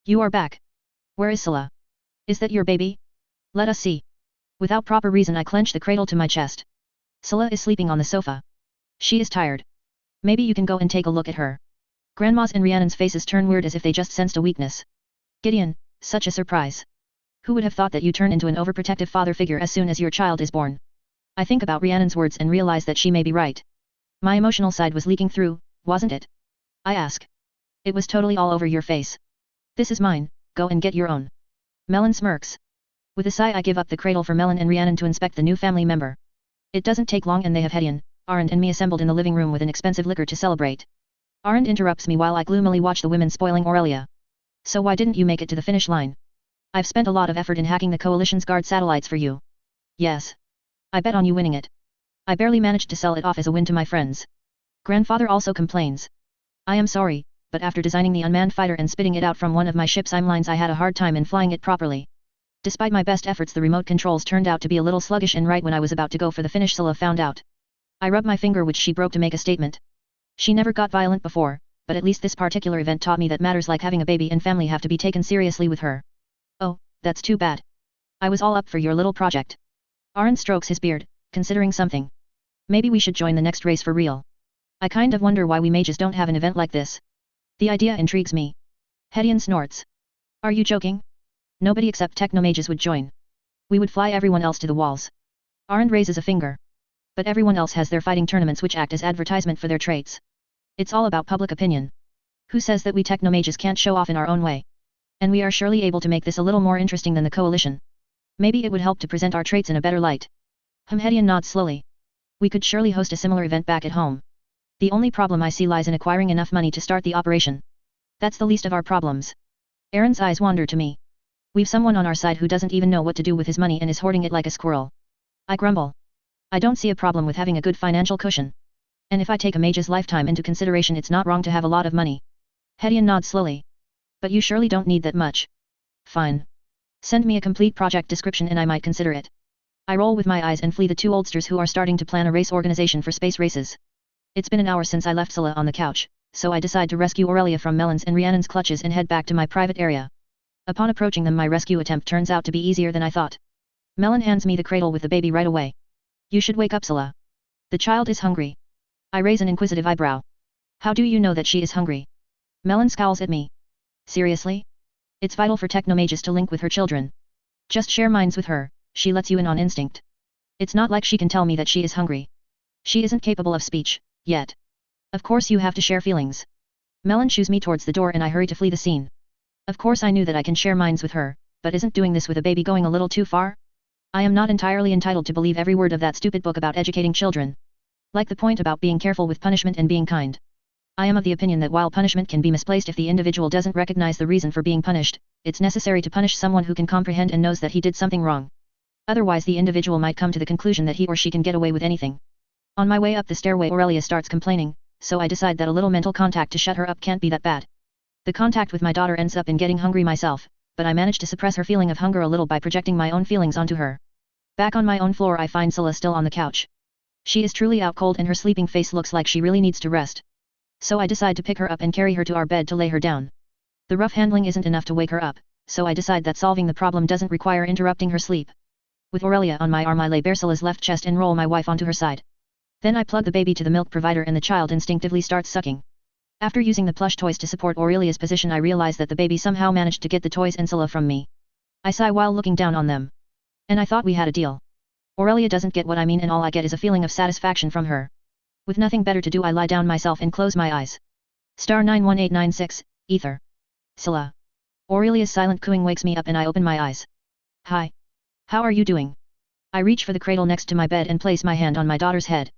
You are back. Where is Scylla? Is that your baby? Let us see. Without proper reason I clench the cradle to my chest. Scylla is sleeping on the sofa. She is tired. Maybe you can go and take a look at her. Grandma's and Rhiannon's faces turn weird as if they just sensed a weakness. Gideon, such a surprise. Who would have thought that you turn into an overprotective father figure as soon as your child is born? I think about Rhiannon's words and realize that she may be right. My emotional side was leaking through, wasn't it? I ask. It was totally all over your face. This is mine, go and get your own. Melon smirks. With a sigh I give up the cradle for Melon and Rhiannon to inspect the new family member. It doesn't take long and they have Hedion, Arend and me assembled in the living room with an expensive liquor to celebrate. Arend interrupts me while I gloomily watch the women spoiling Aurelia. So why didn't you make it to the finish line? I've spent a lot of effort in hacking the Coalition's guard satellites for you. Yes. I bet on you winning it. I barely managed to sell it off as a win to my friends. Grandfather also complains. I am sorry, but after designing the unmanned fighter and spitting it out from one of my ship's lines I had a hard time in flying it properly. Despite my best efforts the remote controls turned out to be a little sluggish and right when I was about to go for the finish Scylla found out. I rubbed my finger which she broke to make a statement. She never got violent before, but at least this particular event taught me that matters like having a baby and family have to be taken seriously with her. Oh, that's too bad. I was all up for your little project. Arend strokes his beard, considering something. Maybe we should join the next race for real. I kind of wonder why we mages don't have an event like this. The idea intrigues me. Hedion snorts. Are you joking? Nobody except technomages would join. We would fly everyone else to the walls. Arend raises a finger. But everyone else has their fighting tournaments which act as advertisement for their traits. It's all about public opinion. Who says that we technomages can't show off in our own way? And we are surely able to make this a little more interesting than the Coalition. Maybe it would help to present our traits in a better light. Hedion nods slowly. We could surely host a similar event back at home. The only problem I see lies in acquiring enough money to start the operation. That's the least of our problems. Aaron's eyes wander to me. We've someone on our side who doesn't even know what to do with his money and is hoarding it like a squirrel. I grumble. I don't see a problem with having a good financial cushion. And if I take a mage's lifetime into consideration it's not wrong to have a lot of money. Hedion nods slowly. But you surely don't need that much. Fine. Send me a complete project description and I might consider it. I roll with my eyes and flee the two oldsters who are starting to plan a race organization for space races. It's been an hour since I left Scylla on the couch, so I decide to rescue Aurelia from Melon's and Rhiannon's clutches and head back to my private area. Upon approaching them my rescue attempt turns out to be easier than I thought. Melon hands me the cradle with the baby right away. You should wake up Scylla. The child is hungry. I raise an inquisitive eyebrow. How do you know that she is hungry? Melon scowls at me. Seriously? It's vital for technomages to link with her children. Just share minds with her, she lets you in on instinct. It's not like she can tell me that she is hungry. She isn't capable of speech, yet. Of course you have to share feelings. Melon shoos me towards the door and I hurry to flee the scene. Of course I knew that I can share minds with her, but isn't doing this with a baby going a little too far? I am not entirely entitled to believe every word of that stupid book about educating children. Like the point about being careful with punishment and being kind. I am of the opinion that while punishment can be misplaced if the individual doesn't recognize the reason for being punished, it's necessary to punish someone who can comprehend and knows that he did something wrong. Otherwise the individual might come to the conclusion that he or she can get away with anything. On my way up the stairway Aurelia starts complaining, so I decide that a little mental contact to shut her up can't be that bad. The contact with my daughter ends up in getting hungry myself, but I manage to suppress her feeling of hunger a little by projecting my own feelings onto her. Back on my own floor I find Scylla still on the couch. She is truly out cold and her sleeping face looks like she really needs to rest. So I decide to pick her up and carry her to our bed to lay her down. The rough handling isn't enough to wake her up, so I decide that solving the problem doesn't require interrupting her sleep. With Aurelia on my arm I lay bare Scylla's left chest and roll my wife onto her side. Then I plug the baby to the milk provider and the child instinctively starts sucking. After using the plush toys to support Aurelia's position I realize that the baby somehow managed to get the toys and Scylla from me. I sigh while looking down on them. And I thought we had a deal. Aurelia doesn't get what I mean and all I get is a feeling of satisfaction from her. With nothing better to do I lie down myself and close my eyes. Star 91896, Ether. Scylla. Aurelia's silent cooing wakes me up and I open my eyes. Hi. How are you doing? I reach for the cradle next to my bed and place my hand on my daughter's head.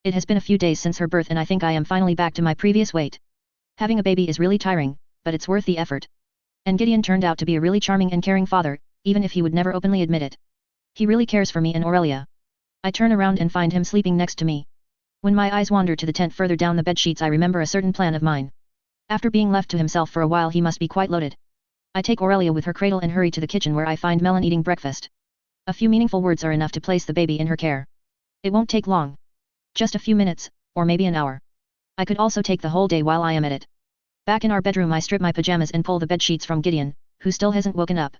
It has been a few days since her birth and I think I am finally back to my previous weight. Having a baby is really tiring, but it's worth the effort. And Gideon turned out to be a really charming and caring father, even if he would never openly admit it. He really cares for me and Aurelia. I turn around and find him sleeping next to me. When my eyes wander to the tent further down the bedsheets I remember a certain plan of mine. After being left to himself for a while he must be quite loaded. I take Aurelia with her cradle and hurry to the kitchen where I find Melon eating breakfast. A few meaningful words are enough to place the baby in her care. It won't take long. Just a few minutes, or maybe an hour. I could also take the whole day while I am at it. Back in our bedroom I strip my pajamas and pull the bedsheets from Gideon, who still hasn't woken up.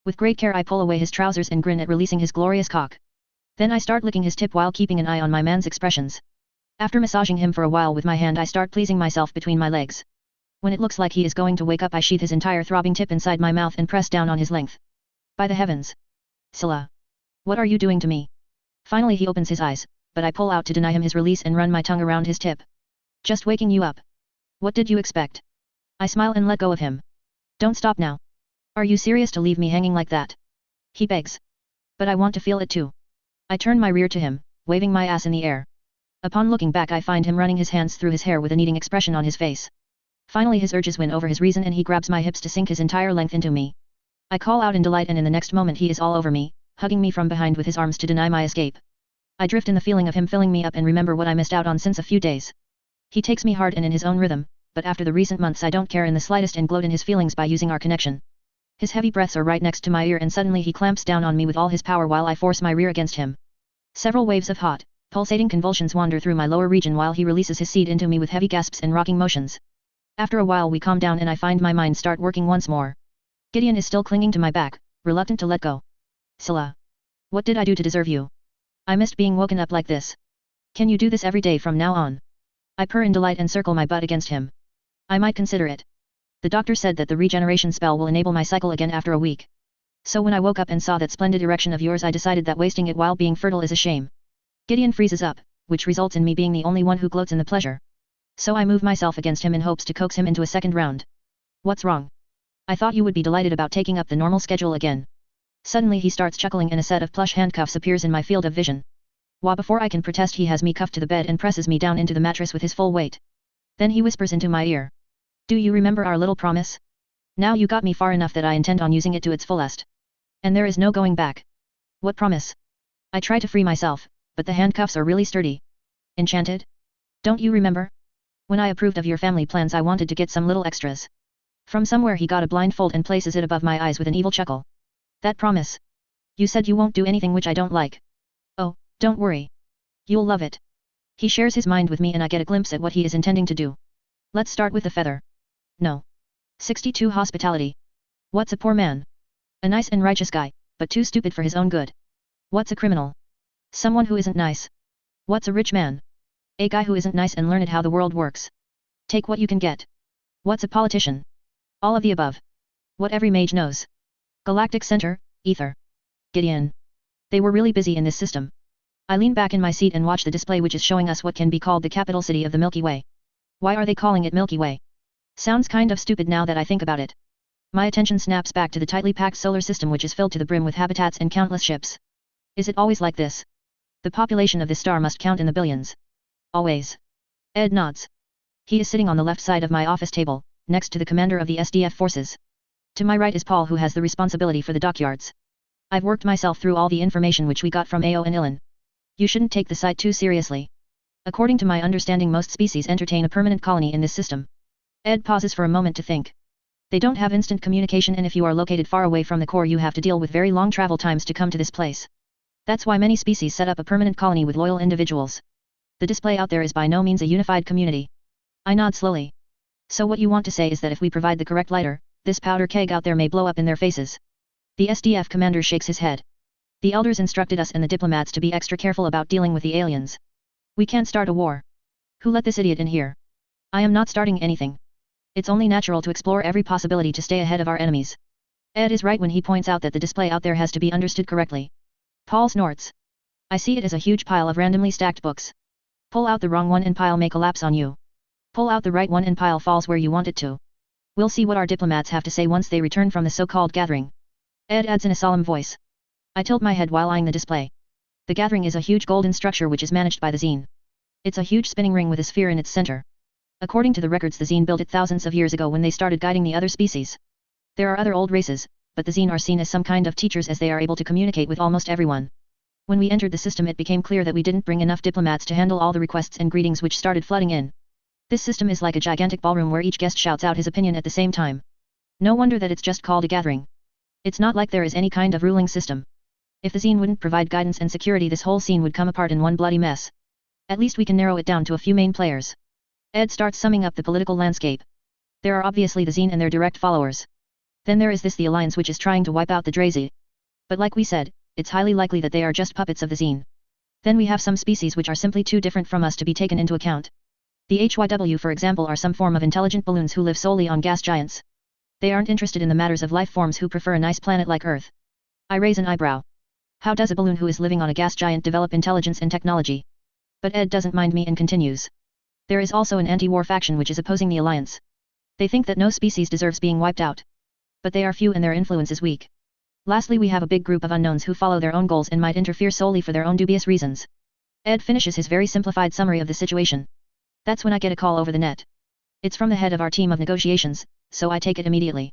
With great care I pull away his trousers and grin at releasing his glorious cock. Then I start licking his tip while keeping an eye on my man's expressions. After massaging him for a while with my hand I start pleasing myself between my legs. When it looks like he is going to wake up I sheath his entire throbbing tip inside my mouth and press down on his length. By the heavens! Scylla! What are you doing to me? Finally he opens his eyes, but I pull out to deny him his release and run my tongue around his tip. Just waking you up. What did you expect? I smile and let go of him. Don't stop now. Are you serious to leave me hanging like that? He begs. But I want to feel it too. I turn my rear to him, waving my ass in the air. Upon looking back I find him running his hands through his hair with a needing expression on his face. Finally his urges win over his reason and he grabs my hips to sink his entire length into me. I call out in delight and in the next moment he is all over me, hugging me from behind with his arms to deny my escape. I drift in the feeling of him filling me up and remember what I missed out on since a few days. He takes me hard and in his own rhythm, but after the recent months I don't care in the slightest and gloat in his feelings by using our connection. His heavy breaths are right next to my ear and suddenly he clamps down on me with all his power while I force my rear against him. Several waves of hot, pulsating convulsions wander through my lower region while he releases his seed into me with heavy gasps and rocking motions. After a while we calm down and I find my mind start working once more. Gideon is still clinging to my back, reluctant to let go. Scylla. What did I do to deserve you? I missed being woken up like this. Can you do this every day from now on? I purr in delight and circle my butt against him. I might consider it. The doctor said that the regeneration spell will enable my cycle again after a week. So when I woke up and saw that splendid erection of yours I decided that wasting it while being fertile is a shame. Gideon freezes up, which results in me being the only one who gloats in the pleasure. So I move myself against him in hopes to coax him into a second round. What's wrong? I thought you would be delighted about taking up the normal schedule again. Suddenly he starts chuckling and a set of plush handcuffs appears in my field of vision. Before I can protest he has me cuffed to the bed and presses me down into the mattress with his full weight. Then he whispers into my ear. Do you remember our little promise? Now you got me far enough that I intend on using it to its fullest. And there is no going back. What promise? I try to free myself, but the handcuffs are really sturdy. Enchanted? Don't you remember? When I approved of your family plans I wanted to get some little extras. From somewhere he got a blindfold and places it above my eyes with an evil chuckle. That promise. You said you won't do anything which I don't like. Oh, don't worry. You'll love it. He shares his mind with me and I get a glimpse at what he is intending to do. Let's start with the feather. No. 62 Hospitality. What's a poor man? A nice and righteous guy, but too stupid for his own good. What's a criminal? Someone who isn't nice. What's a rich man? A guy who isn't nice and learned how the world works. Take what you can get. What's a politician? All of the above. What every mage knows. Galactic Center, Ether. Gideon. They were really busy in this system. I lean back in my seat and watch the display which is showing us what can be called the capital city of the Milky Way. Why are they calling it Milky Way? Sounds kind of stupid now that I think about it. My attention snaps back to the tightly packed solar system which is filled to the brim with habitats and countless ships. Is it always like this? The population of this star must count in the billions. Always. Ed nods. He is sitting on the left side of my office table, next to the commander of the SDF forces. To my right is Paul who has the responsibility for the dockyards. I've worked myself through all the information which we got from AO and Ilan. You shouldn't take the site too seriously. According to my understanding most species entertain a permanent colony in this system. Ed pauses for a moment to think. They don't have instant communication and if you are located far away from the core you have to deal with very long travel times to come to this place. That's why many species set up a permanent colony with loyal individuals. The display out there is by no means a unified community. I nod slowly. So what you want to say is that if we provide the correct lighter, this powder keg out there may blow up in their faces. The SDF commander shakes his head. The elders instructed us and the diplomats to be extra careful about dealing with the aliens. We can't start a war. Who let this idiot in here? I am not starting anything. It's only natural to explore every possibility to stay ahead of our enemies. Ed is right when he points out that the display out there has to be understood correctly. Paul snorts. I see it as a huge pile of randomly stacked books. Pull out the wrong one and pile may collapse on you. Pull out the right one and pile falls where you want it to. We'll see what our diplomats have to say once they return from the so-called gathering. Ed adds in a solemn voice. I tilt my head while eyeing the display. The gathering is a huge golden structure which is managed by the Zine. It's a huge spinning ring with a sphere in its center. According to the records the Zine built it thousands of years ago when they started guiding the other species. There are other old races, but the Zine are seen as some kind of teachers as they are able to communicate with almost everyone. When we entered the system it became clear that we didn't bring enough diplomats to handle all the requests and greetings which started flooding in. This system is like a gigantic ballroom where each guest shouts out his opinion at the same time. No wonder that it's just called a gathering. It's not like there is any kind of ruling system. If the Zine wouldn't provide guidance and security this whole scene would come apart in one bloody mess. At least we can narrow it down to a few main players. Ed starts summing up the political landscape. There are obviously the Zine and their direct followers. Then there is the Alliance which is trying to wipe out the Drazi. But like we said, it's highly likely that they are just puppets of the Zine. Then we have some species which are simply too different from us to be taken into account. The HYW for example are some form of intelligent balloons who live solely on gas giants. They aren't interested in the matters of life forms who prefer a nice planet like Earth. I raise an eyebrow. How does a balloon who is living on a gas giant develop intelligence and technology? But Ed doesn't mind me and continues. There is also an anti-war faction which is opposing the alliance. They think that no species deserves being wiped out. But they are few and their influence is weak. Lastly, we have a big group of unknowns who follow their own goals and might interfere solely for their own dubious reasons. Ed finishes his very simplified summary of the situation. That's when I get a call over the net. It's from the head of our team of negotiations, so I take it immediately.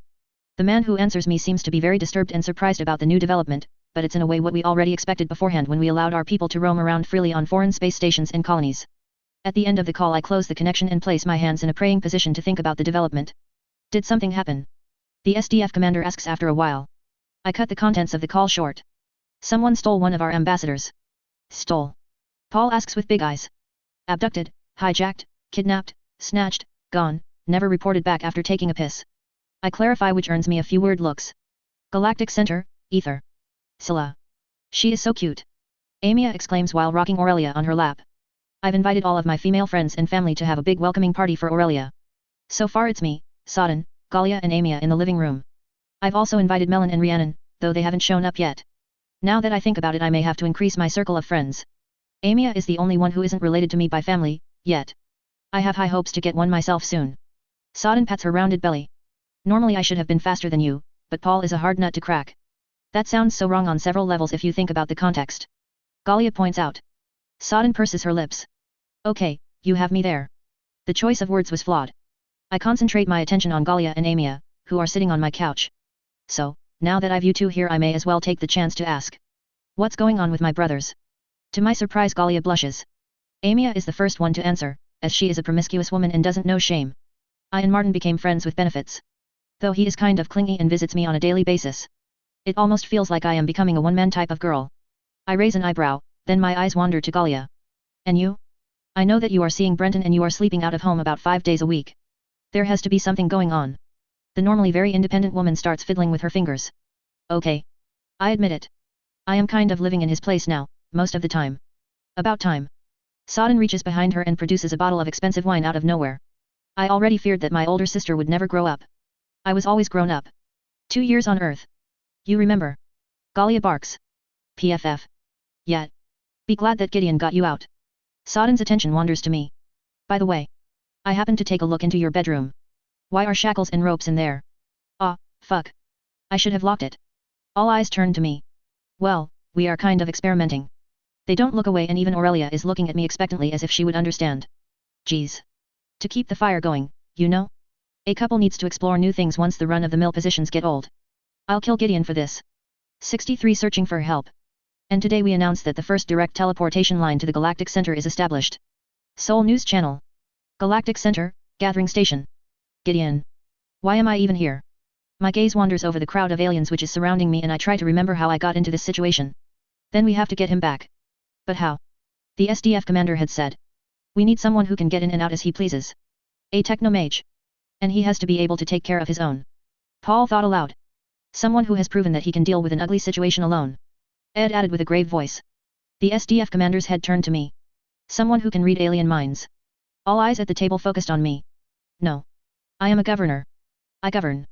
The man who answers me seems to be very disturbed and surprised about the new development, but it's in a way what we already expected beforehand when we allowed our people to roam around freely on foreign space stations and colonies. At the end of the call I close the connection and place my hands in a praying position to think about the development. Did something happen? The SDF commander asks after a while. I cut the contents of the call short. Someone stole one of our ambassadors. Stole? Paul asks with big eyes. Abducted, hijacked, kidnapped, snatched, gone, never reported back after taking a piss. I clarify, which earns me a few word looks. Galactic Center, Ether. Scylla. She is so cute. Amia exclaims while rocking Aurelia on her lap. I've invited all of my female friends and family to have a big welcoming party for Aurelia. So far it's me, Sodden, Galia and Amia in the living room. I've also invited Melon and Rhiannon, though they haven't shown up yet. Now that I think about it, I may have to increase my circle of friends. Amia is the only one who isn't related to me by family, yet. I have high hopes to get one myself soon. Sodden pats her rounded belly. Normally I should have been faster than you, but Paul is a hard nut to crack. That sounds so wrong on several levels if you think about the context. Galia points out. Sodden purses her lips. Okay, you have me there. The choice of words was flawed. I concentrate my attention on Galia and Amia, who are sitting on my couch. So, now that I've you two here, I may as well take the chance to ask. What's going on with my brothers? To my surprise, Galia blushes. Amia is the first one to answer, as she is a promiscuous woman and doesn't know shame. I and Martin became friends with benefits. Though he is kind of clingy and visits me on a daily basis. It almost feels like I am becoming a one-man type of girl. I raise an eyebrow, then my eyes wander to Galia. And you? I know that you are seeing Brenton and you are sleeping out of home about 5 days a week. There has to be something going on. The normally very independent woman starts fiddling with her fingers. Okay. I admit it. I am kind of living in his place now, most of the time. About time. Sodden reaches behind her and produces a bottle of expensive wine out of nowhere. I already feared that my older sister would never grow up. I was always grown up. 2 years on Earth. You remember? Galia barks. PFF. Yet. Be glad that Gideon got you out. Sodden's attention wanders to me. By the way. I happened to take a look into your bedroom. Why are shackles and ropes in there? Ah, fuck. I should have locked it. All eyes turn to me. Well, we are kind of experimenting. They don't look away and even Aurelia is looking at me expectantly as if she would understand. Geez. To keep the fire going, you know? A couple needs to explore new things once the run-of-the-mill positions get old. I'll kill Gideon for this. 63 searching for help. And today we announce that the first direct teleportation line to the Galactic Center is established. Seoul News Channel. Galactic Center, Gathering Station. Gideon. Why am I even here? My gaze wanders over the crowd of aliens which is surrounding me and I try to remember how I got into this situation. Then we have to get him back. But how? The SDF commander had said. We need someone who can get in and out as he pleases. A technomage. And he has to be able to take care of his own. Paul thought aloud. Someone who has proven that he can deal with an ugly situation alone. Ed added with a grave voice. The SDF commander's head turned to me. Someone who can read alien minds. All eyes at the table focused on me. No. I am a governor. I govern.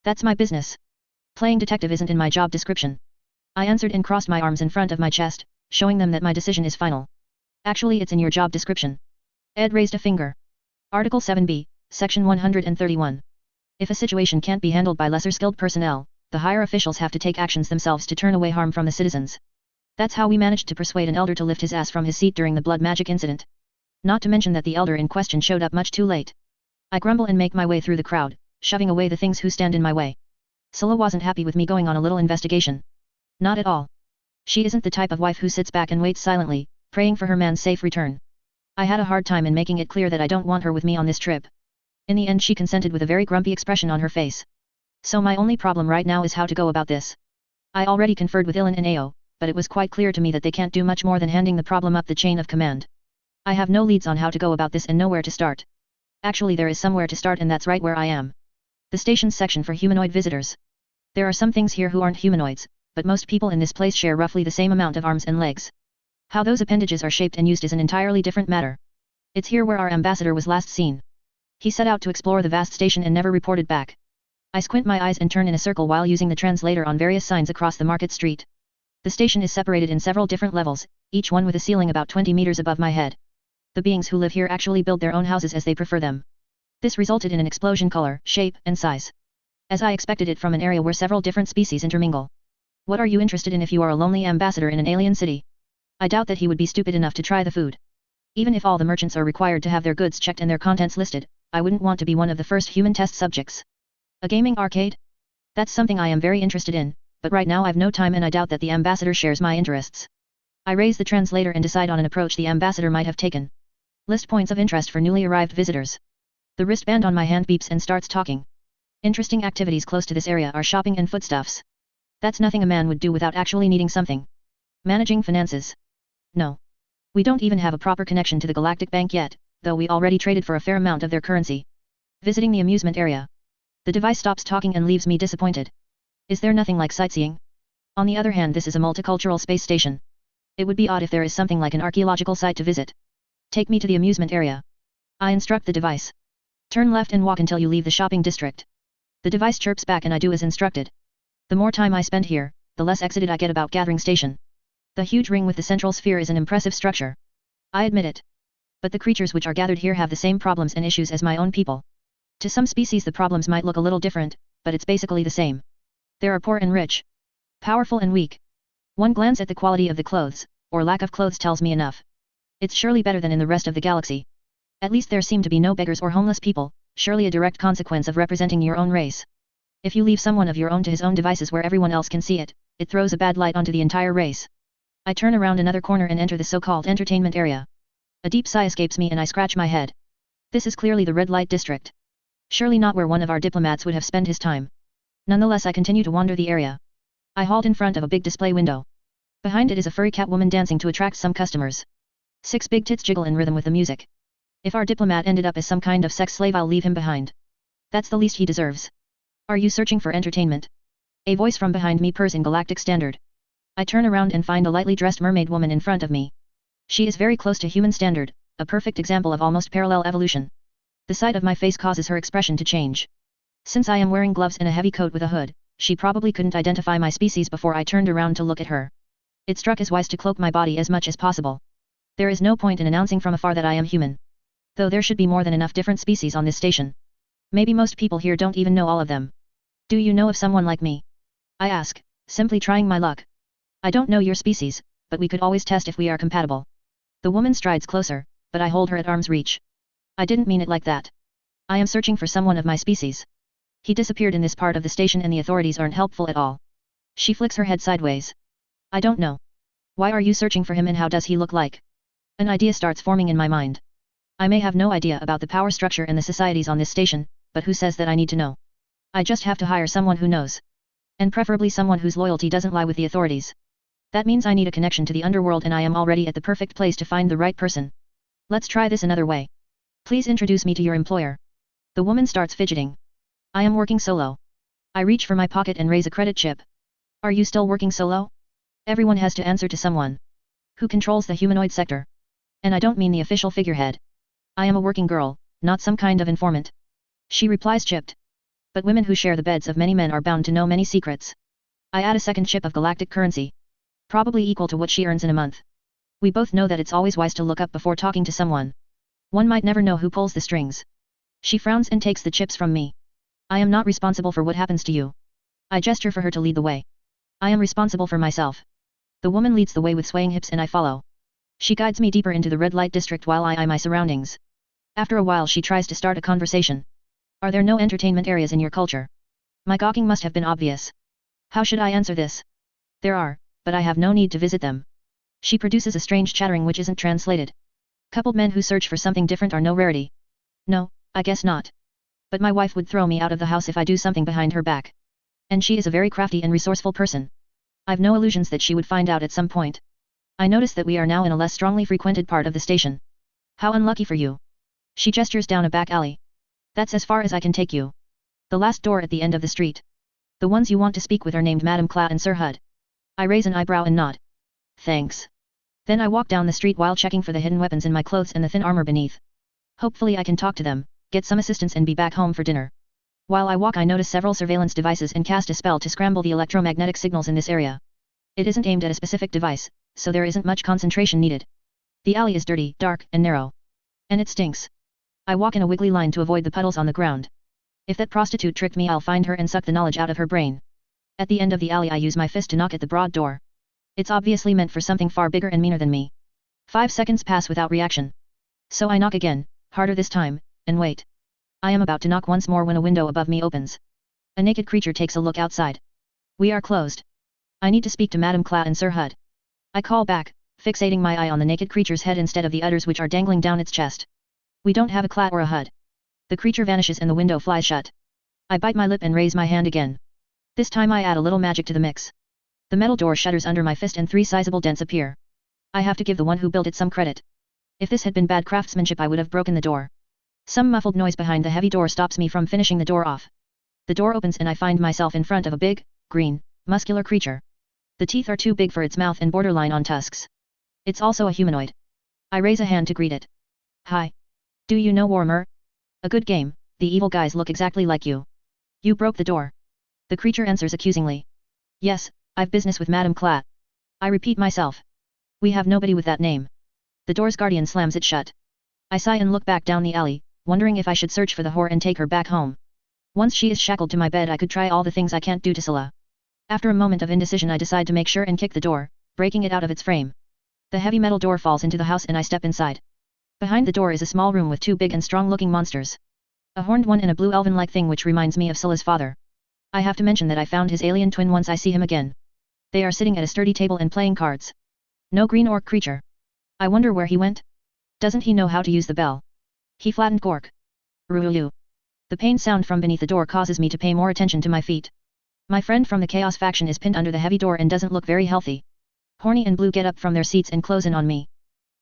That's my business. Playing detective isn't in my job description. I answered and crossed my arms in front of my chest, showing them that my decision is final. Actually, it's in your job description. Ed raised a finger. Article 7b, Section 131. If a situation can't be handled by lesser skilled personnel, the higher officials have to take actions themselves to turn away harm from the citizens. That's how we managed to persuade an elder to lift his ass from his seat during the blood magic incident. Not to mention that the elder in question showed up much too late. I grumble and make my way through the crowd, shoving away the things who stand in my way. Scylla wasn't happy with me going on a little investigation. Not at all. She isn't the type of wife who sits back and waits silently, praying for her man's safe return. I had a hard time in making it clear that I don't want her with me on this trip. In the end she consented with a very grumpy expression on her face. So my only problem right now is how to go about this. I already conferred with Ilan and Ao, but it was quite clear to me that they can't do much more than handing the problem up the chain of command. I have no leads on how to go about this and nowhere to start. Actually there is somewhere to start and that's right where I am. The station's section for humanoid visitors. There are some things here who aren't humanoids, but most people in this place share roughly the same amount of arms and legs. How those appendages are shaped and used is an entirely different matter. It's here where our ambassador was last seen. He set out to explore the vast station and never reported back. I squint my eyes and turn in a circle while using the translator on various signs across the market street. The station is separated in several different levels, each one with a ceiling about 20 meters above my head. The beings who live here actually build their own houses as they prefer them. This resulted in an explosion color, shape, and size. As I expected it from an area where several different species intermingle. What are you interested in if you are a lonely ambassador in an alien city? I doubt that he would be stupid enough to try the food. Even if all the merchants are required to have their goods checked and their contents listed, I wouldn't want to be one of the first human test subjects. A gaming arcade? That's something I am very interested in, but right now I've no time and I doubt that the ambassador shares my interests. I raise the translator and decide on an approach the ambassador might have taken. List points of interest for newly arrived visitors. The wristband on my hand beeps and starts talking. Interesting activities close to this area are shopping and foodstuffs. That's nothing a man would do without actually needing something. Managing finances. No. We don't even have a proper connection to the Galactic Bank yet, though we already traded for a fair amount of their currency. Visiting the amusement area. The device stops talking and leaves me disappointed. Is there nothing like sightseeing? On the other hand, this is a multicultural space station. It would be odd if there is something like an archaeological site to visit. Take me to the amusement area. I instruct the device. Turn left and walk until you leave the shopping district. The device chirps back and I do as instructed. The more time I spend here, the less excited I get about Gathering Station. The huge ring with the central sphere is an impressive structure. I admit it. But the creatures which are gathered here have the same problems and issues as my own people. To some species the problems might look a little different, but it's basically the same. There are poor and rich. Powerful and weak. One glance at the quality of the clothes, or lack of clothes tells me enough. It's surely better than in the rest of the galaxy. At least there seem to be no beggars or homeless people, surely a direct consequence of representing your own race. If you leave someone of your own to his own devices where everyone else can see it, it throws a bad light onto the entire race. I turn around another corner and enter the so-called entertainment area. A deep sigh escapes me and I scratch my head. This is clearly the red light district. Surely not where one of our diplomats would have spent his time. Nonetheless I continue to wander the area. I halt in front of a big display window. Behind it is a furry cat woman dancing to attract some customers. 6 big tits jiggle in rhythm with the music. If our diplomat ended up as some kind of sex slave I'll leave him behind. That's the least he deserves. Are you searching for entertainment? A voice from behind me purrs in Galactic Standard. I turn around and find a lightly dressed mermaid woman in front of me. She is very close to human standard, a perfect example of almost parallel evolution. The sight of my face causes her expression to change. Since I am wearing gloves and a heavy coat with a hood, she probably couldn't identify my species before I turned around to look at her. It struck as wise to cloak my body as much as possible. There is no point in announcing from afar that I am human. Though there should be more than enough different species on this station. Maybe most people here don't even know all of them. Do you know of someone like me? I ask, simply trying my luck. I don't know your species, but we could always test if we are compatible. The woman strides closer, but I hold her at arm's reach. I didn't mean it like that. I am searching for someone of my species. He disappeared in this part of the station and the authorities aren't helpful at all. She flicks her head sideways. I don't know. Why are you searching for him and how does he look like? An idea starts forming in my mind. I may have no idea about the power structure and the societies on this station, but who says that I need to know? I just have to hire someone who knows. And preferably someone whose loyalty doesn't lie with the authorities. That means I need a connection to the underworld and I am already at the perfect place to find the right person. Let's try this another way. Please introduce me to your employer. The woman starts fidgeting. I am working solo. I reach for my pocket and raise a credit chip. Are you still working solo? Everyone has to answer to someone. Who controls the humanoid sector? And I don't mean the official figurehead. I am a working girl, not some kind of informant. She replies chipped. But women who share the beds of many men are bound to know many secrets. I add a second chip of galactic currency. Probably equal to what she earns in a month. We both know that it's always wise to look up before talking to someone. One might never know who pulls the strings. She frowns and takes the chips from me. I am not responsible for what happens to you. I gesture for her to lead the way. I am responsible for myself. The woman leads the way with swaying hips and I follow. She guides me deeper into the red light district while I eye my surroundings. After a while she tries to start a conversation. Are there no entertainment areas in your culture? My gawking must have been obvious. How should I answer this? There are, but I have no need to visit them. She produces a strange chattering which isn't translated. Coupled men who search for something different are no rarity. No, I guess not. But my wife would throw me out of the house if I do something behind her back. And she is a very crafty and resourceful person. I've no illusions that she would find out at some point. I notice that we are now in a less strongly frequented part of the station. How unlucky for you. She gestures down a back alley. That's as far as I can take you. The last door at the end of the street. The ones you want to speak with are named Madame Cla and Sir Hud. I raise an eyebrow and nod. Thanks. Then I walk down the street while checking for the hidden weapons in my clothes and the thin armor beneath. Hopefully I can talk to them, get some assistance and be back home for dinner. While I walk I notice several surveillance devices and cast a spell to scramble the electromagnetic signals in this area. It isn't aimed at a specific device, so there isn't much concentration needed. The alley is dirty, dark, and narrow. And it stinks. I walk in a wiggly line to avoid the puddles on the ground. If that prostitute tricked me, I'll find her and suck the knowledge out of her brain. At the end of the alley, I use my fist to knock at the broad door. It's obviously meant for something far bigger and meaner than me. 5 seconds pass without reaction. So I knock again, harder this time, and wait. I am about to knock once more when a window above me opens. A naked creature takes a look outside. We are closed. I need to speak to Madame Cla and Sir Hud. I call back, fixating my eye on the naked creature's head instead of the udders which are dangling down its chest. We don't have a Cla or a Hud. The creature vanishes and the window flies shut. I bite my lip and raise my hand again. This time I add a little magic to the mix. The metal door shudders under my fist and 3 sizable dents appear. I have to give the one who built it some credit. If this had been bad craftsmanship, I would have broken the door. Some muffled noise behind the heavy door stops me from finishing the door off. The door opens and I find myself in front of a big, green, muscular creature. The teeth are too big for its mouth and borderline on tusks. It's also a humanoid. I raise a hand to greet it. Hi. Do you know Warmer? A good game, the evil guys look exactly like you. You broke the door. The creature answers accusingly. Yes, I've business with Madame Cla. I repeat myself. We have nobody with that name. The door's guardian slams it shut. I sigh and look back down the alley, wondering if I should search for the whore and take her back home. Once she is shackled to my bed, I could try all the things I can't do to Scylla. After a moment of indecision, I decide to make sure and kick the door, breaking it out of its frame. The heavy metal door falls into the house and I step inside. Behind the door is a small room with 2 big and strong-looking monsters. A horned one and a blue elven-like thing which reminds me of Scylla's father. I have to mention that I found his alien twin once I see him again. They are sitting at a sturdy table and playing cards. No green orc creature. I wonder where he went? Doesn't he know how to use the bell? He flattened Gork. Rulu. The pain sound from beneath the door causes me to pay more attention to my feet. My friend from the Chaos faction is pinned under the heavy door and doesn't look very healthy. Horny and Blue get up from their seats and close in on me.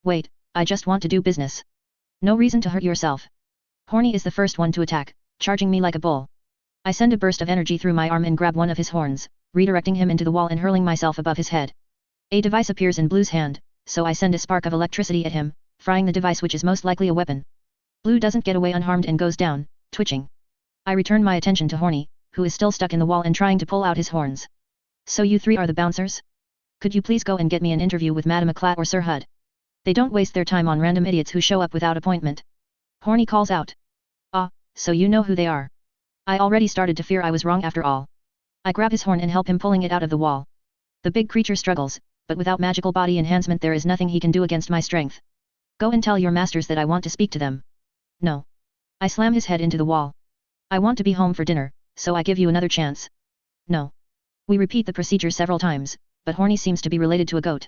Wait, I just want to do business. No reason to hurt yourself. Horny is the first one to attack, charging me like a bull. I send a burst of energy through my arm and grab one of his horns, redirecting him into the wall and hurling myself above his head. A device appears in Blue's hand, so I send a spark of electricity at him, frying the device, which is most likely a weapon. Blue doesn't get away unharmed and goes down, twitching. I return my attention to Horny, who is still stuck in the wall and trying to pull out his horns. So you 3 are the bouncers? Could you please go and get me an interview with Madame Cla or Sir Hud? They don't waste their time on random idiots who show up without appointment. Horny calls out. Ah, so you know who they are. I already started to fear I was wrong after all. I grab his horn and help him pulling it out of the wall. The big creature struggles, but without magical body enhancement there is nothing he can do against my strength. Go and tell your masters that I want to speak to them. No. I slam his head into the wall. I want to be home for dinner, so I give you another chance. No. We repeat the procedure several times, but Horny seems to be related to a goat.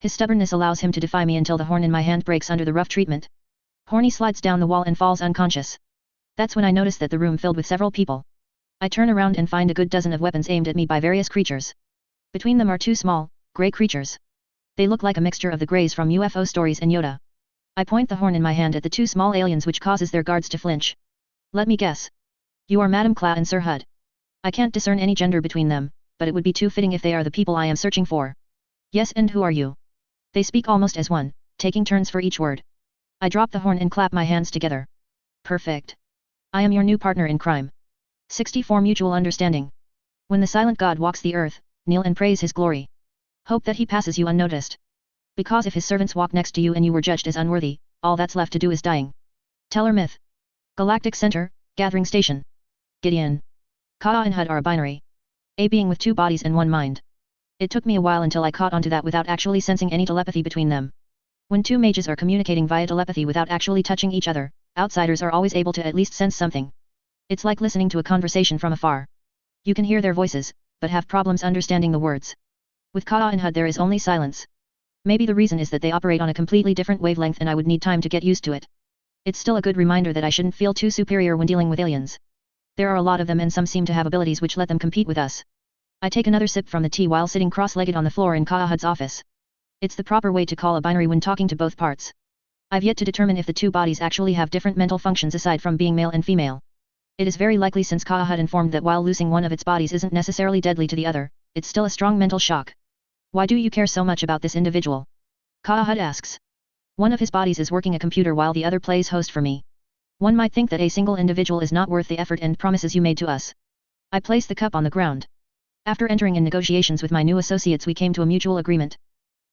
His stubbornness allows him to defy me until the horn in my hand breaks under the rough treatment. Horny slides down the wall and falls unconscious. That's when I notice that the room filled with several people. I turn around and find a good dozen of weapons aimed at me by various creatures. Between them are 2 small, grey creatures. They look like a mixture of the greys from UFO stories and Yoda. I point the horn in my hand at the 2 small aliens, which causes their guards to flinch. Let me guess. You are Madame Cla and Sir Hud. I can't discern any gender between them, but it would be too fitting if they are the people I am searching for. Yes, and who are you? They speak almost as one, taking turns for each word. I drop the horn and clap my hands together. Perfect. I am your new partner in crime. 64 Mutual understanding. When the silent god walks the earth, kneel and praise his glory. Hope that he passes you unnoticed. Because if his servants walk next to you and you were judged as unworthy, all that's left to do is dying. Teller myth. Galactic Center, Gathering Station. Gideon. Ka and Hud are a binary. A being with 2 bodies and 1 mind. It took me a while until I caught onto that without actually sensing any telepathy between them. When 2 mages are communicating via telepathy without actually touching each other, outsiders are always able to at least sense something. It's like listening to a conversation from afar. You can hear their voices, but have problems understanding the words. With Ka and Hud there is only silence. Maybe the reason is that they operate on a completely different wavelength and I would need time to get used to it. It's still a good reminder that I shouldn't feel too superior when dealing with aliens. There are a lot of them and some seem to have abilities which let them compete with us. I take another sip from the tea while sitting cross-legged on the floor in Ka Hud's office. It's the proper way to call a binary when talking to both parts. I've yet to determine if the 2 bodies actually have different mental functions aside from being male and female. It is very likely, since Ka Hud informed that while losing one of its bodies isn't necessarily deadly to the other, it's still a strong mental shock. Why do you care so much about this individual? Ka Hud asks. One of his bodies is working a computer while the other plays host for me. One might think that a single individual is not worth the effort and promises you made to us. I place the cup on the ground. After entering in negotiations with my new associates, we came to a mutual agreement.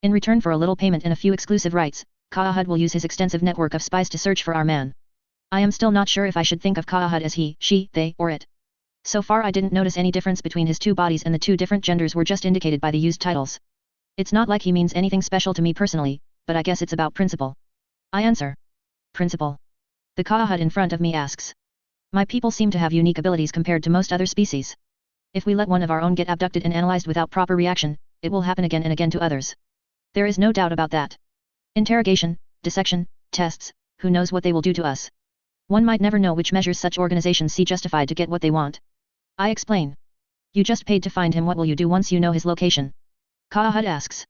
In return for a little payment and a few exclusive rights, Coeus will use his extensive network of spies to search for our man. I am still not sure if I should think of Coeus as he, she, they, or it. So far I didn't notice any difference between his two bodies, and the two different genders were just indicated by the used titles. It's not like he means anything special to me personally, but I guess it's about principle. I answer. Principle? The Coeus in front of me asks. My people seem to have unique abilities compared to most other species. If we let one of our own get abducted and analyzed without proper reaction, it will happen again and again to others. There is no doubt about that. Interrogation, dissection, tests, who knows what they will do to us. One might never know which measures such organizations see justified to get what they want. I explain. You just paid to find him, what will you do once you know his location? Coeus asks.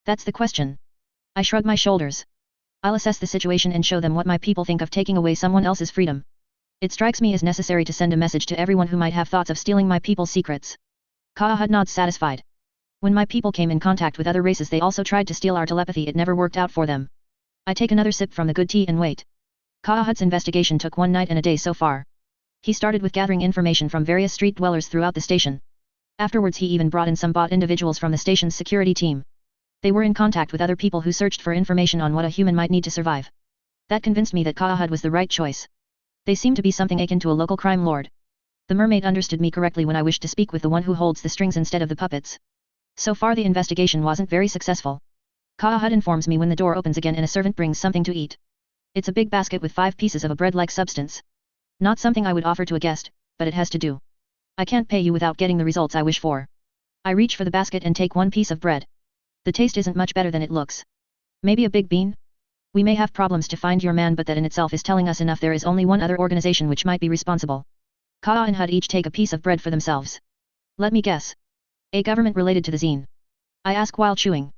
That's the question. I shrug my shoulders. I'll assess the situation and show them what my people think of taking away someone else's freedom. It strikes me as necessary to send a message to everyone who might have thoughts of stealing my people's secrets. Coeus nods satisfied. When my people came in contact with other races, they also tried to steal our telepathy. It never worked out for them. I take another sip from the good tea and wait. Coeus's investigation took 1 night and a day so far. He started with gathering information from various street dwellers throughout the station. Afterwards he even brought in some bot individuals from the station's security team. They were in contact with other people who searched for information on what a human might need to survive. That convinced me that Coeus was the right choice. They seemed to be something akin to a local crime lord. The mermaid understood me correctly when I wished to speak with the one who holds the strings instead of the puppets. So far the investigation wasn't very successful. Coeus informs me when the door opens again and a servant brings something to eat. It's a big basket with 5 pieces of a bread-like substance. Not something I would offer to a guest, but it has to do. I can't pay you without getting the results I wish for. I reach for the basket and take 1 piece of bread. The taste isn't much better than it looks. Maybe a big bean? We may have problems to find your man, but that in itself is telling us enough. There is only one other organization which might be responsible. Coeus and Hud each take a piece of bread for themselves. Let me guess. A government related to the zine. I ask while chewing.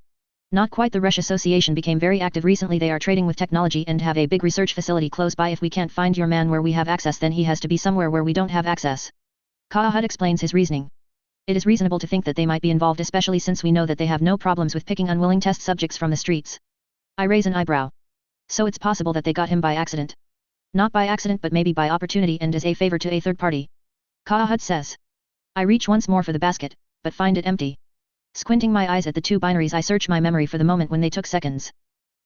Not quite. The Rush Association became very active recently. They are trading with technology and have a big research facility close by. If we can't find your man where we have access, then he has to be somewhere where we don't have access. Coeus explains his reasoning. It is reasonable to think that they might be involved, especially since we know that they have no problems with picking unwilling test subjects from the streets. I raise an eyebrow. So it's possible that they got him by accident. Not by accident, but maybe by opportunity and as a favor to a third party. Coeus says. I reach once more for the basket, but find it empty. Squinting my eyes at the 2 binaries, I search my memory for the moment when they took seconds.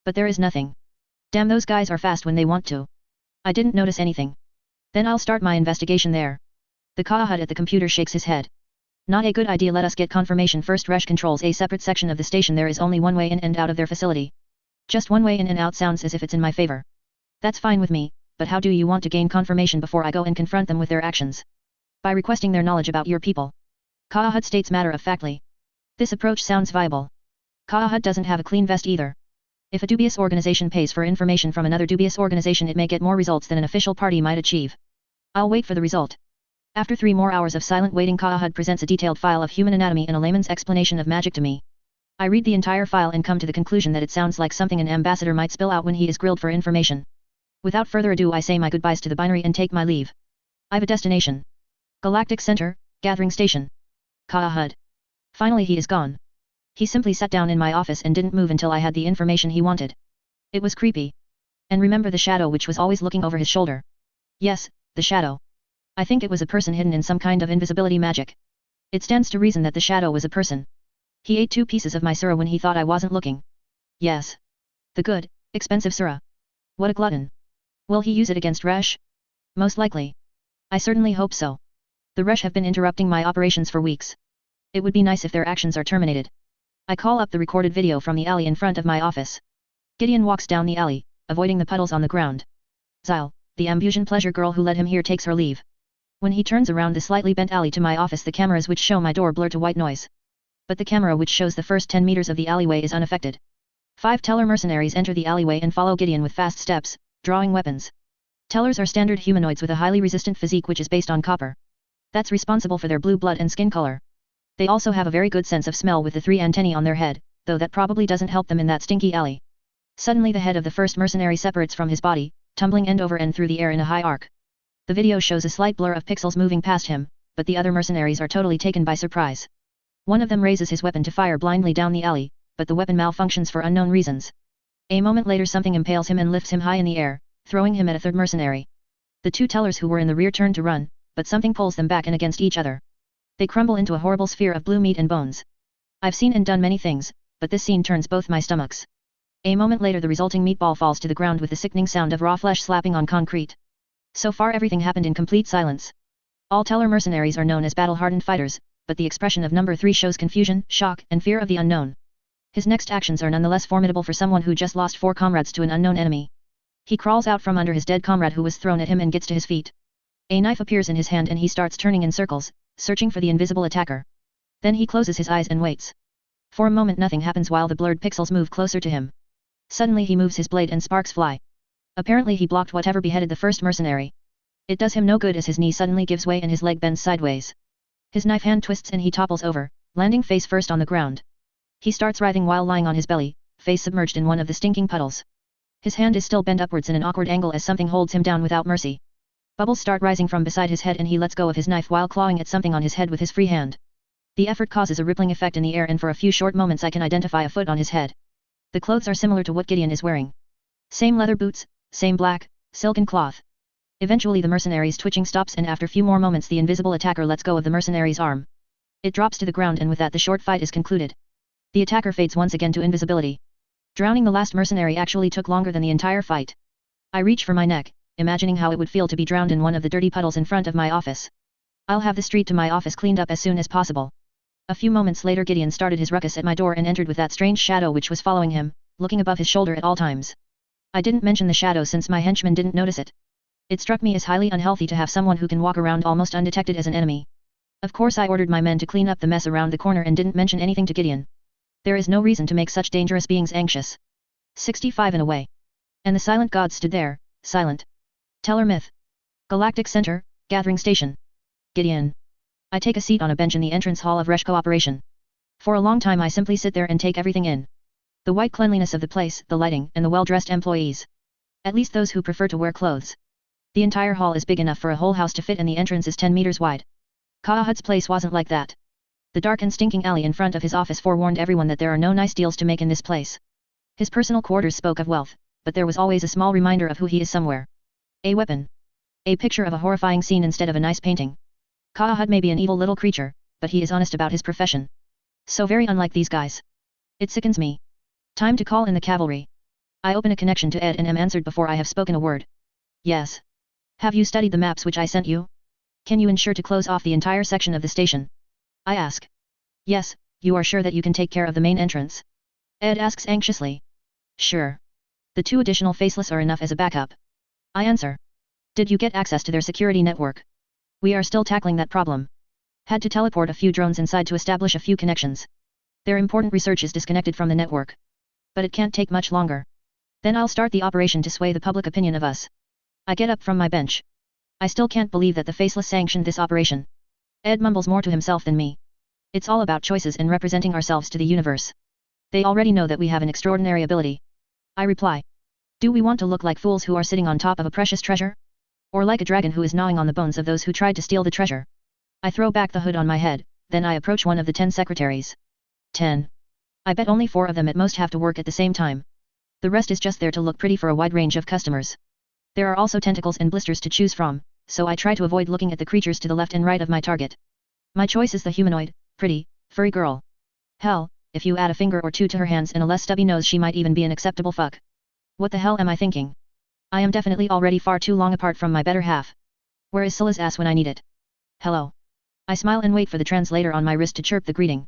But there is nothing. Damn, those guys are fast when they want to. I didn't notice anything. Then I'll start my investigation there. The Coeus at the computer shakes his head. Not a good idea. Let us get confirmation first. Rush controls a separate section of the station. There is only one way in and out of their facility. Just one way in and out sounds as if it's in my favor. That's fine with me, but how do you want to gain confirmation before I go and confront them with their actions? By requesting their knowledge about your people. Coeus states matter-of-factly. This approach sounds viable. Coeus doesn't have a clean vest either. If a dubious organization pays for information from another dubious organization, it may get more results than an official party might achieve. I'll wait for the result. After 3 more hours of silent waiting, Coeus presents a detailed file of human anatomy and a layman's explanation of magic to me. I read the entire file and come to the conclusion that it sounds like something an ambassador might spill out when he is grilled for information. Without further ado, I say my goodbyes to the binary and take my leave. I've a destination. Galactic Center, Gathering Station. Coeus. Finally he is gone. He simply sat down in my office and didn't move until I had the information he wanted. It was creepy. And remember the shadow which was always looking over his shoulder? Yes, the shadow. I think it was a person hidden in some kind of invisibility magic. It stands to reason that the shadow was a person. He ate 2 pieces of my sura when he thought I wasn't looking. Yes. The good, expensive sura. What a glutton. Will he use it against Resh? Most likely. I certainly hope so. The Resh have been interrupting my operations for weeks. It would be nice if their actions are terminated. I call up the recorded video from the alley in front of my office. Gideon walks down the alley, avoiding the puddles on the ground. Zyle, the Ambusian pleasure girl who led him here, takes her leave. When he turns around the slightly bent alley to my office, the cameras which show my door blur to white noise. But the camera which shows the first 10 meters of the alleyway is unaffected. 5 Teller mercenaries enter the alleyway and follow Gideon with fast steps, drawing weapons. Tellers are standard humanoids with a highly resistant physique which is based on copper. That's responsible for their blue blood and skin color. They also have a very good sense of smell with the 3 antennae on their head, though that probably doesn't help them in that stinky alley. Suddenly the head of the first mercenary separates from his body, tumbling end over end through the air in a high arc. The video shows a slight blur of pixels moving past him, but the other mercenaries are totally taken by surprise. One of them raises his weapon to fire blindly down the alley, but the weapon malfunctions for unknown reasons. A moment later something impales him and lifts him high in the air, throwing him at a third mercenary. The 2 tellers who were in the rear turn to run, but something pulls them back and against each other. They crumble into a horrible sphere of blue meat and bones. I've seen and done many things, but this scene turns both my stomachs. A moment later the resulting meatball falls to the ground with the sickening sound of raw flesh slapping on concrete. So far everything happened in complete silence. All Teller mercenaries are known as battle-hardened fighters, but the expression of number 3 shows confusion, shock, and fear of the unknown. His next actions are nonetheless formidable for someone who just lost 4 comrades to an unknown enemy. He crawls out from under his dead comrade who was thrown at him and gets to his feet. A knife appears in his hand and he starts turning in circles, searching for the invisible attacker. Then he closes his eyes and waits. For a moment nothing happens while the blurred pixels move closer to him. Suddenly he moves his blade and sparks fly. Apparently he blocked whatever beheaded the first mercenary. It does him no good as his knee suddenly gives way and his leg bends sideways. His knife hand twists and he topples over, landing face first on the ground. He starts writhing while lying on his belly, face submerged in one of the stinking puddles. His hand is still bent upwards in an awkward angle as something holds him down without mercy. Bubbles start rising from beside his head and he lets go of his knife while clawing at something on his head with his free hand. The effort causes a rippling effect in the air and for a few short moments I can identify a foot on his head. The clothes are similar to what Gideon is wearing. Same leather boots, same black, silken cloth. Eventually the mercenary's twitching stops and after few more moments the invisible attacker lets go of the mercenary's arm. It drops to the ground and with that the short fight is concluded. The attacker fades once again to invisibility. Drowning the last mercenary actually took longer than the entire fight. I reach for my neck, imagining how it would feel to be drowned in one of the dirty puddles in front of my office. I'll have the street to my office cleaned up as soon as possible. A few moments later Gideon started his ruckus at my door and entered with that strange shadow which was following him, looking above his shoulder at all times. I didn't mention the shadow since my henchman didn't notice it. It struck me as highly unhealthy to have someone who can walk around almost undetected as an enemy. Of course I ordered my men to clean up the mess around the corner and didn't mention anything to Gideon. There is no reason to make such dangerous beings anxious. 65 and away. And the silent gods stood there, silent. Teller myth. Galactic Center, Gathering Station. Gideon. I take a seat on a bench in the entrance hall of Resh Cooperation. For a long time I simply sit there and take everything in. The white cleanliness of the place, the lighting, and the well-dressed employees. At least those who prefer to wear clothes. The entire hall is big enough for a whole house to fit and the entrance is 10 meters wide. Coeus' place wasn't like that. The dark and stinking alley in front of his office forewarned everyone that there are no nice deals to make in this place. His personal quarters spoke of wealth, but there was always a small reminder of who he is somewhere. A weapon. A picture of a horrifying scene instead of a nice painting. Coeus may be an evil little creature, but he is honest about his profession. So very unlike these guys. It sickens me. Time to call in the cavalry. I open a connection to Ed and am answered before I have spoken a word. Yes. Have you studied the maps which I sent you? Can you ensure to close off the entire section of the station? I ask. Yes, you are sure that you can take care of the main entrance? Ed asks anxiously. Sure. The 2 additional faceless are enough as a backup. I answer. Did you get access to their security network? We are still tackling that problem. Had to teleport a few drones inside to establish a few connections. Their important research is disconnected from the network. But it can't take much longer. Then I'll start the operation to sway the public opinion of us. I get up from my bench. I still can't believe that the faceless sanctioned this operation. Ed mumbles more to himself than me. It's all about choices and representing ourselves to the universe. They already know that we have an extraordinary ability. I reply. Do we want to look like fools who are sitting on top of a precious treasure? Or like a dragon who is gnawing on the bones of those who tried to steal the treasure? I throw back the hood on my head, then I approach one of the 10 secretaries. 10. I bet only 4 of them at most have to work at the same time. The rest is just there to look pretty for a wide range of customers. There are also tentacles and blisters to choose from, so I try to avoid looking at the creatures to the left and right of my target. My choice is the humanoid, pretty, furry girl. Hell, if you add a finger or 2 to her hands and a less stubby nose she might even be an acceptable fuck. What the hell am I thinking? I am definitely already far too long apart from my better half. Where is Scylla's ass when I need it? Hello. I smile and wait for the translator on my wrist to chirp the greeting.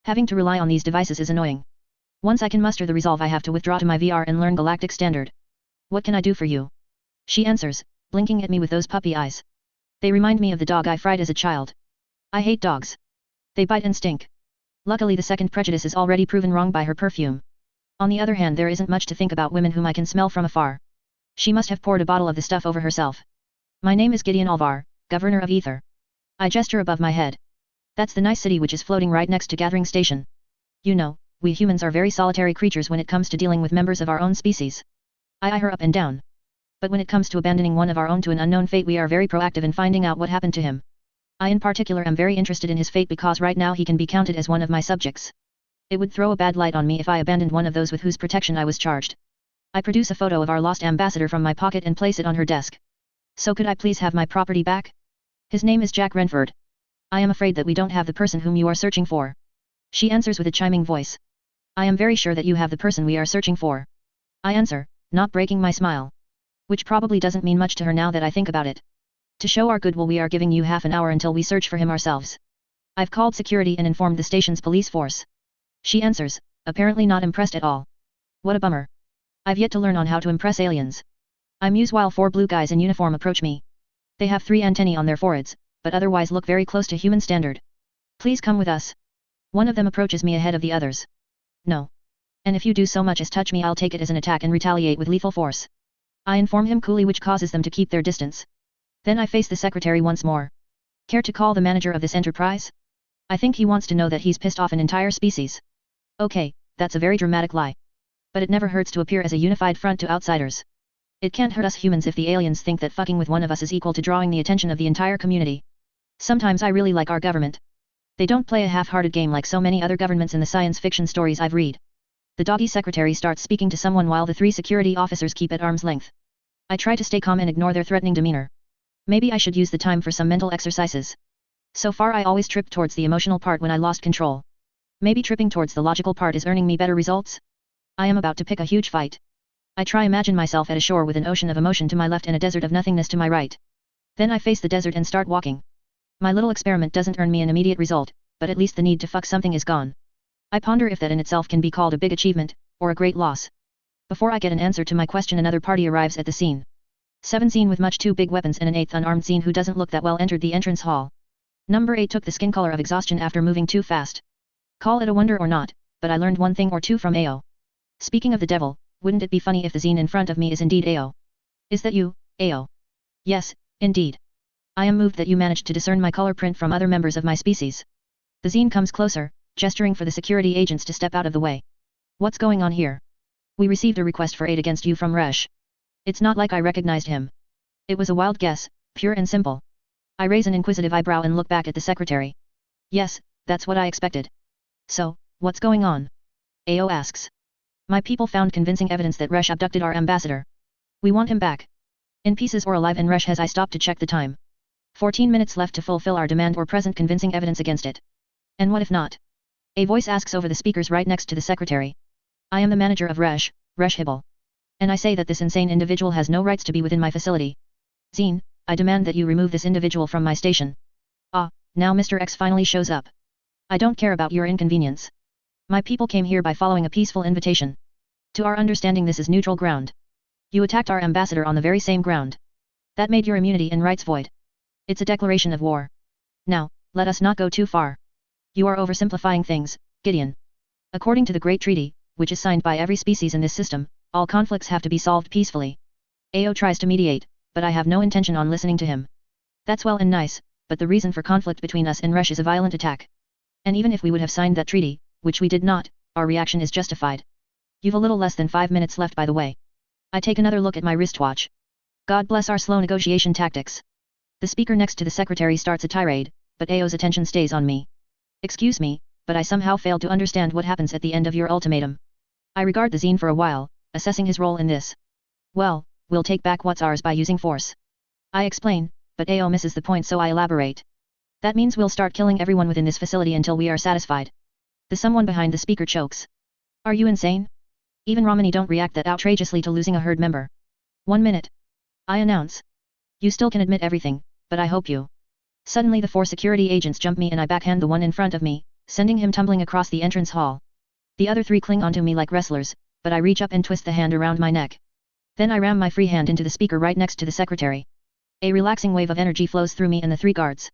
Having to rely on these devices is annoying. Once I can muster the resolve I have to withdraw to my VR and learn Galactic Standard. What can I do for you? She answers, blinking at me with those puppy eyes. They remind me of the dog I fried as a child. I hate dogs. They bite and stink. Luckily the second prejudice is already proven wrong by her perfume. On the other hand there isn't much to think about women whom I can smell from afar. She must have poured a bottle of the stuff over herself. My name is Gideon Alvar, Governor of Ether. I gesture above my head. That's the nice city which is floating right next to Gathering Station. You know, we humans are very solitary creatures when it comes to dealing with members of our own species. I eye her up and down. But when it comes to abandoning one of our own to an unknown fate we are very proactive in finding out what happened to him. I in particular am very interested in his fate because right now he can be counted as one of my subjects. It would throw a bad light on me if I abandoned one of those with whose protection I was charged. I produce a photo of our lost ambassador from my pocket and place it on her desk. So could I please have my property back? His name is Jack Renford. I am afraid that we don't have the person whom you are searching for. She answers with a chiming voice. I am very sure that you have the person we are searching for. I answer, not breaking my smile. Which probably doesn't mean much to her now that I think about it. To show our goodwill we are giving you half an hour until we search for him ourselves. I've called security and informed the station's police force. She answers, apparently not impressed at all. What a bummer. I've yet to learn on how to impress aliens. I muse while 4 blue guys in uniform approach me. They have 3 antennae on their foreheads, but otherwise look very close to human standard. Please come with us. One of them approaches me ahead of the others. No. And if you do so much as touch me I'll take it as an attack and retaliate with lethal force. I inform him coolly, which causes them to keep their distance. Then I face the secretary once more. Care to call the manager of this enterprise? I think he wants to know that he's pissed off an entire species. Okay, that's a very dramatic lie. But it never hurts to appear as a unified front to outsiders. It can't hurt us humans if the aliens think that fucking with one of us is equal to drawing the attention of the entire community. Sometimes I really like our government. They don't play a half-hearted game like so many other governments in the science fiction stories I've read. The doggy secretary starts speaking to someone while the 3 security officers keep at arm's length. I try to stay calm and ignore their threatening demeanor. Maybe I should use the time for some mental exercises. So far I always tripped towards the emotional part when I lost control. Maybe tripping towards the logical part is earning me better results? I am about to pick a huge fight. I try imagine myself at a shore with an ocean of emotion to my left and a desert of nothingness to my right. Then I face the desert and start walking. My little experiment doesn't earn me an immediate result, but at least the need to fuck something is gone. I ponder if that in itself can be called a big achievement, or a great loss. Before I get an answer to my question another party arrives at the scene. 7 Scene with much 2 big weapons and an 8th unarmed Scene who doesn't look that well entered the entrance hall. Number 8 took the skin color of exhaustion after moving too fast. Call it a wonder or not, but I learned one thing or two from AO. Speaking of the devil, wouldn't it be funny if the Zine in front of me is indeed AO? Is that you, AO? Yes, indeed. I am moved that you managed to discern my color print from other members of my species. The Zine comes closer, gesturing for the security agents to step out of the way. What's going on here? We received a request for aid against you from Resh. It's not like I recognized him. It was a wild guess, pure and simple. I raise an inquisitive eyebrow and look back at the secretary. Yes, that's what I expected. So, what's going on? AO asks. My people found convincing evidence that Resh abducted our ambassador. We want him back. In pieces or alive, and Resh has I stopped to check the time. 14 minutes left to fulfill our demand or present convincing evidence against it. And what if not? A voice asks over the speakers right next to the secretary. I am the manager of Resh Hibble. And I say that this insane individual has no rights to be within my facility. Zine, I demand that you remove this individual from my station. Ah, now Mr. X finally shows up. I don't care about your inconvenience. My people came here by following a peaceful invitation. To our understanding this is neutral ground. You attacked our ambassador on the very same ground. That made your immunity and rights void. It's a declaration of war. Now, let us not go too far. You are oversimplifying things, Gideon. According to the Great Treaty, which is signed by every species in this system, all conflicts have to be solved peacefully. AO tries to mediate, but I have no intention on listening to him. That's well and nice, but the reason for conflict between us and Resh is a violent attack. And even if we would have signed that treaty, which we did not, our reaction is justified. You've a little less than 5 minutes left by the way. I take another look at my wristwatch. God bless our slow negotiation tactics. The speaker next to the secretary starts a tirade, but AO's attention stays on me. Excuse me, but I somehow failed to understand what happens at the end of your ultimatum. I regard the Zine for a while, assessing his role in this. Well, we'll take back what's ours by using force. I explain, but AO misses the point, so I elaborate. That means we'll start killing everyone within this facility until we are satisfied. The someone behind the speaker chokes. Are you insane? Even Romani don't react that outrageously to losing a herd member. 1 minute. I announce. You still can admit everything, but I hope you. Suddenly the 4 security agents jump me and I backhand the one in front of me, sending him tumbling across the entrance hall. The other 3 cling onto me like wrestlers, but I reach up and twist the hand around my neck. Then I ram my free hand into the speaker right next to the secretary. A relaxing wave of energy flows through me and the 3 guards.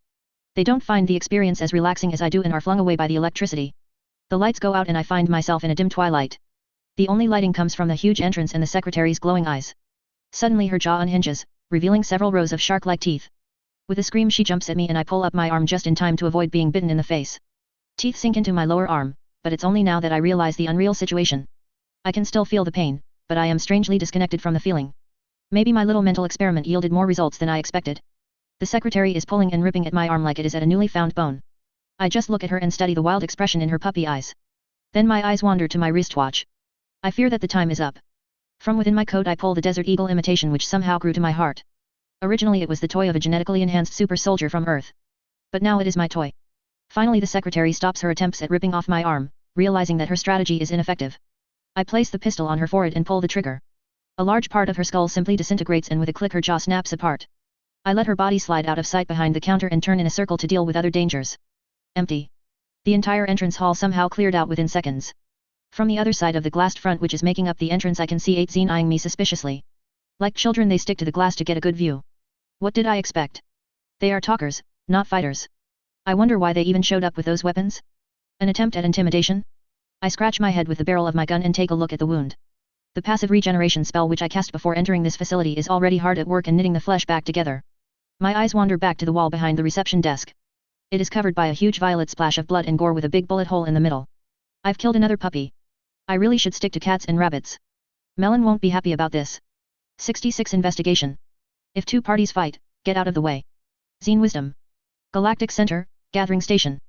They don't find the experience as relaxing as I do and are flung away by the electricity. The lights go out and I find myself in a dim twilight. The only lighting comes from the huge entrance and the secretary's glowing eyes. Suddenly her jaw unhinges, revealing several rows of shark-like teeth. With a scream she jumps at me and I pull up my arm just in time to avoid being bitten in the face. Teeth sink into my lower arm, but it's only now that I realize the unreal situation. I can still feel the pain, but I am strangely disconnected from the feeling. Maybe my little mental experiment yielded more results than I expected. The secretary is pulling and ripping at my arm like it is at a newly found bone. I just look at her and study the wild expression in her puppy eyes. Then my eyes wander to my wristwatch. I fear that the time is up. From within my coat I pull the Desert Eagle imitation which somehow grew to my heart. Originally it was the toy of a genetically enhanced super soldier from Earth. But now it is my toy. Finally the secretary stops her attempts at ripping off my arm, realizing that her strategy is ineffective. I place the pistol on her forehead and pull the trigger. A large part of her skull simply disintegrates and with a click her jaw snaps apart. I let her body slide out of sight behind the counter and turn in a circle to deal with other dangers. Empty. The entire entrance hall somehow cleared out within seconds. From the other side of the glassed front which is making up the entrance I can see 8 Zine eyeing me suspiciously. Like children they stick to the glass to get a good view. What did I expect? They are talkers, not fighters. I wonder why they even showed up with those weapons? An attempt at intimidation? I scratch my head with the barrel of my gun and take a look at the wound. The passive regeneration spell which I cast before entering this facility is already hard at work in knitting the flesh back together. My eyes wander back to the wall behind the reception desk. It is covered by a huge violet splash of blood and gore with a big bullet hole in the middle. I've killed another puppy. I really should stick to cats and rabbits. Melon won't be happy about this. 66 Investigation. If two parties fight, get out of the way. Zine Wisdom. Galactic Center, Gathering Station.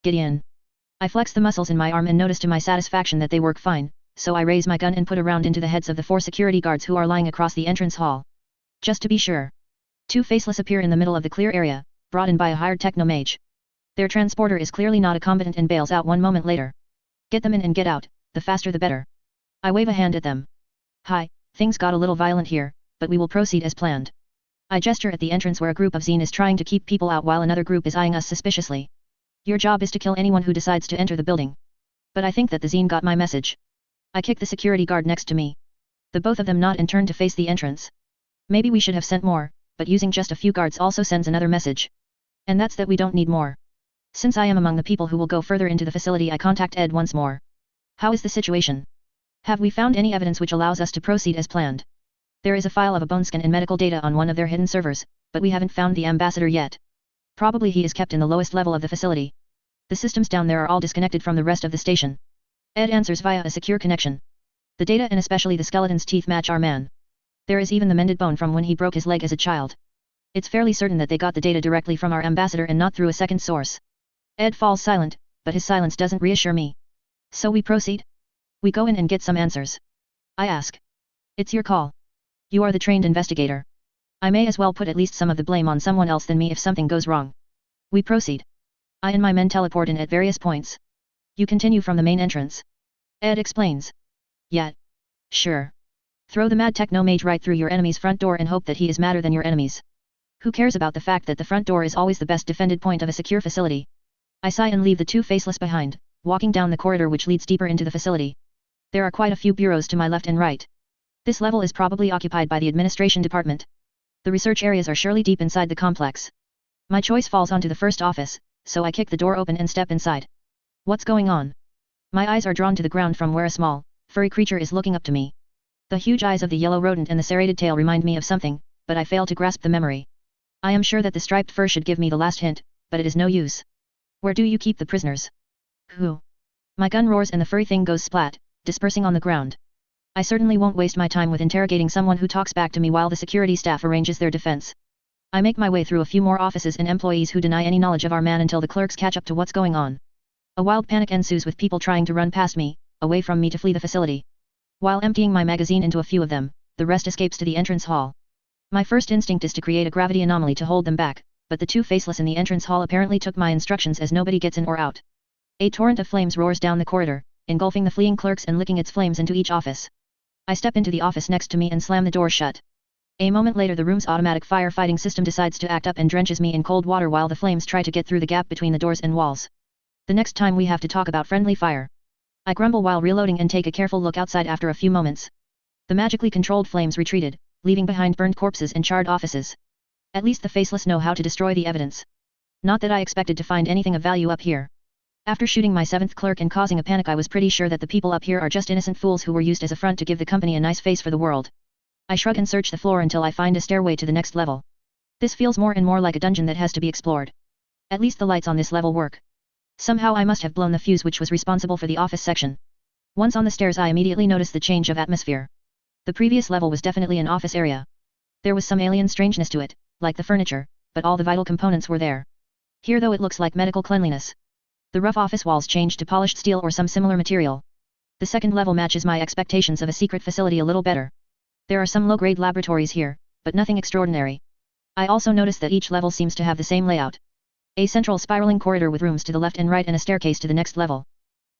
Gideon. I flex the muscles in my arm and notice to my satisfaction that they work fine, so I raise my gun and put a round into the heads of the 4 security guards who are lying across the entrance hall. Just to be sure. 2 faceless appear in the middle of the clear area, brought in by a hired techno-mage. Their transporter is clearly not a combatant and bails out one moment later. Get them in and get out, the faster the better. I wave a hand at them. Hi, things got a little violent here, but we will proceed as planned. I gesture at the entrance where a group of Zine is trying to keep people out while another group is eyeing us suspiciously. Your job is to kill anyone who decides to enter the building. But I think that the Zine got my message. I kick the security guard next to me. The both of them nod and turn to face the entrance. Maybe we should have sent more, but using just a few guards also sends another message. And that's that we don't need more. Since I am among the people who will go further into the facility I contact Ed once more. How is the situation? Have we found any evidence which allows us to proceed as planned? There is a file of a bone scan and medical data on one of their hidden servers, but we haven't found the ambassador yet. Probably he is kept in the lowest level of the facility. The systems down there are all disconnected from the rest of the station. Ed answers via a secure connection. The data and especially the skeleton's teeth match our man. There is even the mended bone from when he broke his leg as a child. It's fairly certain that they got the data directly from our ambassador and not through a second source. Ed falls silent, but his silence doesn't reassure me. So we proceed? We go in and get some answers. I ask. It's your call. You are the trained investigator. I may as well put at least some of the blame on someone else than me if something goes wrong. We proceed. I and my men teleport in at various points. You continue from the main entrance. Ed explains. Yeah. Sure. Throw the mad techno-mage right through your enemy's front door and hope that he is madder than your enemies. Who cares about the fact that the front door is always the best defended point of a secure facility? I sigh and leave the 2 faceless behind, walking down the corridor which leads deeper into the facility. There are quite a few bureaus to my left and right. This level is probably occupied by the administration department. The research areas are surely deep inside the complex. My choice falls onto the first office, so I kick the door open and step inside. What's going on? My eyes are drawn to the ground from where a small, furry creature is looking up to me. The huge eyes of the yellow rodent and the serrated tail remind me of something, but I fail to grasp the memory. I am sure that the striped fur should give me the last hint, but it is no use. Where do you keep the prisoners? Who? My gun roars and the furry thing goes splat, dispersing on the ground. I certainly won't waste my time with interrogating someone who talks back to me while the security staff arranges their defense. I make my way through a few more offices and employees who deny any knowledge of our man until the clerks catch up to what's going on. A wild panic ensues with people trying to run past me, away from me to flee the facility. While emptying my magazine into a few of them, the rest escapes to the entrance hall. My first instinct is to create a gravity anomaly to hold them back, but the 2 faceless in the entrance hall apparently took my instructions as nobody gets in or out. A torrent of flames roars down the corridor, engulfing the fleeing clerks and licking its flames into each office. I step into the office next to me and slam the door shut. A moment later the room's automatic firefighting system decides to act up and drenches me in cold water while the flames try to get through the gap between the doors and walls. The next time we have to talk about friendly fire. I grumble while reloading and take a careful look outside after a few moments. The magically controlled flames retreated, leaving behind burned corpses and charred offices. At least the faceless know how to destroy the evidence. Not that I expected to find anything of value up here. After shooting my 7th clerk and causing a panic I was pretty sure that the people up here are just innocent fools who were used as a front to give the company a nice face for the world. I shrug and search the floor until I find a stairway to the next level. This feels more and more like a dungeon that has to be explored. At least the lights on this level work. Somehow I must have blown the fuse which was responsible for the office section. Once on the stairs I immediately noticed the change of atmosphere. The previous level was definitely an office area. There was some alien strangeness to it, like the furniture, but all the vital components were there. Here though it looks like medical cleanliness. The rough office walls changed to polished steel or some similar material. The second level matches my expectations of a secret facility a little better. There are some low-grade laboratories here, but nothing extraordinary. I also notice that each level seems to have the same layout. A central spiraling corridor with rooms to the left and right and a staircase to the next level.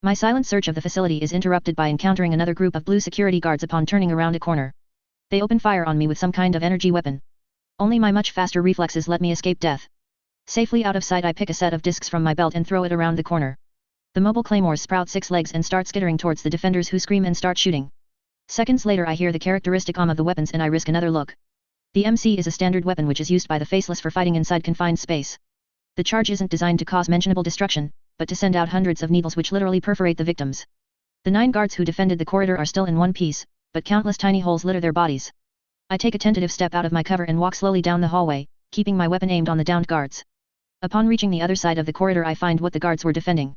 My silent search of the facility is interrupted by encountering another group of blue security guards upon turning around a corner. They open fire on me with some kind of energy weapon. Only my much faster reflexes let me escape death. Safely out of sight, I pick a set of discs from my belt and throw it around the corner. The mobile claymores sprout 6 legs and start skittering towards the defenders, who scream and start shooting. Seconds later, I hear the characteristic hum of the weapons and I risk another look. The MC is a standard weapon which is used by the faceless for fighting inside confined space. The charge isn't designed to cause mentionable destruction, but to send out hundreds of needles which literally perforate the victims. The 9 guards who defended the corridor are still in one piece, but countless tiny holes litter their bodies. I take a tentative step out of my cover and walk slowly down the hallway, keeping my weapon aimed on the downed guards. Upon reaching the other side of the corridor, I find what the guards were defending.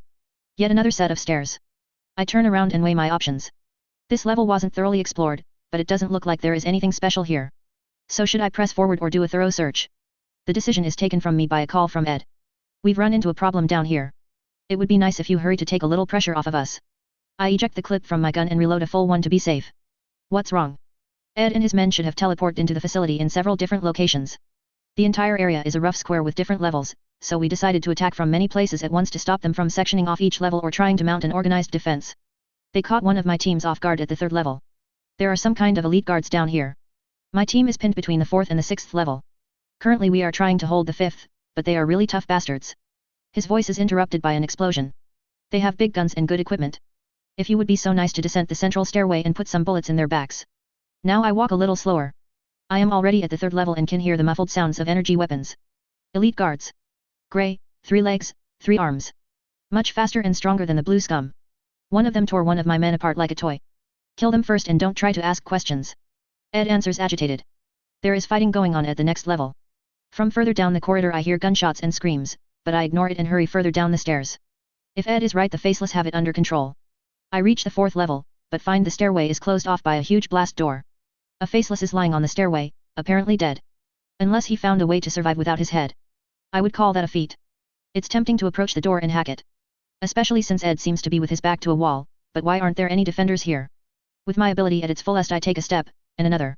Yet another set of stairs. I turn around and weigh my options. This level wasn't thoroughly explored, but it doesn't look like there is anything special here. So should I press forward or do a thorough search? The decision is taken from me by a call from Ed. We've run into a problem down here. It would be nice if you hurry to take a little pressure off of us. I eject the clip from my gun and reload a full one to be safe. What's wrong? Ed and his men should have teleported into the facility in several different locations. The entire area is a rough square with different levels, so we decided to attack from many places at once to stop them from sectioning off each level or trying to mount an organized defense. They caught one of my teams off guard at the 3rd level. There are some kind of elite guards down here. My team is pinned between the 4th and the 6th level. Currently we are trying to hold the 5th, but they are really tough bastards. His voice is interrupted by an explosion. They have big guns and good equipment. If you would be so nice to descend the central stairway and put some bullets in their backs. Now I walk a little slower. I am already at the 3rd level and can hear the muffled sounds of energy weapons. Elite guards. Gray, 3 legs, 3 arms. Much faster and stronger than the blue scum. One of them tore one of my men apart like a toy. Kill them first and don't try to ask questions. Ed answers agitated. There is fighting going on at the next level. From further down the corridor I hear gunshots and screams, but I ignore it and hurry further down the stairs. If Ed is right, the faceless have it under control. I reach the 4th level, but find the stairway is closed off by a huge blast door. A faceless is lying on the stairway, apparently dead. Unless he found a way to survive without his head. I would call that a feat. It's tempting to approach the door and hack it. Especially since Ed seems to be with his back to a wall, but why aren't there any defenders here? With my ability at its fullest I take a step, and another.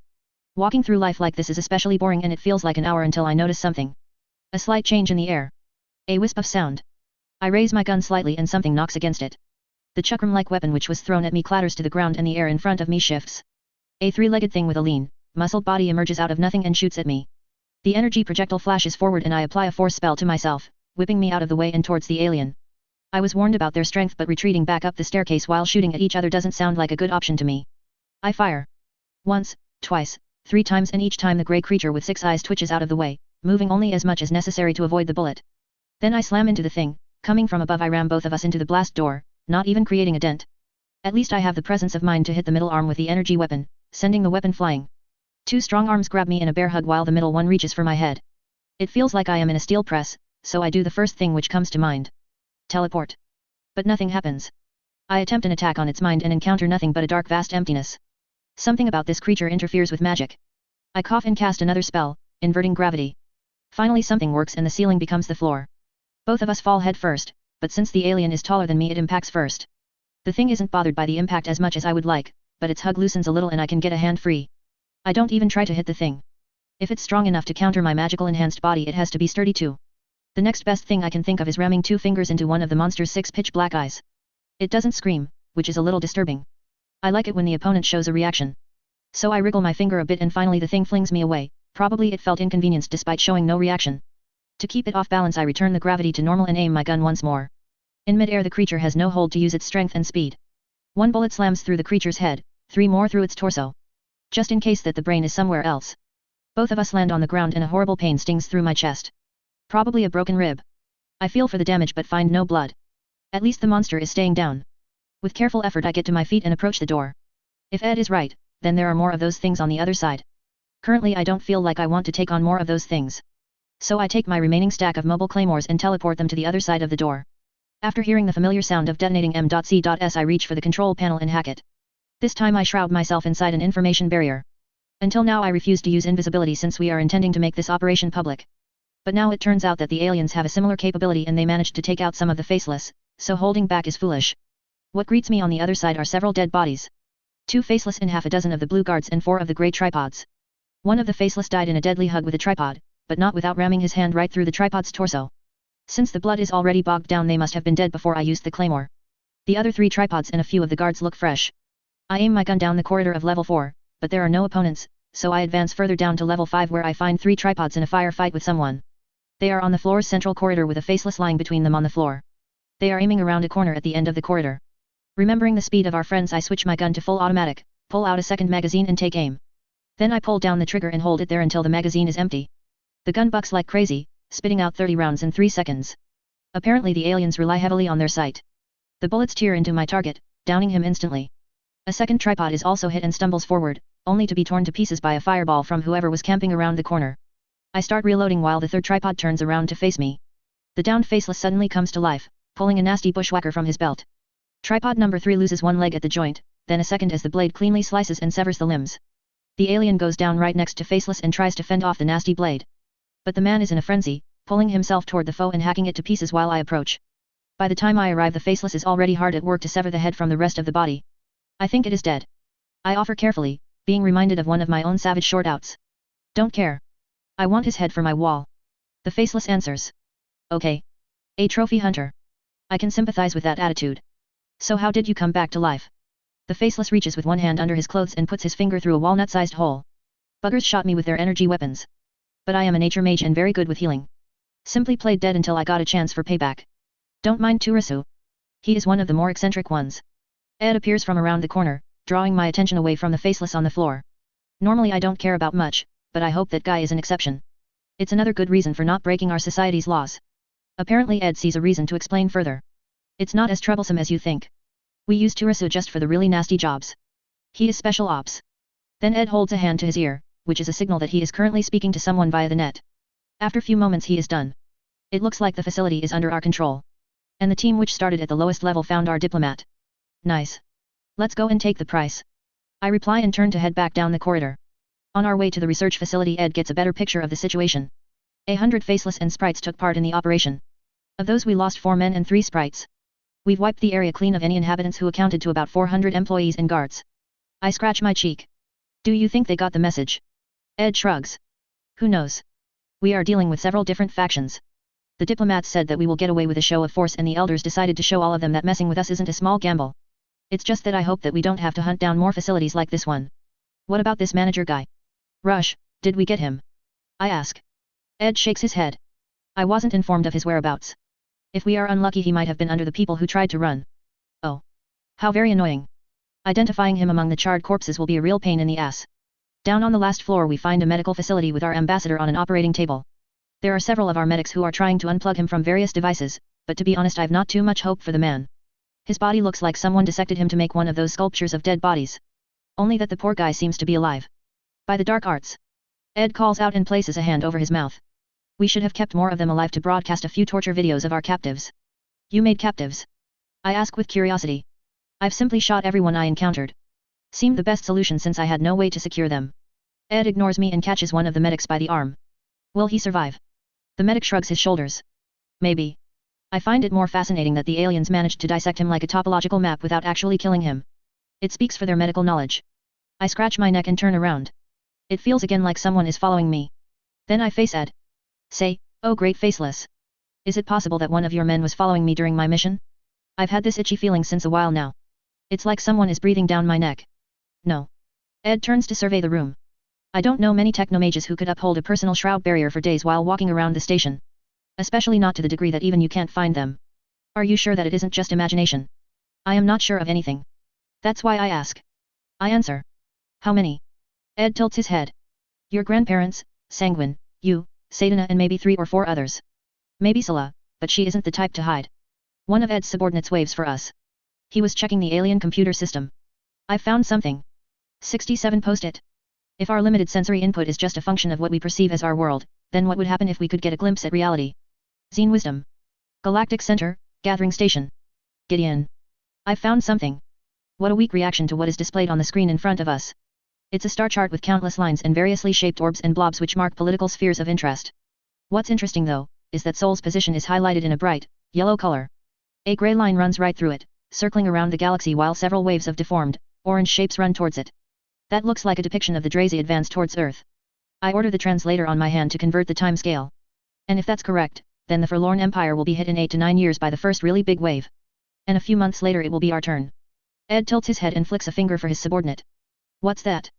Walking through life like this is especially boring and it feels like an hour until I notice something. A slight change in the air. A wisp of sound. I raise my gun slightly and something knocks against it. The chukram-like weapon which was thrown at me clatters to the ground and the air in front of me shifts. A 3-legged thing with a lean, muscled body emerges out of nothing and shoots at me. The energy projectile flashes forward and I apply a force spell to myself, whipping me out of the way and towards the alien. I was warned about their strength, but retreating back up the staircase while shooting at each other doesn't sound like a good option to me. I fire. Once, twice, 3 times, and each time the grey creature with 6 eyes twitches out of the way, moving only as much as necessary to avoid the bullet. Then I slam into the thing. Coming from above I ram both of us into the blast door, not even creating a dent. At least I have the presence of mind to hit the middle arm with the energy weapon, sending the weapon flying. 2 strong arms grab me in a bear hug while the middle one reaches for my head. It feels like I am in a steel press, so I do the first thing which comes to mind. Teleport. But nothing happens. I attempt an attack on its mind and encounter nothing but a dark vast emptiness. Something about this creature interferes with magic. I cough and cast another spell, inverting gravity. Finally something works and the ceiling becomes the floor. Both of us fall head first, but since the alien is taller than me it impacts first. The thing isn't bothered by the impact as much as I would like, but its hug loosens a little and I can get a hand free. I don't even try to hit the thing. If it's strong enough to counter my magical enhanced body it has to be sturdy too. The next best thing I can think of is ramming 2 fingers into one of the monster's 6 pitch black eyes. It doesn't scream, which is a little disturbing. I like it when the opponent shows a reaction. So I wriggle my finger a bit and finally the thing flings me away, probably it felt inconvenienced despite showing no reaction. To keep it off balance I return the gravity to normal and aim my gun once more. In mid-air the creature has no hold to use its strength and speed. 1 bullet slams through the creature's head, 3 more through its torso. Just in case that the brain is somewhere else. Both of us land on the ground and a horrible pain stings through my chest. Probably a broken rib. I feel for the damage but find no blood. At least the monster is staying down. With careful effort I get to my feet and approach the door. If Ed is right, then there are more of those things on the other side. Currently I don't feel like I want to take on more of those things. So I take my remaining stack of mobile claymores and teleport them to the other side of the door. After hearing the familiar sound of detonating M.C.S I reach for the control panel and hack it. This time I shroud myself inside an information barrier. Until now I refused to use invisibility since we are intending to make this operation public. But now it turns out that the aliens have a similar capability and they managed to take out some of the faceless, so holding back is foolish. What greets me on the other side are several dead bodies. 2 faceless and half a dozen of the blue guards and 4 of the grey tripods. One of the faceless died in a deadly hug with a tripod, but not without ramming his hand right through the tripod's torso. Since the blood is already bogged down, they must have been dead before I used the claymore. The other 3 tripods and a few of the guards look fresh. I aim my gun down the corridor of level 4, but there are no opponents, so I advance further down to level 5 where I find 3 tripods in a firefight with someone. They are on the floor's central corridor with a faceless lying between them on the floor. They are aiming around a corner at the end of the corridor. Remembering the speed of our friends, I switch my gun to full automatic, pull out a second magazine and take aim. Then I pull down the trigger and hold it there until the magazine is empty. The gun bucks like crazy, spitting out 30 rounds in 3 seconds. Apparently the aliens rely heavily on their sight. The bullets tear into my target, downing him instantly. A second tripod is also hit and stumbles forward, only to be torn to pieces by a fireball from whoever was camping around the corner. I start reloading while the third tripod turns around to face me. The downed faceless suddenly comes to life, pulling a nasty bushwhacker from his belt. Tripod number 3 loses one leg at the joint, then a second as the blade cleanly slices and severs the limbs. The alien goes down right next to faceless and tries to fend off the nasty blade. But the man is in a frenzy, pulling himself toward the foe and hacking it to pieces while I approach. By the time I arrive, the faceless is already hard at work to sever the head from the rest of the body. I think it is dead. I offer carefully, being reminded of one of my own savage short outs. Don't care. I want his head for my wall. The faceless answers. Okay. A trophy hunter. I can sympathize with that attitude. So how did you come back to life? The faceless reaches with one hand under his clothes and puts his finger through a walnut-sized hole. Buggers shot me with their energy weapons. But I am a nature mage and very good with healing. Simply played dead until I got a chance for payback. Don't mind Turasu. He is one of the more eccentric ones. Ed appears from around the corner, drawing my attention away from the faceless on the floor. Normally I don't care about much, but I hope that guy is an exception. It's another good reason for not breaking our society's laws. Apparently Ed sees a reason to explain further. It's not as troublesome as you think. We use Turasu just for the really nasty jobs. He is special ops. Then Ed holds a hand to his ear, which is a signal that he is currently speaking to someone via the net. After few moments he is done. It looks like the facility is under our control. And the team which started at the lowest level found our diplomat. Nice. Let's go and take the price. I reply and turn to head back down the corridor. On our way to the research facility, Ed gets a better picture of the situation. 100 faceless and sprites took part in the operation. Of those we lost 4 men and 3 sprites. We've wiped the area clean of any inhabitants who accounted to about 400 employees and guards. I scratch my cheek. Do you think they got the message? Ed shrugs. Who knows? We are dealing with several different factions. The diplomats said that we will get away with a show of force, and the elders decided to show all of them that messing with us isn't a small gamble. It's just that I hope that we don't have to hunt down more facilities like this one. What about this manager guy? Rush, did we get him? I ask. Ed shakes his head. I wasn't informed of his whereabouts. If we are unlucky, he might have been under the people who tried to run. Oh. How very annoying. Identifying him among the charred corpses will be a real pain in the ass. Down on the last floor we find a medical facility with our ambassador on an operating table. There are several of our medics who are trying to unplug him from various devices, but to be honest I've not too much hope for the man. His body looks like someone dissected him to make one of those sculptures of dead bodies. Only that the poor guy seems to be alive. By the dark arts. Ed calls out and places a hand over his mouth. We should have kept more of them alive to broadcast a few torture videos of our captives. You made captives? I ask with curiosity. I've simply shot everyone I encountered. Seemed the best solution since I had no way to secure them. Ed ignores me and catches one of the medics by the arm. Will he survive? The medic shrugs his shoulders. Maybe. I find it more fascinating that the aliens managed to dissect him like a topological map without actually killing him. It speaks for their medical knowledge. I scratch my neck and turn around. It feels again like someone is following me. Then I face Ed. Say, oh great faceless. Is it possible that one of your men was following me during my mission? I've had this itchy feeling since a while now. It's like someone is breathing down my neck. No. Ed turns to survey the room. I don't know many technomages who could uphold a personal shroud barrier for days while walking around the station. Especially not to the degree that even you can't find them. Are you sure that it isn't just imagination? I am not sure of anything. That's why I ask. I answer. How many? Ed tilts his head. Your grandparents, Sanguine, you, Sadana and maybe 3 or 4 others. Maybe Scylla, but she isn't the type to hide. One of Ed's subordinates waves for us. He was checking the alien computer system. I've found something. 67 post-it. If our limited sensory input is just a function of what we perceive as our world, then what would happen if we could get a glimpse at reality? Zine Wisdom. Galactic Center, Gathering Station. Gideon. I've found something. What a weak reaction to what is displayed on the screen in front of us. It's a star chart with countless lines and variously shaped orbs and blobs which mark political spheres of interest. What's interesting though, is that Sol's position is highlighted in a bright, yellow color. A gray line runs right through it, circling around the galaxy while several waves of deformed, orange shapes run towards it. That looks like a depiction of the Drazi advance towards Earth. I order the translator on my hand to convert the time scale. And if that's correct, then the Forlorn Empire will be hit in 8 to 9 years by the first really big wave. And a few months later it will be our turn. Ed tilts his head and flicks a finger for his subordinate. What's that?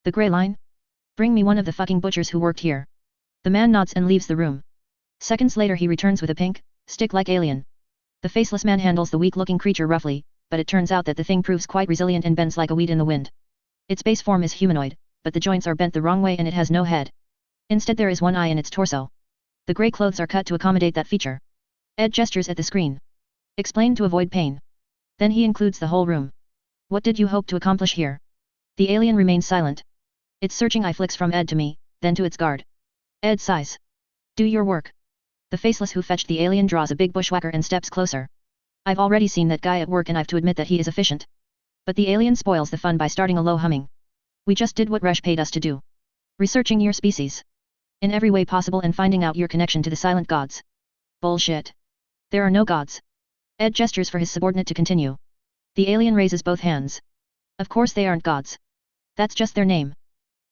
The grey line? Bring me one of the fucking butchers who worked here. The man nods and leaves the room. Seconds later he returns with a pink, stick-like alien. The faceless man handles the weak-looking creature roughly, but it turns out that the thing proves quite resilient and bends like a weed in the wind. Its base form is humanoid, but the joints are bent the wrong way and it has no head. Instead there is one eye in its torso. The grey clothes are cut to accommodate that feature. Ed gestures at the screen. Explain to avoid pain. Then he includes the whole room. What did you hope to accomplish here? The alien remains silent. Its searching eye flicks from Ed to me, then to its guard. Ed sighs. Do your work. The faceless who fetched the alien draws a big bushwhacker and steps closer. I've already seen that guy at work and I've to admit that he is efficient. But the alien spoils the fun by starting a low humming. We just did what Resh paid us to do. Researching your species. In every way possible and finding out your connection to the silent gods. Bullshit. There are no gods. Ed gestures for his subordinate to continue. The alien raises both hands. Of course they aren't gods. That's just their name.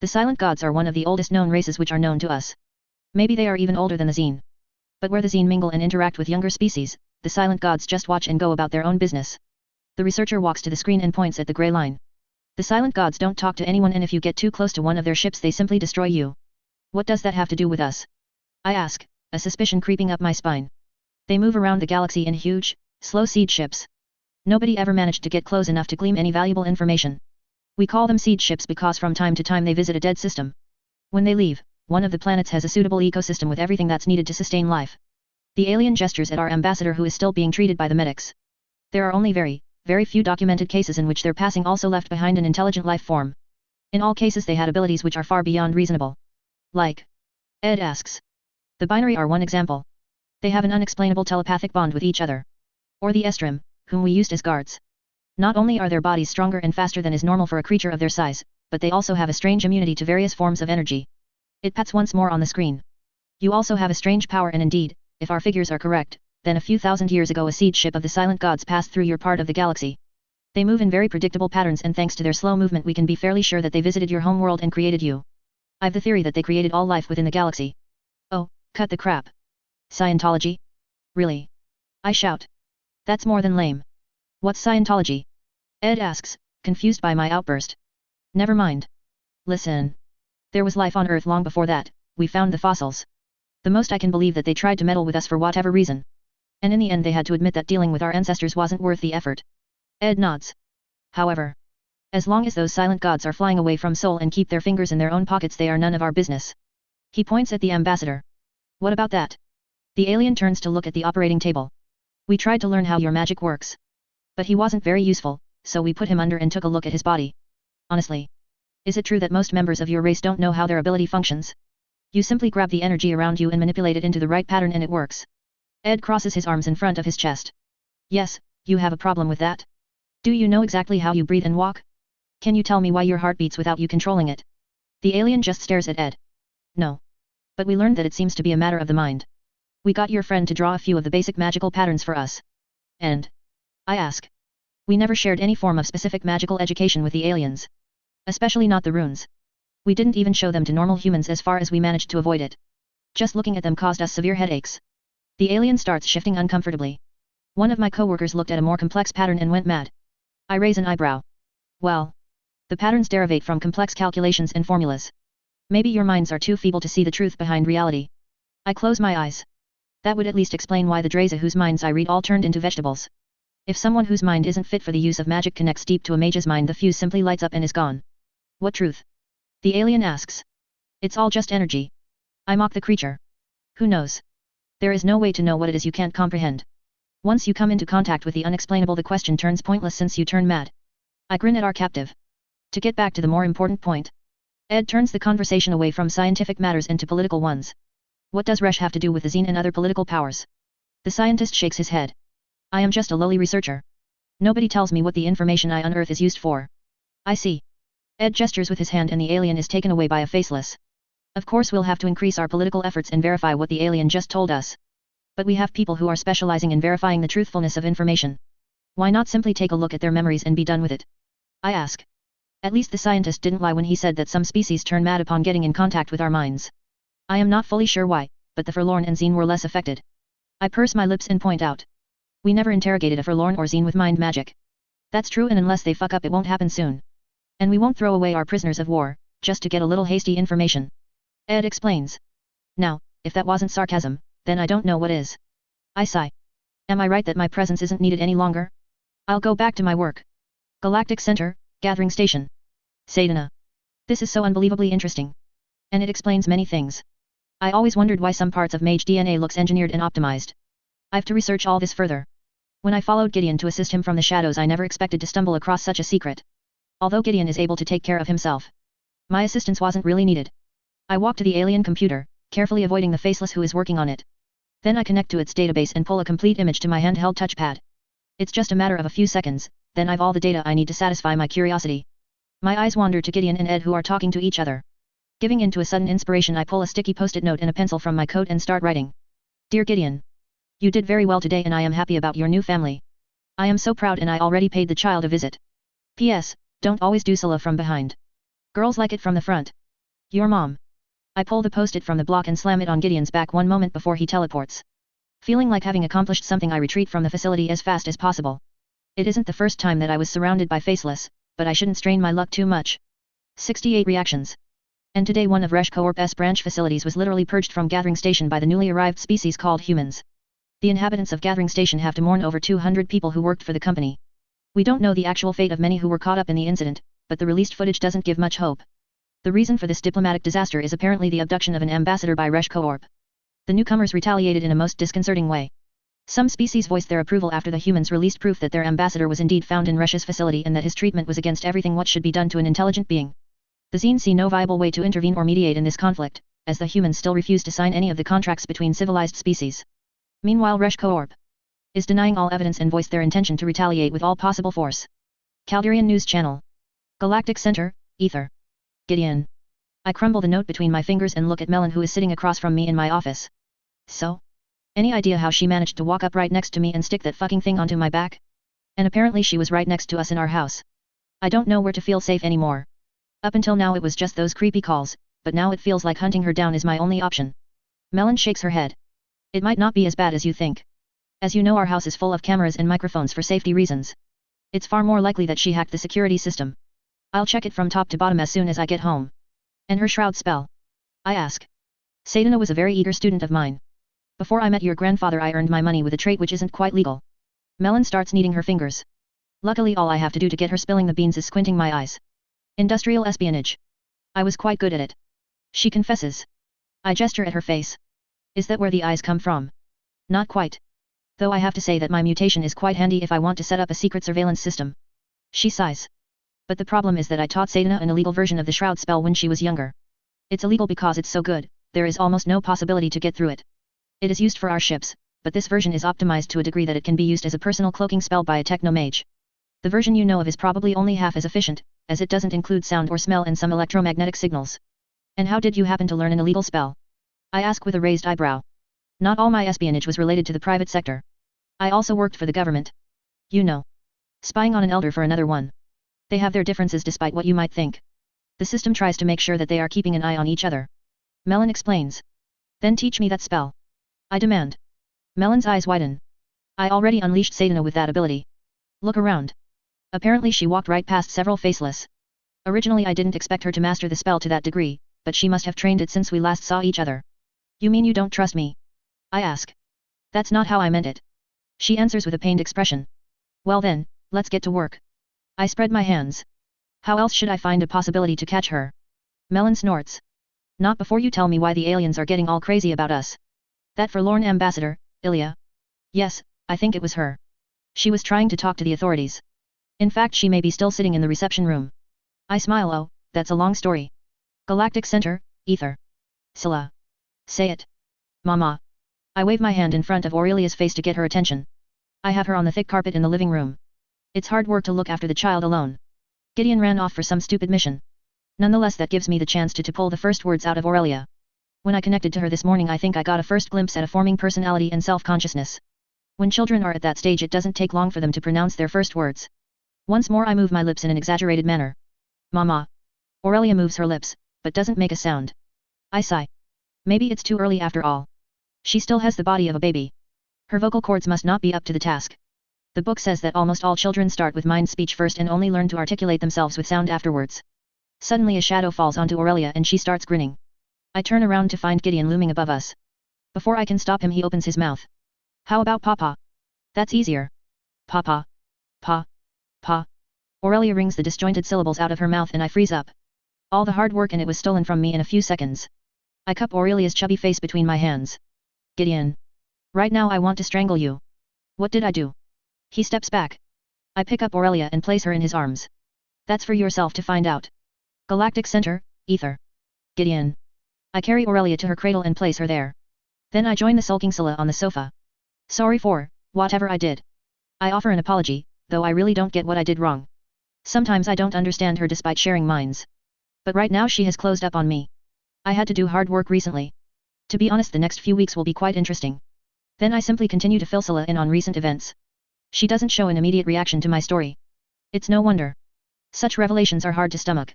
The silent gods are one of the oldest known races which are known to us. Maybe they are even older than the Xene. But where the Xene mingle and interact with younger species, the silent gods just watch and go about their own business. The researcher walks to the screen and points at the grey line. The silent gods don't talk to anyone and if you get too close to one of their ships they simply destroy you. What does that have to do with us? I ask, a suspicion creeping up my spine. They move around the galaxy in huge, slow seed ships. Nobody ever managed to get close enough to glean any valuable information. We call them seed ships because from time to time they visit a dead system. When they leave, one of the planets has a suitable ecosystem with everything that's needed to sustain life. The alien gestures at our ambassador who is still being treated by the medics. There are only very few documented cases in which their passing also left behind an intelligent life form. In all cases they had abilities which are far beyond reasonable. Like? Ed asks. The binary are one example. They have an unexplainable telepathic bond with each other. Or the Estrim, whom we used as guards. Not only are their bodies stronger and faster than is normal for a creature of their size, but they also have a strange immunity to various forms of energy. It pats once more on the screen. You also have a strange power and indeed, if our figures are correct, then a few thousand years ago a seed ship of the silent gods passed through your part of the galaxy. They move in very predictable patterns and thanks to their slow movement we can be fairly sure that they visited your home world and created you. I've the theory that they created all life within the galaxy. Oh, cut the crap. Scientology? Really? I shout. That's more than lame. What's Scientology? Ed asks, confused by my outburst. Never mind. Listen. There was life on Earth long before that, we found the fossils. The most I can believe that they tried to meddle with us for whatever reason. And in the end they had to admit that dealing with our ancestors wasn't worth the effort. Ed nods. However, as long as those silent gods are flying away from Sol and keep their fingers in their own pockets they are none of our business. He points at the ambassador. What about that? The alien turns to look at the operating table. We tried to learn how your magic works. But he wasn't very useful, so we put him under and took a look at his body. Honestly. Is it true that most members of your race don't know how their ability functions? You simply grab the energy around you and manipulate it into the right pattern and it works. Ed crosses his arms in front of his chest. Yes, you have a problem with that? Do you know exactly how you breathe and walk? Can you tell me why your heart beats without you controlling it? The alien just stares at Ed. No. But we learned that it seems to be a matter of the mind. We got your friend to draw a few of the basic magical patterns for us. And? I ask. We never shared any form of specific magical education with the aliens. Especially not the runes. We didn't even show them to normal humans as far as we managed to avoid it. Just looking at them caused us severe headaches. The alien starts shifting uncomfortably. One of my coworkers looked at a more complex pattern and went mad. I raise an eyebrow. Well. The patterns derivate from complex calculations and formulas. Maybe your minds are too feeble to see the truth behind reality. I close my eyes. That would at least explain why the Draza whose minds I read all turned into vegetables. If someone whose mind isn't fit for the use of magic connects deep to a mage's mind the fuse simply lights up and is gone. What truth? The alien asks. It's all just energy. I mock the creature. Who knows? There is no way to know what it is you can't comprehend. Once you come into contact with the unexplainable the question turns pointless since you turn mad. I grin at our captive. To get back to the more important point. Ed turns the conversation away from scientific matters into political ones. What does Resh have to do with the Xene and other political powers? The scientist shakes his head. I am just a lowly researcher. Nobody tells me what the information I unearth is used for. I see. Ed gestures with his hand and the alien is taken away by a faceless. Of course we'll have to increase our political efforts and verify what the alien just told us. But we have people who are specializing in verifying the truthfulness of information. Why not simply take a look at their memories and be done with it? I ask. At least the scientist didn't lie when he said that some species turn mad upon getting in contact with our minds. I am not fully sure why, but the Forlorn and Xene were less affected. I purse my lips and point out. We never interrogated a forlorn or Zine with mind magic. That's true, and unless they fuck up it won't happen soon. And we won't throw away our prisoners of war, just to get a little hasty information. Ed explains. Now, if that wasn't sarcasm, then I don't know what is. I sigh. Am I right that my presence isn't needed any longer? I'll go back to my work. Galactic Center, Gathering Station. Sadana. This is so unbelievably interesting. And it explains many things. I always wondered why some parts of mage DNA looks engineered and optimized. I've to research all this further. When I followed Gideon to assist him from the shadows, I never expected to stumble across such a secret. Although Gideon is able to take care of himself, my assistance wasn't really needed. I walk to the alien computer, carefully avoiding the faceless who is working on it. Then I connect to its database and pull a complete image to my handheld touchpad. It's just a matter of a few seconds, then I've all the data I need to satisfy my curiosity. My eyes wander to Gideon and Ed, who are talking to each other. Giving in to a sudden inspiration, I pull a sticky post-it note and a pencil from my coat and start writing. Dear Gideon. You did very well today and I am happy about your new family. I am so proud and I already paid the child a visit. P.S. Don't always do Scylla from behind. Girls like it from the front. Your mom. I pull the post-it from the block and slam it on Gideon's back one moment before he teleports. Feeling like having accomplished something, I retreat from the facility as fast as possible. It isn't the first time that I was surrounded by faceless, but I shouldn't strain my luck too much. 68 reactions. And today one of Resh Corp's branch facilities was literally purged from Gathering Station by the newly arrived species called humans. The inhabitants of Gathering Station have to mourn over 200 people who worked for the company. We don't know the actual fate of many who were caught up in the incident, but the released footage doesn't give much hope. The reason for this diplomatic disaster is apparently the abduction of an ambassador by Resh Corp. The newcomers retaliated in a most disconcerting way. Some species voiced their approval after the humans released proof that their ambassador was indeed found in Resh's facility and that his treatment was against everything what should be done to an intelligent being. The Zine see no viable way to intervene or mediate in this conflict, as the humans still refuse to sign any of the contracts between civilized species. Meanwhile, Resh Corp is denying all evidence and voiced their intention to retaliate with all possible force. Calderian News Channel. Galactic Center, Ether. Gideon. I crumble the note between my fingers and look at Melon, who is sitting across from me in my office. So? Any idea how she managed to walk up right next to me and stick that fucking thing onto my back? And apparently she was right next to us in our house. I don't know where to feel safe anymore. Up until now it was just those creepy calls, but now it feels like hunting her down is my only option. Melon shakes her head. It might not be as bad as you think. As you know, our house is full of cameras and microphones for safety reasons. It's far more likely that she hacked the security system. I'll check it from top to bottom as soon as I get home. And her shroud spell? I ask. Sadana was a very eager student of mine. Before I met your grandfather I earned my money with a trait which isn't quite legal. Melon starts kneading her fingers. Luckily all I have to do to get her spilling the beans is squinting my eyes. Industrial espionage. I was quite good at it. She confesses. I gesture at her face. Is that where the eyes come from? Not quite. Though I have to say that my mutation is quite handy if I want to set up a secret surveillance system. She sighs. But the problem is that I taught Sadana an illegal version of the shroud spell when she was younger. It's illegal because it's so good, there is almost no possibility to get through it. It is used for our ships, but this version is optimized to a degree that it can be used as a personal cloaking spell by a techno-mage. The version you know of is probably only half as efficient, as it doesn't include sound or smell and some electromagnetic signals. And how did you happen to learn an illegal spell? I ask with a raised eyebrow. Not all my espionage was related to the private sector. I also worked for the government. You know. Spying on an elder for another one. They have their differences despite what you might think. The system tries to make sure that they are keeping an eye on each other. Melon explains. Then teach me that spell. I demand. Melon's eyes widen. I already unleashed Sadana with that ability. Look around. Apparently she walked right past several faceless. Originally I didn't expect her to master the spell to that degree, but she must have trained it since we last saw each other. You mean you don't trust me? I ask. That's not how I meant it. She answers with a pained expression. Well then, let's get to work. I spread my hands. How else should I find a possibility to catch her? Melon snorts. Not before you tell me why the aliens are getting all crazy about us. That forlorn ambassador, Ilya. Yes, I think it was her. She was trying to talk to the authorities. In fact, she may be still sitting in the reception room. I smile. Oh, that's a long story. Galactic Center, Ether. Scylla. Say it. Mama. I wave my hand in front of Aurelia's face to get her attention. I have her on the thick carpet in the living room. It's hard work to look after the child alone. Gideon ran off for some stupid mission. Nonetheless, that gives me the chance to pull the first words out of Aurelia. When I connected to her this morning, I think I got a first glimpse at a forming personality and self-consciousness. When children are at that stage, it doesn't take long for them to pronounce their first words. Once more I move my lips in an exaggerated manner. Mama. Aurelia moves her lips, but doesn't make a sound. I sigh. Maybe it's too early after all. She still has the body of a baby. Her vocal cords must not be up to the task. The book says that almost all children start with mind speech first and only learn to articulate themselves with sound afterwards. Suddenly a shadow falls onto Aurelia and she starts grinning. I turn around to find Gideon looming above us. Before I can stop him he opens his mouth. How about Papa? That's easier. Papa. Pa. Pa. Aurelia rings the disjointed syllables out of her mouth and I freeze up. All the hard work and it was stolen from me in a few seconds. I cup Aurelia's chubby face between my hands. Gideon. Right now I want to strangle you. What did I do? He steps back. I pick up Aurelia and place her in his arms. That's for yourself to find out. Galactic Center, Ether. Gideon. I carry Aurelia to her cradle and place her there. Then I join the sulking Scylla on the sofa. Sorry for whatever I did. I offer an apology, though I really don't get what I did wrong. Sometimes I don't understand her despite sharing minds. But right now she has closed up on me. I had to do hard work recently. To be honest, the next few weeks will be quite interesting. Then I simply continue to fill Scylla in on recent events. She doesn't show an immediate reaction to my story. It's no wonder. Such revelations are hard to stomach.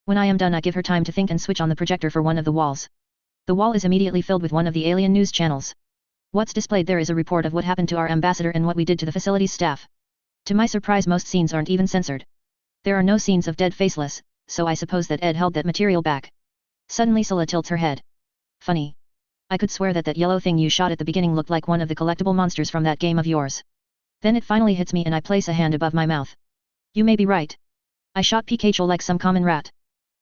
When I am done I give her time to think and switch on the projector for one of the walls. The wall is immediately filled with one of the alien news channels. What's displayed there is a report of what happened to our ambassador and what we did to the facility's staff. To my surprise most scenes aren't even censored. There are no scenes of dead faceless, so I suppose that Ed held that material back. Suddenly Scylla tilts her head. Funny. I could swear that yellow thing you shot at the beginning looked like one of the collectible monsters from that game of yours. Then it finally hits me and I place a hand above my mouth. You may be right. I shot Pikachu like some common rat.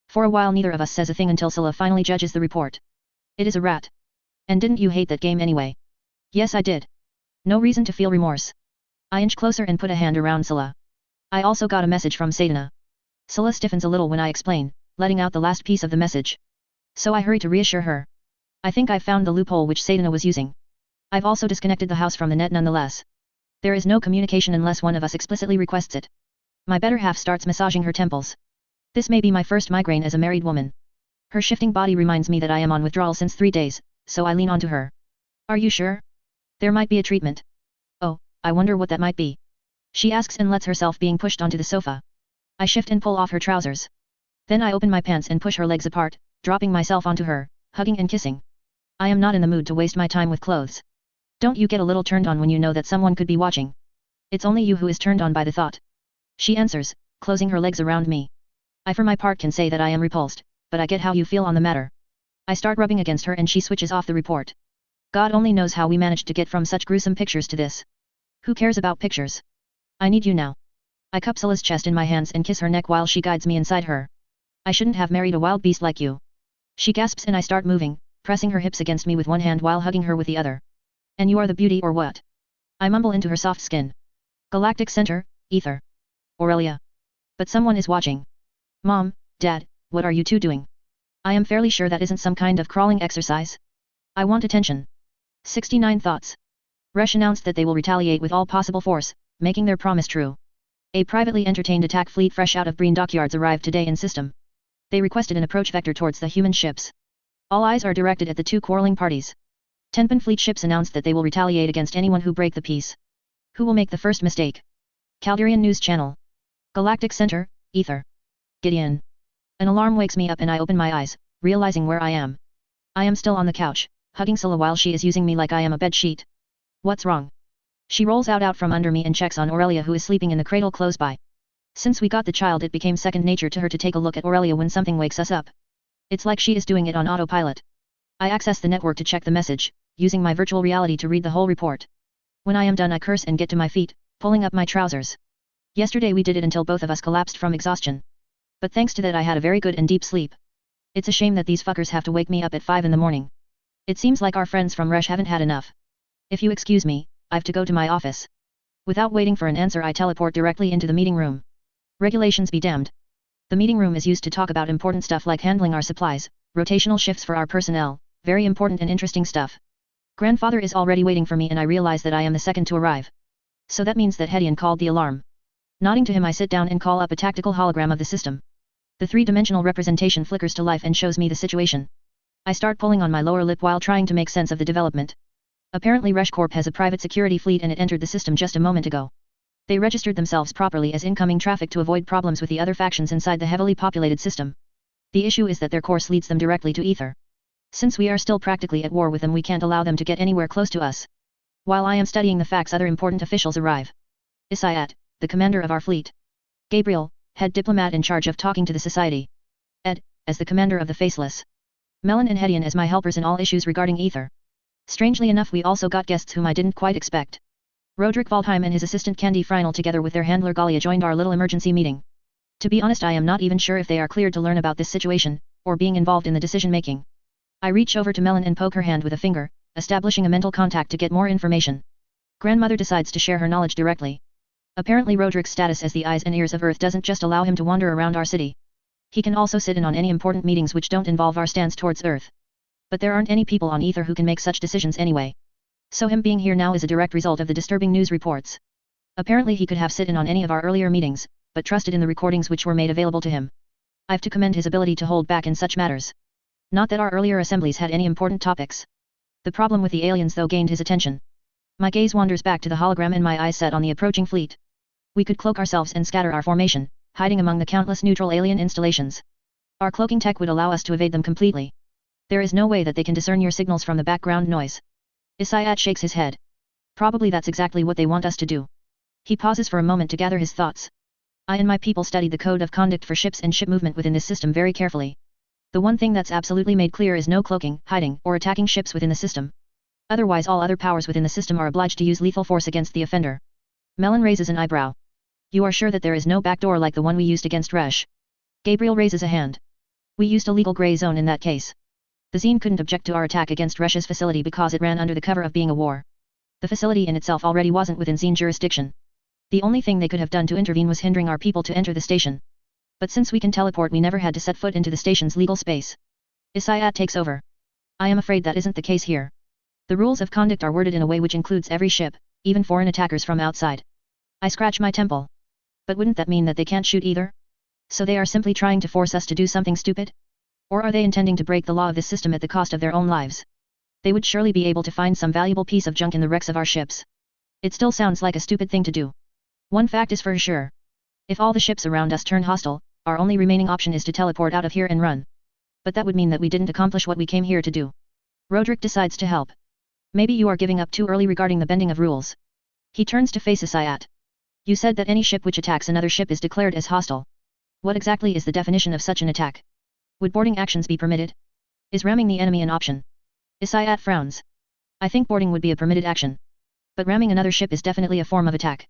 For a while neither of us says a thing until Scylla finally judges the report. It is a rat. And didn't you hate that game anyway? Yes I did. No reason to feel remorse. I inch closer and put a hand around Scylla. I also got a message from Sadana. Scylla stiffens a little when I explain, letting out the last piece of the message. So I hurry to reassure her. I think I've found the loophole which Sadana was using. I've also disconnected the house from the net nonetheless. There is no communication unless one of us explicitly requests it. My better half starts massaging her temples. This may be my first migraine as a married woman. Her shifting body reminds me that I am on withdrawal since 3 days, so I lean onto her. Are you sure? There might be a treatment. Oh, I wonder what that might be. She asks and lets herself being pushed onto the sofa. I shift and pull off her trousers. Then I open my pants and push her legs apart, dropping myself onto her, hugging and kissing. I am not in the mood to waste my time with clothes. Don't you get a little turned on when you know that someone could be watching? It's only you who is turned on by the thought. She answers, closing her legs around me. I for my part can say that I am repulsed, but I get how you feel on the matter. I start rubbing against her and she switches off the report. God only knows how we managed to get from such gruesome pictures to this. Who cares about pictures? I need you now. I cup Scylla's chest in my hands and kiss her neck while she guides me inside her. I shouldn't have married a wild beast like you. She gasps and I start moving, pressing her hips against me with one hand while hugging her with the other. And you are the beauty or what? I mumble into her soft skin. Galactic Center, Ether. Aurelia. But someone is watching. Mom, Dad, what are you two doing? I am fairly sure that isn't some kind of crawling exercise. I want attention. 69 thoughts. Resh announced that they will retaliate with all possible force, making their promise true. A privately entertained attack fleet fresh out of Breen dockyards arrived today in system. They requested an approach vector towards the human ships. All eyes are directed at the two quarreling parties. Tenpan fleet ships announced that they will retaliate against anyone who break the peace. Who will make the first mistake? Calderian News Channel. Galactic Center, Ether. Gideon. An alarm wakes me up and I open my eyes, realizing where I am. I am still on the couch, hugging Scylla while she is using me like I am a bed sheet. What's wrong? She rolls out from under me and checks on Aurelia who is sleeping in the cradle close by. Since we got the child it became second nature to her to take a look at Aurelia when something wakes us up. It's like she is doing it on autopilot. I access the network to check the message, using my virtual reality to read the whole report. When I am done I curse and get to my feet, pulling up my trousers. Yesterday we did it until both of us collapsed from exhaustion. But thanks to that I had a very good and deep sleep. It's a shame that these fuckers have to wake me up at 5 in the morning. It seems like our friends from Resh haven't had enough. If you excuse me, I've to go to my office. Without waiting for an answer I teleport directly into the meeting room. Regulations be damned. The meeting room is used to talk about important stuff like handling our supplies, rotational shifts for our personnel, very important and interesting stuff. Grandfather is already waiting for me and I realize that I am the second to arrive. So that means that Hedian called the alarm. Nodding to him I sit down and call up a tactical hologram of the system. The three-dimensional representation flickers to life and shows me the situation. I start pulling on my lower lip while trying to make sense of the development. Apparently Resh Corp has a private security fleet and it entered the system just a moment ago. They registered themselves properly as incoming traffic to avoid problems with the other factions inside the heavily populated system. The issue is that their course leads them directly to Ether. Since we are still practically at war with them we can't allow them to get anywhere close to us. While I am studying the facts, other important officials arrive. Isaiat, the commander of our fleet. Gabriel, head diplomat in charge of talking to the society. Ed, as the commander of the Faceless. Melon and Hedian as my helpers in all issues regarding Ether. Strangely enough, we also got guests whom I didn't quite expect. Roderick Waldheim and his assistant Candy Freinel together with their handler Galia joined our little emergency meeting. To be honest, I am not even sure if they are cleared to learn about this situation, or being involved in the decision-making. I reach over to Melon and poke her hand with a finger, establishing a mental contact to get more information. Grandmother decides to share her knowledge directly. Apparently Roderick's status as the eyes and ears of Earth doesn't just allow him to wander around our city. He can also sit in on any important meetings which don't involve our stance towards Earth. But there aren't any people on Ether who can make such decisions anyway. So him being here now is a direct result of the disturbing news reports. Apparently he could have sit in on any of our earlier meetings, but trusted in the recordings which were made available to him. I've to commend his ability to hold back in such matters. Not that our earlier assemblies had any important topics. The problem with the aliens though gained his attention. My gaze wanders back to the hologram and my eyes set on the approaching fleet. We could cloak ourselves and scatter our formation, hiding among the countless neutral alien installations. Our cloaking tech would allow us to evade them completely. There is no way that they can discern your signals from the background noise. Isaiat shakes his head. Probably that's exactly what they want us to do. He pauses for a moment to gather his thoughts. I and my people studied the code of conduct for ships and ship movement within this system very carefully. The one thing that's absolutely made clear is no cloaking, hiding, or attacking ships within the system. Otherwise all other powers within the system are obliged to use lethal force against the offender. Melon raises an eyebrow. You are sure that there is no backdoor like the one we used against Resh? Gabriel raises a hand. We used a legal grey zone in that case. The Zine couldn't object to our attack against Resh's facility because it ran under the cover of being a war. The facility in itself already wasn't within Zine jurisdiction. The only thing they could have done to intervene was hindering our people to enter the station. But since we can teleport, we never had to set foot into the station's legal space. Isaiat takes over. I am afraid that isn't the case here. The rules of conduct are worded in a way which includes every ship, even foreign attackers from outside. I scratch my temple. But wouldn't that mean that they can't shoot either? So they are simply trying to force us to do something stupid? Or are they intending to break the law of this system at the cost of their own lives? They would surely be able to find some valuable piece of junk in the wrecks of our ships. It still sounds like a stupid thing to do. One fact is for sure. If all the ships around us turn hostile, our only remaining option is to teleport out of here and run. But that would mean that we didn't accomplish what we came here to do. Roderick decides to help. Maybe you are giving up too early regarding the bending of rules. He turns to face Isaiat. You said that any ship which attacks another ship is declared as hostile. What exactly is the definition of such an attack? Would boarding actions be permitted? Is ramming the enemy an option? Isaiat frowns. I think boarding would be a permitted action. But ramming another ship is definitely a form of attack.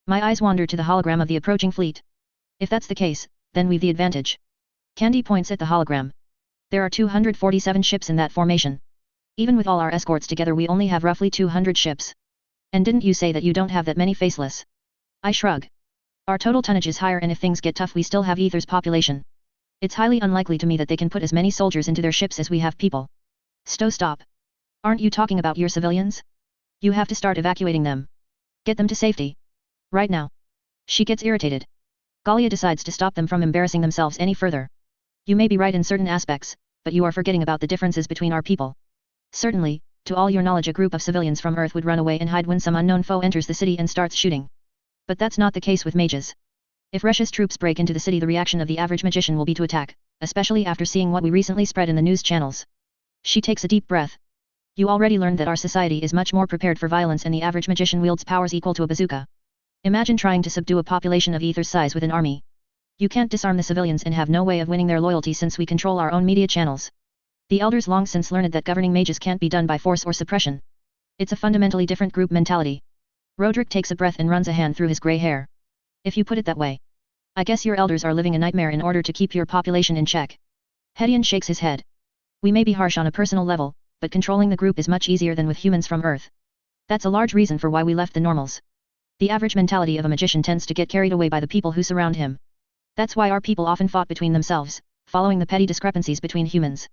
My eyes wander to the hologram of the approaching fleet. If that's the case, then we've the advantage. Candy points at the hologram. There are 247 ships in that formation. Even with all our escorts together we only have roughly 200 ships. And didn't you say that you don't have that many Faceless? I shrug. Our total tonnage is higher and if things get tough we still have Ether's population. It's highly unlikely to me that they can put as many soldiers into their ships as we have people. Stop. Aren't you talking about your civilians? You have to start evacuating them. Get them to safety. Right now. She gets irritated. Galia decides to stop them from embarrassing themselves any further. You may be right in certain aspects, but you are forgetting about the differences between our people. Certainly, to all your knowledge a group of civilians from Earth would run away and hide when some unknown foe enters the city and starts shooting. But that's not the case with mages. If Resh's troops break into the city the reaction of the average magician will be to attack, especially after seeing what we recently spread in the news channels. She takes a deep breath. You already learned that our society is much more prepared for violence and the average magician wields powers equal to a bazooka. Imagine trying to subdue a population of Ether's size with an army. You can't disarm the civilians and have no way of winning their loyalty since we control our own media channels. The elders long since learned that governing mages can't be done by force or suppression. It's a fundamentally different group mentality. Roderick takes a breath and runs a hand through his grey hair. If you put it that way. I guess your elders are living a nightmare in order to keep your population in check. Hedian shakes his head. We may be harsh on a personal level, but controlling the group is much easier than with humans from Earth. That's a large reason for why we left the normals. The average mentality of a magician tends to get carried away by the people who surround him. That's why our people often fought between themselves, following the petty discrepancies between humans.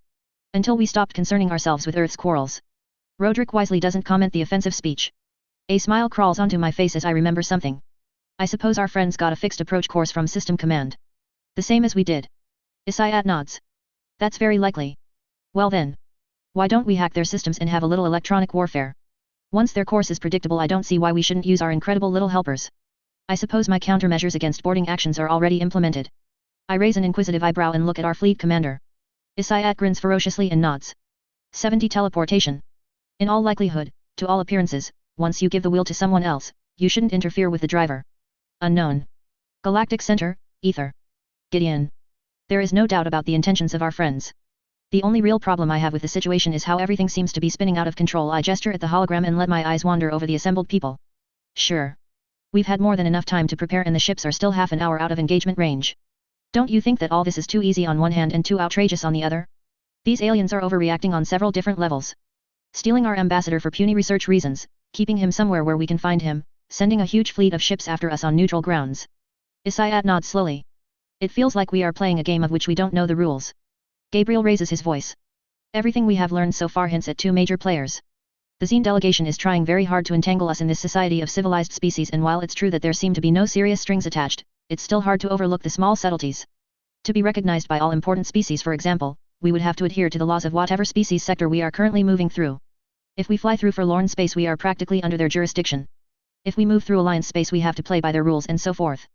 Until we stopped concerning ourselves with Earth's quarrels. Roderick wisely doesn't comment the offensive speech. A smile crawls onto my face as I remember something. I suppose our friends got a fixed approach course from System Command. The same as we did. Isaiat nods. That's very likely. Well then. Why don't we hack their systems and have a little electronic warfare? Once their course is predictable I don't see why we shouldn't use our incredible little helpers. I suppose my countermeasures against boarding actions are already implemented. I raise an inquisitive eyebrow and look at our fleet commander. Isaiat grins ferociously and nods. 70 teleportation. In all likelihood, to all appearances, once you give the wheel to someone else, you shouldn't interfere with the driver. Unknown. Galactic Center, Ether. Gideon. There is no doubt about the intentions of our friends. The only real problem I have with the situation is how everything seems to be spinning out of control. I gesture at the hologram and let my eyes wander over the assembled people. Sure. We've had more than enough time to prepare and the ships are still half an hour out of engagement range. Don't you think that all this is too easy on one hand and too outrageous on the other? These aliens are overreacting on several different levels. Stealing our ambassador for puny research reasons, keeping him somewhere where we can find him, sending a huge fleet of ships after us on neutral grounds. Isayat nods slowly. It feels like we are playing a game of which we don't know the rules. Gabriel raises his voice. Everything we have learned so far hints at two major players. The Xene delegation is trying very hard to entangle us in this society of civilized species, and while it's true that there seem to be no serious strings attached, it's still hard to overlook the small subtleties. To be recognized by all important species, for example, we would have to adhere to the laws of whatever species sector we are currently moving through. If we fly through forlorn space, we are practically under their jurisdiction. If we move through alliance space, we have to play by their rules and so forth.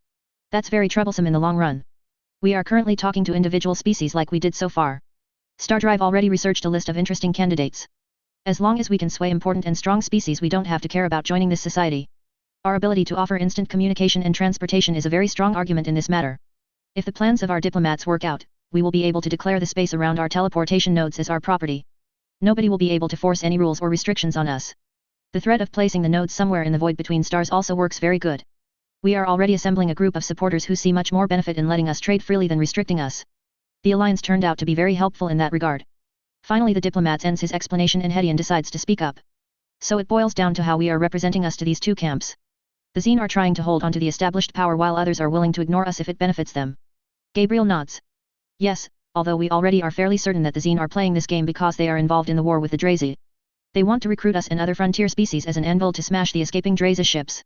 That's very troublesome in the long run. We are currently talking to individual species like we did so far. StarDrive already researched a list of interesting candidates. As long as we can sway important and strong species, we don't have to care about joining this society. Our ability to offer instant communication and transportation is a very strong argument in this matter. If the plans of our diplomats work out, we will be able to declare the space around our teleportation nodes as our property. Nobody will be able to force any rules or restrictions on us. The threat of placing the nodes somewhere in the void between stars also works very good. We are already assembling a group of supporters who see much more benefit in letting us trade freely than restricting us. The alliance turned out to be very helpful in that regard. Finally, the diplomat ends his explanation and Hedian decides to speak up. So it boils down to how we are representing us to these two camps. The Xene are trying to hold onto the established power while others are willing to ignore us if it benefits them. Gabriel nods. Yes, although we already are fairly certain that the Xene are playing this game because they are involved in the war with the Drazi. They want to recruit us and other frontier species as an anvil to smash the escaping Drazi ships.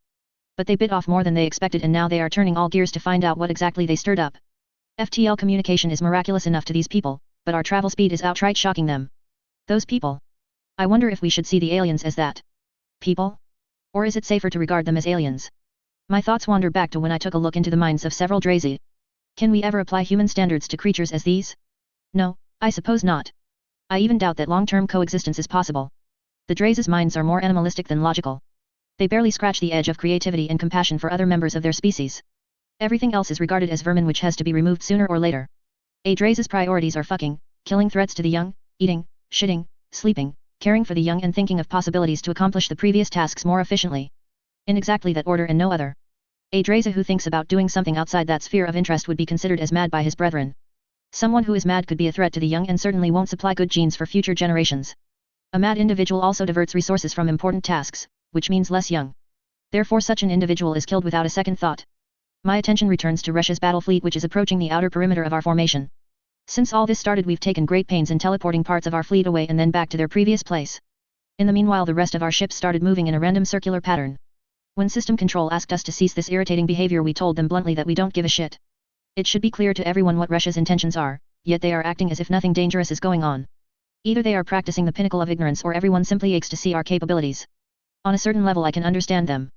But they bit off more than they expected, and now they are turning all gears to find out what exactly they stirred up. FTL communication is miraculous enough to these people, but our travel speed is outright shocking them. Those people. I wonder if we should see the aliens as that. People? Or is it safer to regard them as aliens? My thoughts wander back to when I took a look into the minds of several Drazi. Can we ever apply human standards to creatures as these? No, I suppose not. I even doubt that long-term coexistence is possible. The Drazi's minds are more animalistic than logical. They barely scratch the edge of creativity and compassion for other members of their species. Everything else is regarded as vermin which has to be removed sooner or later. A Drazi's priorities are fucking, killing threats to the young, eating, shitting, sleeping, caring for the young, and thinking of possibilities to accomplish the previous tasks more efficiently. In exactly that order and no other. A Drazi who thinks about doing something outside that sphere of interest would be considered as mad by his brethren. Someone who is mad could be a threat to the young and certainly won't supply good genes for future generations. A mad individual also diverts resources from important tasks, which means less young. Therefore such an individual is killed without a second thought. My attention returns to Russia's battle fleet, which is approaching the outer perimeter of our formation. Since all this started, we've taken great pains in teleporting parts of our fleet away and then back to their previous place. In the meanwhile, the rest of our ships started moving in a random circular pattern. When System Control asked us to cease this irritating behavior, we told them bluntly that we don't give a shit. It should be clear to everyone what Russia's intentions are, yet they are acting as if nothing dangerous is going on. Either they are practicing the pinnacle of ignorance, or everyone simply aches to see our capabilities. On a certain level I can understand them.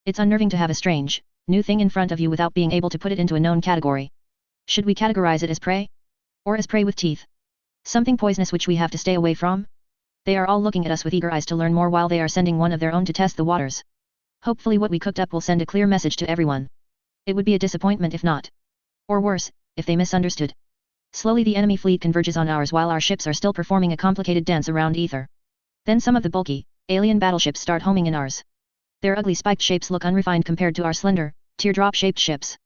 It's unnerving to have a strange, new thing in front of you without being able to put it into a known category. Should we categorize it as prey? Or as prey with teeth? Something poisonous which we have to stay away from? They are all looking at us with eager eyes to learn more while they are sending one of their own to test the waters. Hopefully what we cooked up will send a clear message to everyone. It would be a disappointment if not. Or worse, if they misunderstood. Slowly the enemy fleet converges on ours while our ships are still performing a complicated dance around ether. Then some of the bulky, alien battleships start homing in ours. Their ugly spiked shapes look unrefined compared to our slender, teardrop-shaped ships.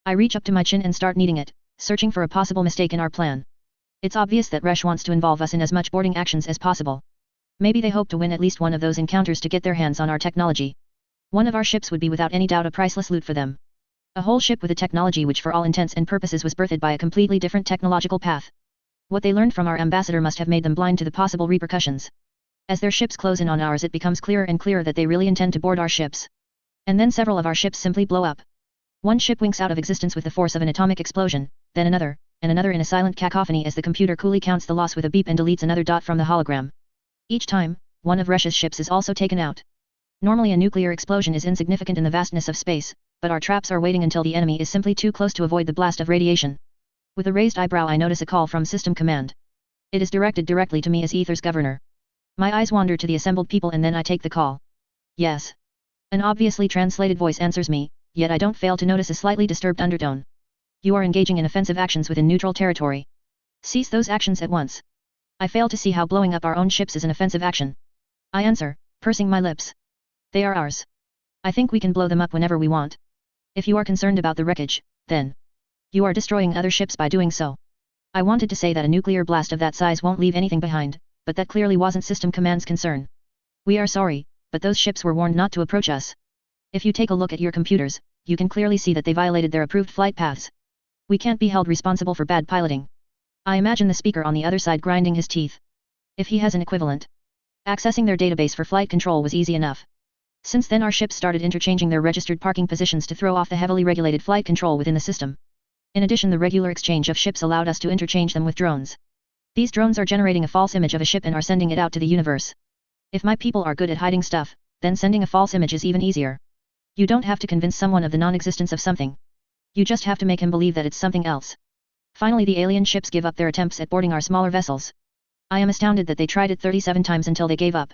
I reach up to my chin and start kneading it, searching for a possible mistake in our plan. It's obvious that Resh wants to involve us in as much boarding actions as possible. Maybe they hope to win at least one of those encounters to get their hands on our technology. One of our ships would be without any doubt a priceless loot for them. A whole ship with a technology which for all intents and purposes was birthed by a completely different technological path. What they learned from our ambassador must have made them blind to the possible repercussions. As their ships close in on ours, it becomes clearer and clearer that they really intend to board our ships. And then several of our ships simply blow up. One ship winks out of existence with the force of an atomic explosion, then another, and another in a silent cacophony as the computer coolly counts the loss with a beep and deletes another dot from the hologram. Each time, one of Russia's ships is also taken out. Normally a nuclear explosion is insignificant in the vastness of space, but our traps are waiting until the enemy is simply too close to avoid the blast of radiation. With a raised eyebrow I notice a call from System Command. It is directed directly to me as Ether's governor. My eyes wander to the assembled people and then I take the call. Yes. An obviously translated voice answers me, yet I don't fail to notice a slightly disturbed undertone. You are engaging in offensive actions within neutral territory. Cease those actions at once. I fail to see how blowing up our own ships is an offensive action. I answer, pursing my lips. They are ours. I think we can blow them up whenever we want. If you are concerned about the wreckage, then you are destroying other ships by doing so. I wanted to say that a nuclear blast of that size won't leave anything behind, but that clearly wasn't System Command's concern. We are sorry, but those ships were warned not to approach us. If you take a look at your computers, you can clearly see that they violated their approved flight paths. We can't be held responsible for bad piloting. I imagine the speaker on the other side grinding his teeth. If he has an equivalent. Accessing their database for flight control was easy enough. Since then our ships started interchanging their registered parking positions to throw off the heavily regulated flight control within the system. In addition, the regular exchange of ships allowed us to interchange them with drones. These drones are generating a false image of a ship and are sending it out to the universe. If my people are good at hiding stuff, then sending a false image is even easier. You don't have to convince someone of the non-existence of something. You just have to make him believe that it's something else. Finally, the alien ships give up their attempts at boarding our smaller vessels. I am astounded that they tried it 37 times until they gave up.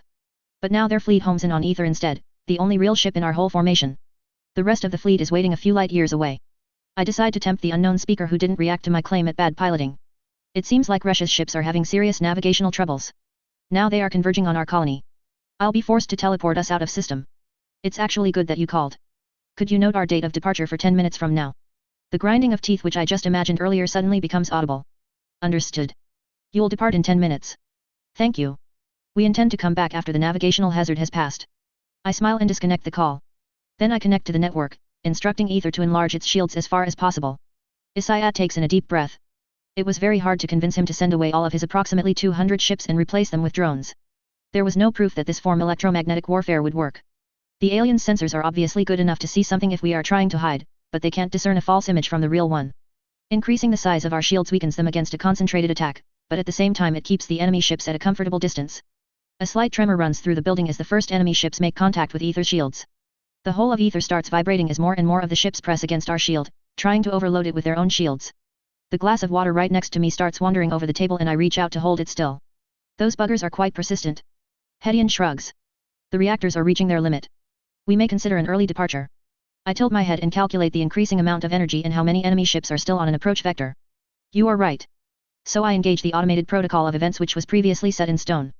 But now their fleet homes in on Ether instead, the only real ship in our whole formation. The rest of the fleet is waiting a few light years away. I decide to tempt the unknown speaker who didn't react to my claim at bad piloting. It seems like Russia's ships are having serious navigational troubles. Now they are converging on our colony. I'll be forced to teleport us out of system. It's actually good that you called. Could you note our date of departure for 10 minutes from now? The grinding of teeth which I just imagined earlier suddenly becomes audible. Understood. You'll depart in 10 minutes. Thank you. We intend to come back after the navigational hazard has passed. I smile and disconnect the call. Then I connect to the network, instructing Ether to enlarge its shields as far as possible. Isaiah takes in a deep breath. It was very hard to convince him to send away all of his approximately 200 ships and replace them with drones. There was no proof that this form electromagnetic warfare would work. The alien sensors are obviously good enough to see something if we are trying to hide, but they can't discern a false image from the real one. Increasing the size of our shields weakens them against a concentrated attack, but at the same time it keeps the enemy ships at a comfortable distance. A slight tremor runs through the building as the first enemy ships make contact with Ether's shields. The whole of Ether starts vibrating as more and more of the ships press against our shield, trying to overload it with their own shields. The glass of water right next to me starts wandering over the table and I reach out to hold it still. Those buggers are quite persistent. Hedian shrugs. The reactors are reaching their limit. We may consider an early departure. I tilt my head and calculate the increasing amount of energy and how many enemy ships are still on an approach vector. You are right. So I engage the automated protocol of events which was previously set in stone.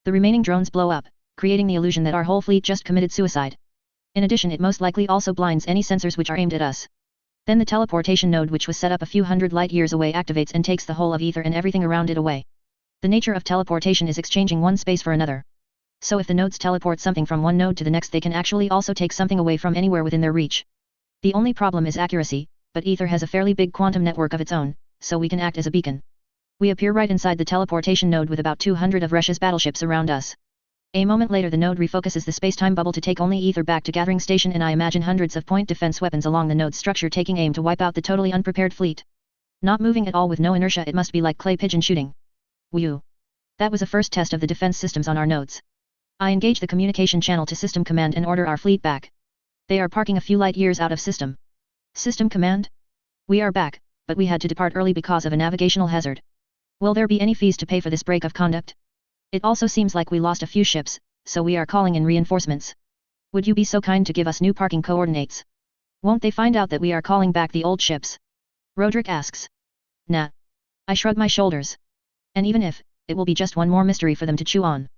The remaining drones blow up, creating the illusion that our whole fleet just committed suicide. In addition, it most likely also blinds any sensors which are aimed at us. Then the teleportation node which was set up a few hundred light years away activates and takes the whole of Ether and everything around it away. The nature of teleportation is exchanging one space for another. So if the nodes teleport something from one node to the next, they can actually also take something away from anywhere within their reach. The only problem is accuracy, but Ether has a fairly big quantum network of its own, so we can act as a beacon. We appear right inside the teleportation node with about 200 of Russia's battleships around us. A moment later the node refocuses the space-time bubble to take only Ether back to gathering station, and I imagine hundreds of point defense weapons along the node's structure taking aim to wipe out the totally unprepared fleet. Not moving at all with no inertia, it must be like clay pigeon shooting. Whew. That was a first test of the defense systems on our nodes. I engage the communication channel to System Command and order our fleet back. They are parking a few light years out of system. System Command? We are back, but we had to depart early because of a navigational hazard. Will there be any fees to pay for this break of conduct? It also seems like we lost a few ships, so we are calling in reinforcements. Would you be so kind to give us new parking coordinates? Won't they find out that we are calling back the old ships? Roderick asks. Nah. I shrug my shoulders. And even if, it will be just one more mystery for them to chew on.